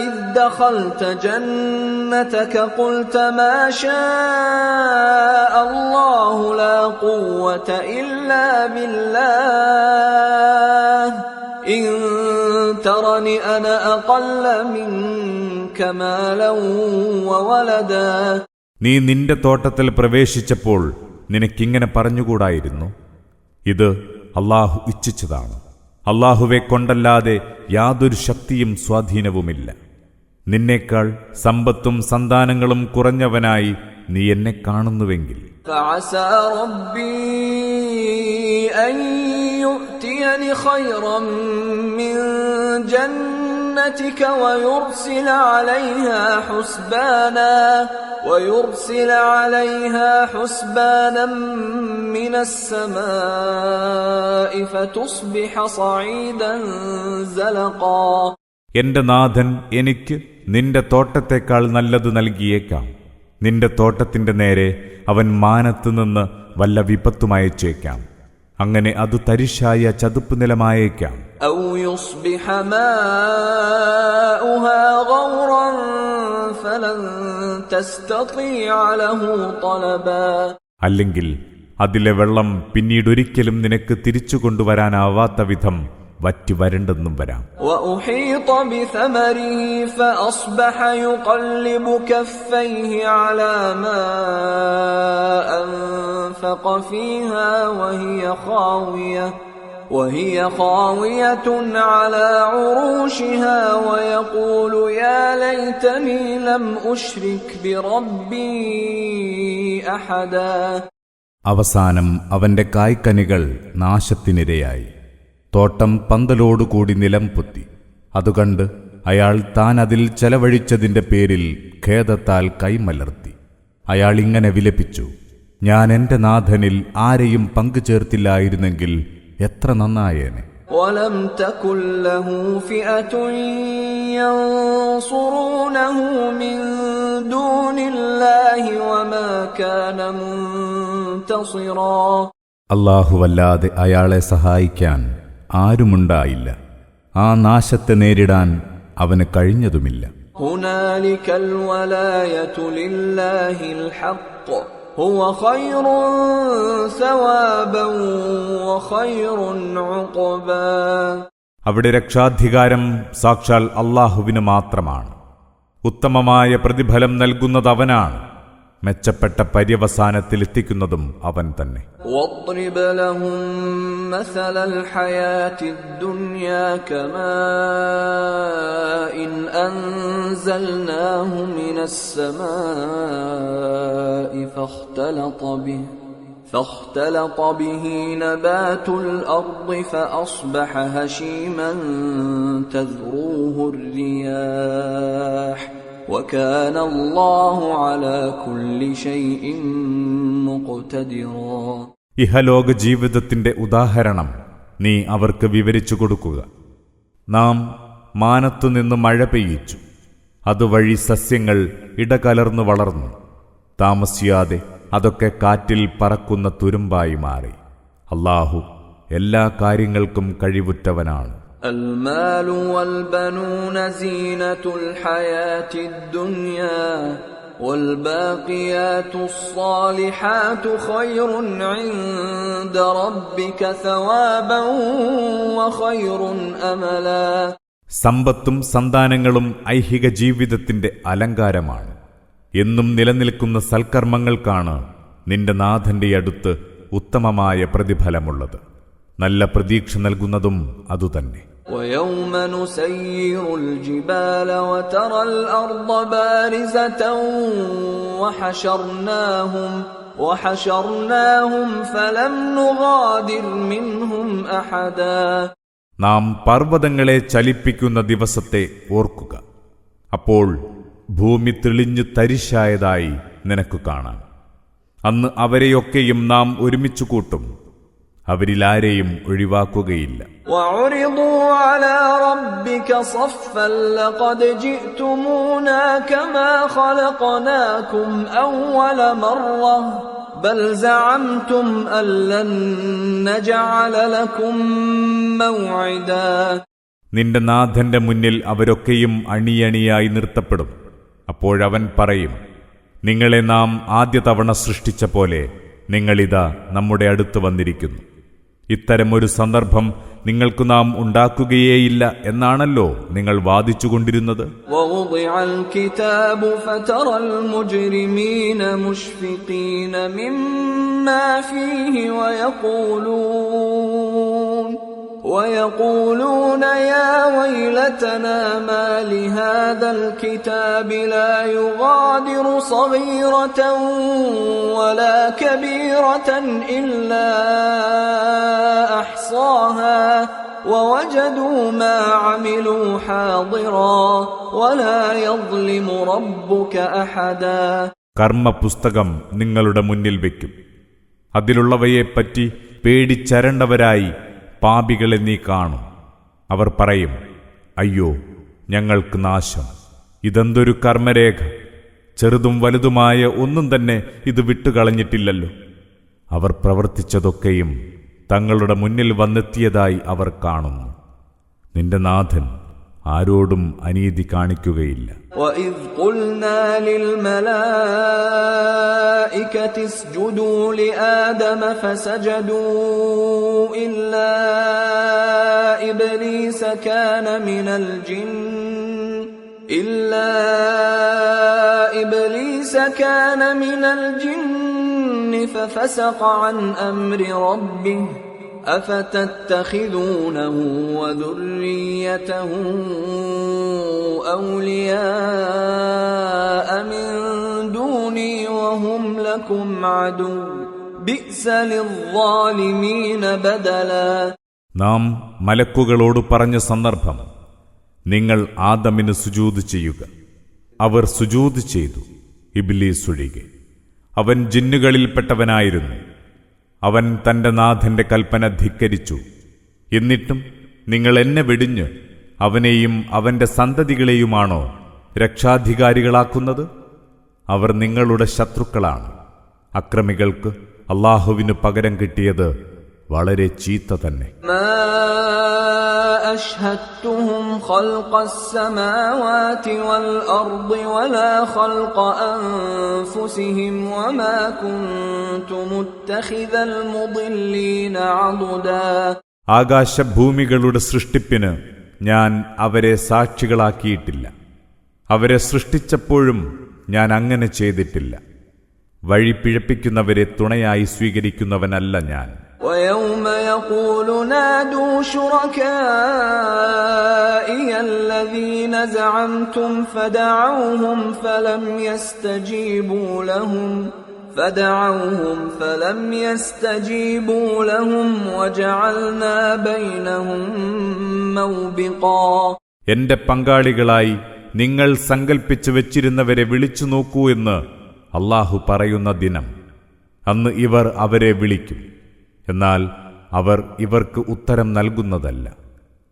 إذ دخلت جنتك قلت ما شاء الله لا قوة إلا بالله إن ترني أنا أقل منك مالا وولدا. നീ നിന്റെ തോട്ടത്തിൽ പ്രവേശിച്ചപ്പോൾ നിനക്കിങ്ങനെ പറഞ്ഞുകൂടായിരുന്നു, ഇത് അല്ലാഹു ഇച്ഛിച്ചതാണ്. അല്ലാഹുവെ കൊണ്ടല്ലാതെ യാതൊരു ശക്തിയും സ്വാധീനവുമില്ല. നിന്നേക്കാൾ സമ്പത്തും സന്താനങ്ങളും കുറഞ്ഞവനായി നീ എന്നെ കാണുന്നുവെങ്കിൽ فعسى ربي أن يؤتيني خيرا من جنتك ويرسل عليها حسبانا من السماء فتصبح صعيدا زلقا. എന്റെ നാഥൻ എനിക്ക് നിന്റെ തോട്ടത്തേക്കാൾ നല്ലത് നൽകിയേക്കാം. നിന്റെ തോട്ടത്തിന്റെ നേരെ അവൻ മാനത്തുനിന്ന് വല്ല വിപത്തുമയച്ചേക്കാം. അങ്ങനെ അത് തരിശായ ചതുപ്പ് നിലമായേക്കാം. أو يصبح ماؤها غورا فلن تستطيع له طلبا. അല്ലെങ്കിൽ അതിലെ വെള്ളം പിന്നീടൊരിക്കലും നിനക്ക് തിരിച്ചു കൊണ്ടുവരാനാവാത്ത വിധം വറ്റി വരണ്ടെന്നും വരാം. وأحيط بثمره فأصبح يقلب كفيه على ما أنفق فيها وهي خاوية على عروشها ويقول يا ليتني لم أشرك بربي أحدا. അവസാനം അവന്റെ കായ്ക്കനികൾ നാശത്തിനിരയായി. തോട്ടം പന്തലോടുകൂടി നിലം പൊത്തി. അതുകണ്ട് അയാൾ താൻ അതിൽ ചെലവഴിച്ചതിന്റെ പേരിൽ ഖേദത്താൽ കൈമലർത്തി. അയാൾ ഇങ്ങനെ വിലപിച്ചു, ഞാൻ എന്റെ നാഥനിൽ ആരെയും പങ്കുചേർത്തില്ലായിരുന്നെങ്കിൽ എത്ര നന്നായേനെ. ولم تكن له فئة ينصرونه من دون الله وما كان منتصرا. അല്ലാഹുവല്ലാതെ അയാളെ സഹായിക്കാൻ ആരുമുണ്ടായില്ല. ആ നാശത്തെ നേരിടാൻ അവന് കഴിഞ്ഞതുമില്ല. هنالك الولاية لله الحق هو خير ثوابا وخير عقبا. അവിടെ രക്ഷാധികാരം സാക്ഷാൽ അല്ലാഹുവിന് മാത്രമാണ്. ഉത്തമമായ പ്രതിഫലം നൽകുന്നത് അവനാണ്. മെച്ചപ്പെട്ട പര്യവസാനത്തിലെത്തിക്കുന്നതും അവൻ തന്നെ. واضرب لهم مثل الحياة الدنيا كماء أنزلناه من السماء فاختلط به نبات الأرض فأصبح هشيما تذروه الرياح وكان الله على كل شيء مقتدرا. ഇഹലോക ജീവിതത്തിന്റെ ഉദാഹരണം നീ അവർക്ക് വിവരിച്ചു കൊടുക്കുക. നാം മാനത്തുനിന്ന് മഴ പെയ്യിച്ചു. അതുവഴി സസ്യങ്ങൾ ഇടകലർന്നു വളർന്നു. താമസിയാതെ അതൊക്കെ കാറ്റിൽ പറക്കുന്ന തുരുമ്പായി മാറി. അല്ലാഹു എല്ലാ കാര്യങ്ങൾക്കും കഴിവുറ്റവനാണ്. المال والبنون زينة الحياة الدنيا والباقيات الصالحات خير عند ربك ثوابا وخير أملا. സമ്പത്തും സന്താനങ്ങളും ഐഹിക ജീവിതത്തിന്റെ അലങ്കാരമാണ്. എന്നും നിലനിൽക്കുന്ന സൽക്കർമ്മങ്ങൾക്കാണ് നിന്റെ നാഥന്റെ അടുത്ത് ഉത്തമമായ പ്രതിഫലമുള്ളത്. നല്ല പ്രതീക്ഷ നൽകുന്നതും അതുതന്നെ. ويوم نسير الجبال وترى الأرض بارزة وحشرناهم فلم نغادر منهم أحدا. നാം പർവ്വതങ്ങളെ ചലിപ്പിക്കുന്ന ദിവസത്തെ ഓർക്കുക. അപ്പോൾ ഭൂമി തെളിഞ്ഞു തരിശായതായി നിനക്ക് കാണാം. അന്ന് അവരെയൊക്കെയും നാം ഒരുമിച്ചു കൂട്ടും. അവരിലാരെയും ഒഴിവാക്കുകയില്ല. وعرضوا على ربك صفا لقد جئتمونا كما خلقناكم أول مرة بل زعمتم أن لن نجعل لكم موعدا. നിന്റെ നാഥന്റെ മുന്നിൽ അവരൊക്കെയും അണിയണിയായി നിർത്തപ്പെടും. അപ്പോഴവൻ പറയും, നിങ്ങളെ നാം ആദ്യ തവണ സൃഷ്ടിച്ച പോലെ നിങ്ങളിതാ നമ്മുടെ അടുത്ത് വന്നിരിക്കുന്നു. ഇത്തരമൊരു സന്ദർഭം നിങ്ങൾക്ക് നാം ഉണ്ടാക്കുകയേയില്ല എന്നാണല്ലോ നിങ്ങൾ വാദിച്ചുകൊണ്ടിരുന്നത്. ووضع الكتاب فترى المجرمين مشفقين مما فيه ويقولون يا ويلتنا ما لهذا الكتاب لا يغادر صغيرة ولا كبيرة إلا أحصاها ووجدوا ما عملوا حاضرا ولا يظلم ربك أحدا. കർമ്മപുസ്തകം നിങ്ങളുടെ മുന്നിൽ വയ്ക്കും. അതിലുള്ളവയെപ്പറ്റി പേടിച്ചരണ്ടവരായി പാപികളെ നീ കാണും. അവർ പറയും, അയ്യോ ഞങ്ങൾക്ക് നാശം. ഇതെന്തൊരു കർമ്മരേഖ! ചെറുതും വലുതുമായ ഒന്നും തന്നെ ഇത് വിട്ടുകളഞ്ഞിട്ടില്ലല്ലോ. അവർ പ്രവർത്തിച്ചതൊക്കെയും തങ്ങളുടെ മുന്നിൽ വന്നെത്തിയതായി അവർ കാണുന്നു. നിന്റെ നാഥൻ ആരോടും അനീതി കാണിക്കുകയില്ല. وَإِذْ قُلْنَا لِلْمَلَائِكَةِ اسْجُدُوا لِآدَمَ فَسَجَدُوا إِلَّا إِبْلِيسَ كَانَ مِنَ الْجِنِّ فَفَسَقَ عَنْ أَمْرِ رَبِّهِ أفتتخذونه وذريته أولياء من دوني وهم لكم عدو بئس للظالمين بدلا. നാം മലക്കുകളോട് പറഞ്ഞ സന്ദർഭം, നിങ്ങൾ ആദമിന് സുജൂദ് ചെയ്യുക. അവർ സുജൂദ് ചെയ്തു, ഇബ്ലീസ് ഒഴികെ. അവൻ ജിന്നുകളിൽപ്പെട്ടവനായിരുന്നു. അവൻ തന്റെ നാഥന്റെ കൽപ്പന ധിക്കരിച്ചു. എന്നിട്ടും നിങ്ങൾ എന്നെ വെടിഞ്ഞ് അവനെയും അവന്റെ സന്തതികളെയുമാണോ രക്ഷാധികാരികളാക്കുന്നത്? അവർ നിങ്ങളുടെ ശത്രുക്കളാണ്. അക്രമികൾക്ക് അല്ലാഹുവിനു പകരം കിട്ടിയത് വളരെ ചീത്ത തന്നെ. ما أشهدتهم خلق السماوات والأرض ولا خلق أنفسهم وما كنت متخذ المضلين عضدا. ആകാശഭൂമികളുടെ സൃഷ്ടിപ്പിന് ഞാൻ അവരെ സാക്ഷികളാക്കിയിട്ടില്ല. അവരെ സൃഷ്ടിച്ചപ്പോഴും ഞാൻ അങ്ങനെ ചെയ്തിട്ടില്ല. വഴി പിഴപ്പിക്കുന്നവരെ തുണയായി സ്വീകരിക്കുന്നവനല്ല ഞാൻ. ويوم يقول نادوا شركائي الذين زعمتم فدعوهم فلم يستجيبوا لهم وجعلنا بينهم موبقا. എന്റെ പങ്കാളികളായി നിങ്ങൾ സങ്കൽപ്പിച്ചു വെച്ചിരുന്നവരെ വിളിച്ചു നോക്കൂ എന്ന് അല്ലാഹു പറയുന്ന ദിനം. അന്ന് ഇവർ അവരെ വിളിക്കും, എന്നാൽ അവർ ഇവർക്ക് ഉത്തരം നൽകുന്നതല്ല.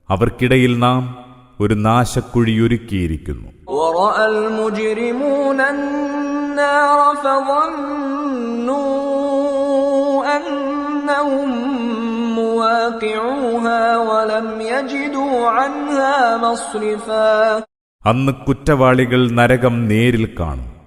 അവർക്കിടയിൽ നാം ഒരു നാശക്കുഴിയൊരുക്കിയിരിക്കുന്നു. ورأى المجرمون النار فظنوا أنهم مواقعوها ولم يجدوا عنها مصرفا. അന്ന് കുറ്റവാളികൾ നരകം നേരിൽ കാണും.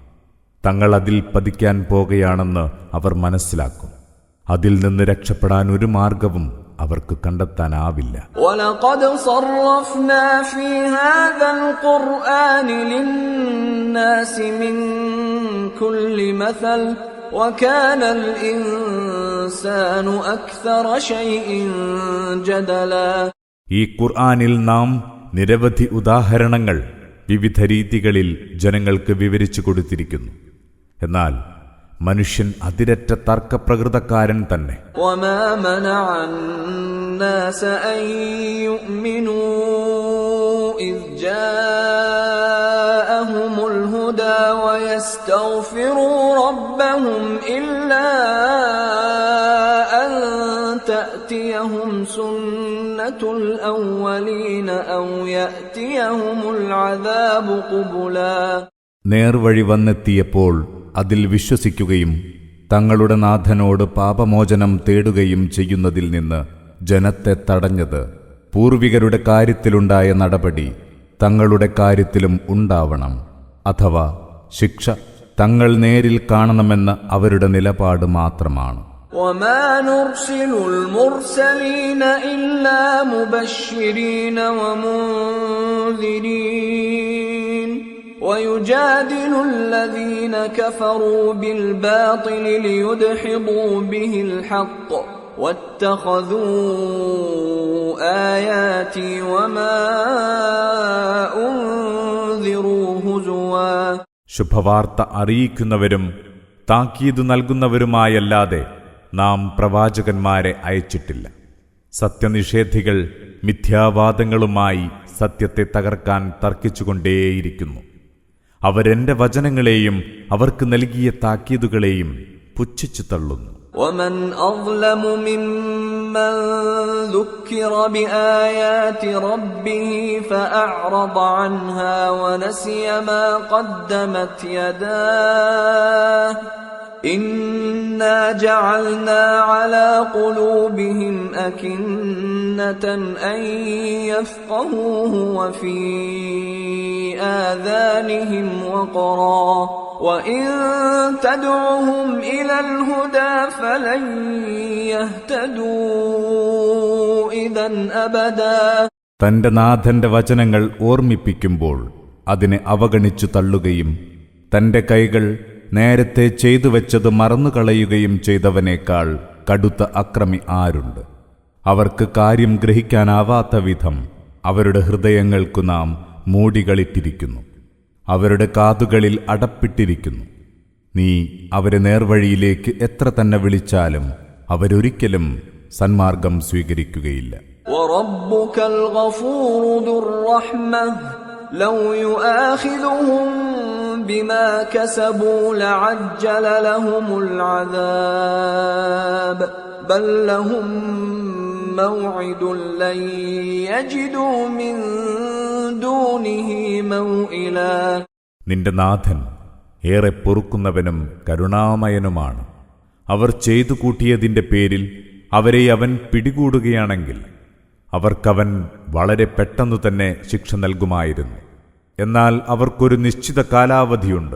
തങ്ങൾ അതിൽ പതിക്കാൻ പോകുകയാണെന്ന് അവർ മനസ്സിലാക്കും. അതിൽ നിന്ന് രക്ഷപ്പെടാൻ ഒരു മാർഗവും അവർക്ക് കണ്ടെത്താനാവില്ല. وَلَقَدْ صَرَّفْنَا فِي هَذَا الْقُرْآنِ لِلنَّاسِ مِنْ كُلِّ مَثَلٍ وَكَانَ الْإِنسَانُ أَكْثَرَ شَيْءٍ جَدَلًا. ഈ ഖുർആനിൽ നാം നിരവധി ഉദാഹരണങ്ങൾ വിവിധ രീതികളിൽ ജനങ്ങൾക്ക് വിവരിച്ചു കൊടുത്തിരിക്കുന്നു. എന്നാൽ മനുഷ്യൻ അതിരറ്റ തർക്കപ്രകൃതക്കാരൻ തന്നെ. وَمَا مَنَعَ النَّاسَ أَن يُؤْمِنُوا إِذْ جَاءَهُمُ الْهُدَى وَيَسْتَغْفِرُوا رَبَّهُمْ إِلَّا أَن تَأْتِيَهُمْ سُنَّةُ الْأَوَّلِينَ أَوْ يَأْتِيَهُمُ الْعَذَابُ قُبُلًا. നേർവഴി വന്നെത്തിയപ്പോൾ അതിൽ വിശ്വസിക്കുകയും തങ്ങളുടെ നാഥനോട് പാപമോചനം തേടുകയും ചെയ്യുന്നതിൽ നിന്ന് ജനത്തെ തടഞ്ഞത് പൂർവികരുടെ കാര്യത്തിലുണ്ടായ നടപടി തങ്ങളുടെ കാര്യത്തിലും ഉണ്ടാവണം. അഥവാ ശിക്ഷ തങ്ങൾ നേരിൽ കാണണമെന്ന അവരുടെ നിലപാട് മാത്രമാണ്. وَمَا نُرْسِلُ الْمُرْسَلِينَ إِلَّا مُبَشِّرِينَ وَمُنذِرِينَ وَيُجَادِلُ الَّذِينَ كَفَرُوا بِالْبَاطِلِ لِيُدْحِضُوا بِهِ الْحَقَّ وَاتَّخَذُوا آيَاتِي وَمَا أُنذِرُوا هُزُوًا. ശുഭവാർത്ത അറിയിക്കുന്നവരും താക്കീത് നൽകുന്നവരുമായല്ലാതെ നാം പ്രവാചകന്മാരെ അയച്ചിട്ടില്ല. സത്യനിഷേധികൾ മിഥ്യാവാദങ്ങളുമായി സത്യത്തെ തകർക്കാൻ തർക്കിച്ചുകൊണ്ടേയിരിക്കുന്നു. അവരെന്റെ വചനങ്ങളെയും അവർക്ക് നൽകിയ താക്കീതുകളെയും പുച്ഛിച്ചു തള്ളുന്നു. وَمَنْ أَظْلَمُ مِمَّنْ ذُكِّرَ بِآيَاتِ رَبِّهِ فَأَعْرَضَ عَنْهَا وَنَسِيَ مَا قَدَّمَتْ يَدَاهُ إِنَّا جَعَلْنَا عَلَى قُلُوبِهِمْ أَكِنَّةً أَن يَفْقَهُوهُ وَفِي آذَانِهِمْ وَقْرًا وَإِن تَدْعُهُمْ إِلَى الْهُدَى فَلَن يَهْتَدُوا إِذًا أَبَدًا. തന്റെ നാഥന്റെ വചനങ്ങൾ ഓർമ്മിപ്പിക്കുമ്പോൾ അതിനെ അവഗണിച്ചു തള്ളുകയും തന്റെ കൈകൾ നേരത്തെ ചെയ്തു വെച്ചത് മറന്നുകളയുകയും ചെയ്തവനേക്കാൾ കടുത്ത അക്രമി ആരുണ്ട്? അവർക്ക് കാര്യം ഗ്രഹിക്കാനാവാത്ത വിധം അവരുടെ ഹൃദയങ്ങൾക്കു നാം മൂടികളിട്ടിരിക്കുന്നു, അവരുടെ കാതുകളിൽ അടപ്പിട്ടിരിക്കുന്നു. നീ അവരെ നേർവഴിയിലേക്ക് എത്ര തന്നെ വിളിച്ചാലും അവരൊരിക്കലും സന്മാർഗം സ്വീകരിക്കുകയില്ല. وَرَبُّكَ الْغَفُورُ ذُو الرَّحْمَةِ لَوْ يُؤَاخِذُهُم بِمَا كَسَبُوا لَعَجَّلَ لَهُمُ الْعَذَابَ بَل لَّهُم مَّوْعِدٌ لَّن يَجِدُوا مِن دُونِهِ مَوْئِلًا. നിന്റെ നാഥൻ ഏറെ പൊറുക്കുന്നവനും കരുണാമയനുമാണ്. അവർ ചെയ്തു കൂട്ടിയതിന്റെ പേരിൽ അവരെ അവൻ പിടികൂടുകയാണെങ്കിൽ അവർക്കവൻ വളരെ പെട്ടെന്നു തന്നെ ശിക്ഷ നൽകുമായിരുന്നു. എന്നാൽ അവർക്കൊരു നിശ്ചിത കാലാവധിയുണ്ട്.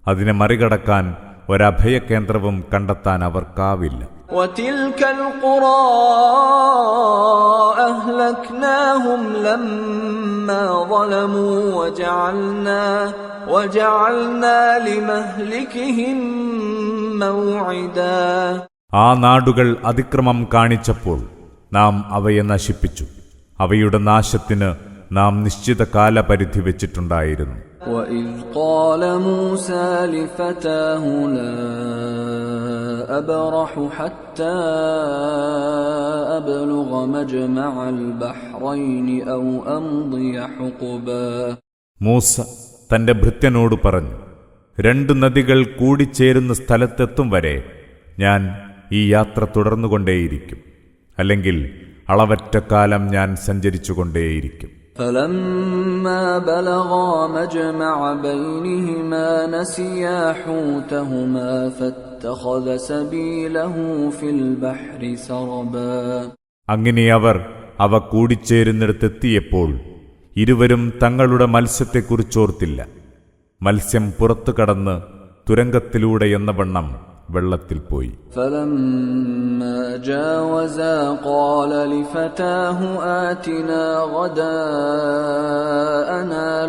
അതിനെ മറികടക്കാൻ ഒരഭയകേന്ദ്രവും കണ്ടെത്താൻ അവർക്കാവില്ല. وتلك القرى أهلكناهم لما ظلموا وجعلنا لمهلكهم موعدا. ആ നാടുകൾ അതിക്രമം കാണിച്ചപ്പോൾ നാം അവയെ നശിപ്പിച്ചു. അവയുടെ നാശത്തിന് നാം നിശ്ചിത കാലപരിധി വെച്ചിട്ടുണ്ടായിരുന്നു. وَإِذْ قَالَ مُوسَى لِفَتَاهُ لَا أَبْرَحُ حَتَّى أَبْلُغَ مَجْمَعَ الْبَحْرَيْنِ أَوْ أَمْضِيَ حُقُبًا. മൂസ തന്റെ ഭൃത്യനോട് പറഞ്ഞു, 2 നദികൾ കൂടിച്ചേരുന്ന സ്ഥലത്തെത്തും വരെ ഞാൻ ഈ യാത്ര തുടർന്നുകൊണ്ടേയിരിക്കും, അല്ലെങ്കിൽ അളവറ്റ കാലം ഞാൻ സഞ്ചരിച്ചുകൊണ്ടേയിരിക്കും. فَلَمَّا بَلَغَا مَجْمَعَ بَيْنِهِمَا نَسِيَا حُوتَهُمَا فَاتَّخَذَ سَبِيلَهُ فِي الْبَحْرِ سَرَبًا. അങ്ങനെ അവ കൂടിച്ചേരുന്നിടത്തെത്തിയപ്പോൾ ഇരുവരും തങ്ങളുടെ മത്സ്യത്തെക്കുറിച്ചോർത്തില്ല. മത്സ്യം പുറത്തു കടന്ന് തുരങ്കത്തിലൂടെ എന്നവണ്ണം വെള്ളത്തിൽ പോയി. فَلَمَّا جَاوَزَا قَالَ لِفَتَاهُ آتِنَا غَدَاءَنَا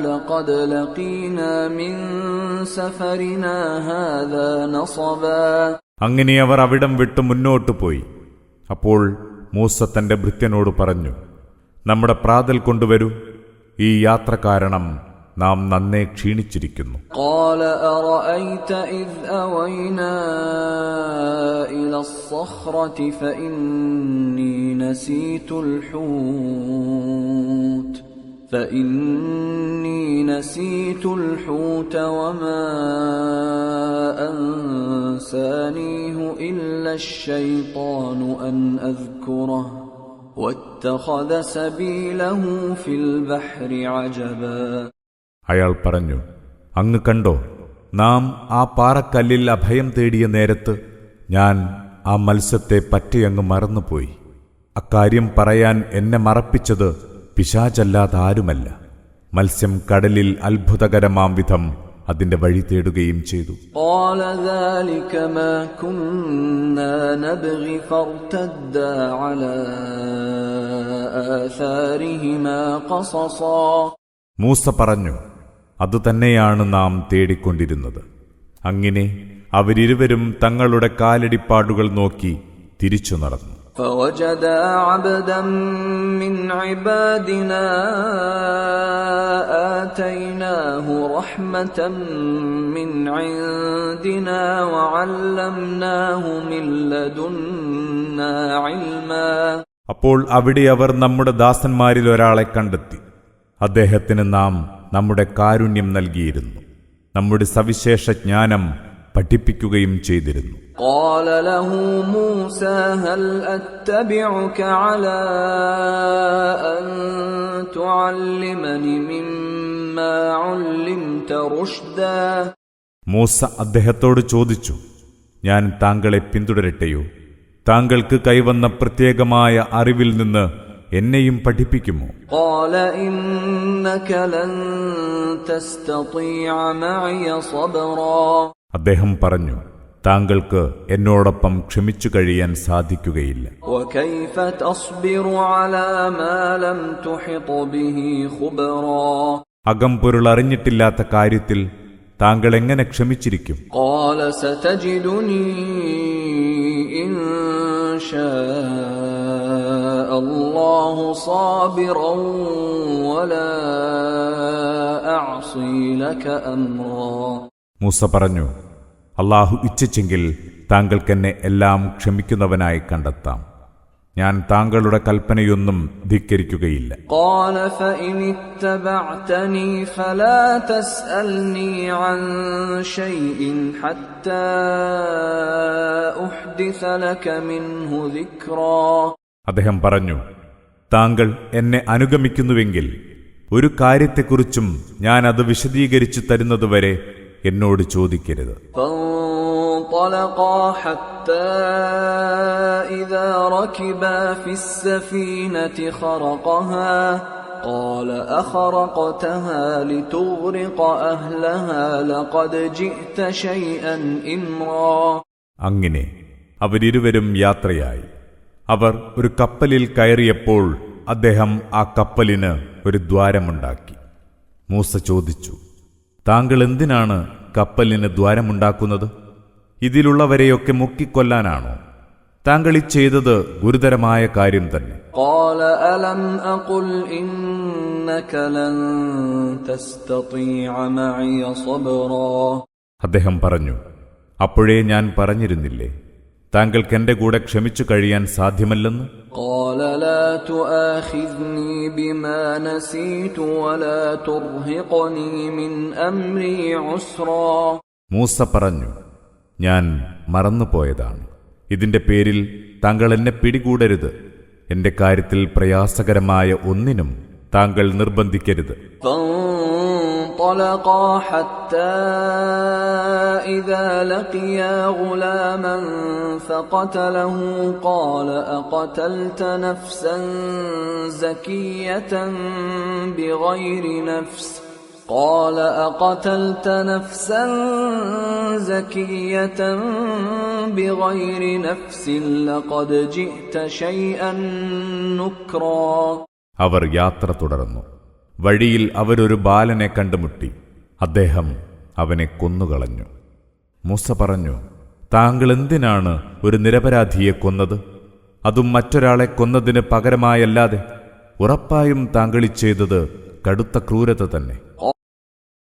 لَقَدْ لَقِينَا مِنْ سَفَرِنَا هَذَا نَصَبًا. അങ്ങനെ അവർ അവിടം വിട്ട് മുന്നോട്ടു പോയി. അപ്പോൾ മൂസ തന്റെ ഭൃത്യനോട് പറഞ്ഞു, നമ്മുടെ പ്രാതൽ കൊണ്ടുവരൂ, ഈ യാത്ര കാരണം നാം നന്നേ ക്ഷീണിച്ചിരിക്കുന്നു. قَالَ أَرَأَيْتَ إِذْ أَوَيْنَا إِلَى الصَّخْرَةِ فَإِنِّي نَسِيتُ الْحُوتَ وَمَا أَنسَانِيهُ إِلَّا الشَّيْطَانُ أَنْ أَذْكُرَهُ وَاتَّخَذَ سَبِيلَهُ فِي الْبَحْرِ عَجَبًا. അയാൾ പറഞ്ഞു, അങ്ങ് കണ്ടോ, നാം ആ പാറക്കല്ലിൽ അഭയം തേടിയ നേരത്ത് ഞാൻ ആ മത്സ്യത്തെ പറ്റിയങ്ങ് മറന്നുപോയി. അക്കാര്യം പറയാൻ എന്നെ മറപ്പിച്ചത് പിശാചല്ലാതാരുമല്ല. മത്സ്യം കടലിൽ അത്ഭുതകരമാം വിധം അതിന്റെ വഴി തേടുകയും ചെയ്തു. قَالَ ذَلِكَ مَا كُنَّا نَبْغِي فَارْتَدَّا عَلَى آثَارِهِمَا قَصَصًا. മൂസ പറഞ്ഞു, അതുതന്നെയാണ് നാം തേടിക്കൊണ്ടിരുന്നത്. അങ്ങനെ അവരിരുവരും തങ്ങളുടെ കാലടിപ്പാടുകൾ നോക്കി തിരിച്ചു നടന്നു. فَوَجَدَا عَبْدًا مِّنْ عِبَادِنَا آتَيْنَاهُ رَحْمَةً مِّنْ عِندِنَا وَعَلَّمْنَاهُ مِن لَّدُنَّا عِلْمًا. അപ്പോൾ അവിടെ അവർ നമ്മുടെ ദാസന്മാരിൽ ഒരാളെ കണ്ടെത്തി. അദ്ദേഹത്തിന് നാം നമ്മുടെ കാരുണ്യം നൽകിയിരുന്നു, നമ്മുടെ സവിശേഷ ജ്ഞാനം പഠിപ്പിക്കുകയും ചെയ്തിരുന്നു. قَالَ لَهُ مُوسَى هَلْ أَتَّبِعُكَ عَلَى أَن تُعَلِّمَنِ مِمَّا عُلِّمْتَ رُشْدًا. മൂസ അദ്ദേഹത്തോട് ചോദിച്ചു, ഞാൻ താങ്കളെ പിന്തുടരട്ടെയോ? താങ്കൾക്ക് കൈവന്ന പ്രത്യേകമായ അറിവിൽ നിന്ന് എന്നെയും പഠിപ്പിക്കുമോ? قَالَ إِنَّكَ لَن تَسْتَطِيعَ مَعِيَ صَبْرًا. അദ്ദേഹം പറഞ്ഞു, താങ്കൾക്ക് എന്നോടൊപ്പം ക്ഷമിച്ചു കഴിയാൻ സാധിക്കുകയില്ല. وَكَيْفَ تَصْبِرُ عَلَى مَا لَمْ تُحِطْ بِهِ خُبْرًا. അകംപൊരുൾ അറിഞ്ഞിട്ടില്ലാത്ത കാര്യത്തിൽ താങ്കൾ എങ്ങനെ ക്ഷമിച്ചിരിക്കും? قَالَ سَتَجِدُنِي إِن شَاءَ اللَّهُ صَابِرًا وَلَا أَعْصِي لَكَ أَمْرًا. മൂസ പറഞ്ഞു, അല്ലാഹു ഇച്ഛിച്ചെങ്കിൽ താങ്കൾക്കെന്നെ എല്ലാം ക്ഷമിക്കുന്നവനായി കണ്ടെത്താം. ഞാൻ താങ്കളുടെ കൽപ്പനയൊന്നും ധിക്കരിക്കുകയില്ല. قَالَ فَإِنِ اتَّبَعْتَنِي فَلَا تَسْأَلْنِي عَن شَيْءٍ حَتَّى أُحْدِثَ لَكَ مِنْهُ ذِكْرًا. അദ്ദേഹം പറഞ്ഞു, താങ്കൾ എന്നെ അനുഗമിക്കുന്നുവെങ്കിൽ ഒരു കാര്യത്തെക്കുറിച്ചും ഞാൻ അത് വിശദീകരിച്ചു തരുന്നതുവരെ എന്നോട് ചോദിക്കരുത്. فَانظُرْ فانطلقا حتى إذا ركبا في السفينة خرقها قال أخرقتها لتغرق أهلها لقد جئت شيئا إمرا. അങ്ങനെ അവരിരുവരും യാത്രയായി. അവർ ഒരു കപ്പലിൽ കയറിയപ്പോൾ അദ്ദേഹം ആ കപ്പലിന് ഒരു ദ്വാരമുണ്ടാക്കി. മൂസ ചോദിച്ചു, താങ്കൾ എന്തിനാണ് കപ്പലിന് ദ്വാരമുണ്ടാക്കുന്നത്? ഇതിലുള്ളവരെയൊക്കെ മുക്കിക്കൊല്ലാനാണോ? താങ്കൾ ഈ ചെയ്തത് ഗുരുതരമായ കാര്യം തന്നെ. قال ألم أقل إنك لن تستطيع معي صبرا. അദ്ദേഹം പറഞ്ഞു, അപ്പോഴേ ഞാൻ പറഞ്ഞിരുന്നില്ലേ താങ്കൾക്ക് എന്റെ കൂടെ ക്ഷമിച്ചു കഴിയാൻ സാധ്യമല്ലെന്ന്. قال لا تؤاخذني بما نسيت ولا ترهقني من أمري عسرا. മൂസ പറഞ്ഞു, ഞാൻ മറന്നുപോയതാണ്. ഇതിന്റെ പേരിൽ താങ്കൾ എന്നെ പിടികൂടരുത്. എന്റെ കാര്യത്തിൽ പ്രയാസകരമായ ഒന്നിനും താങ്കൾ നിർബന്ധിക്കരുത്. فانطلقا حتى إذا لقيا غلاما فقتله قال أقتلت نفسا زكية بغير نفس قال أقتلت نفسا زكية بغير نفس لقد جئت شيئا نكرا. അവർ യാത്ര തുടർന്നു. വഴിയിൽ അവരൊരു ബാലനെ കണ്ടുമുട്ടി. അദ്ദേഹം അവനെ കൊന്നുകളഞ്ഞു. മൂസ പറഞ്ഞു, താങ്കൾ എന്തിനാണ് ഒരു നിരപരാധിയെ കൊന്നത്? അതും മറ്റൊരാളെ കൊന്നതിന് പകരമായല്ലാതെ. ഉറപ്പായും താങ്കൾ ചെയ്തത് കടുത്ത ക്രൂരത തന്നെ.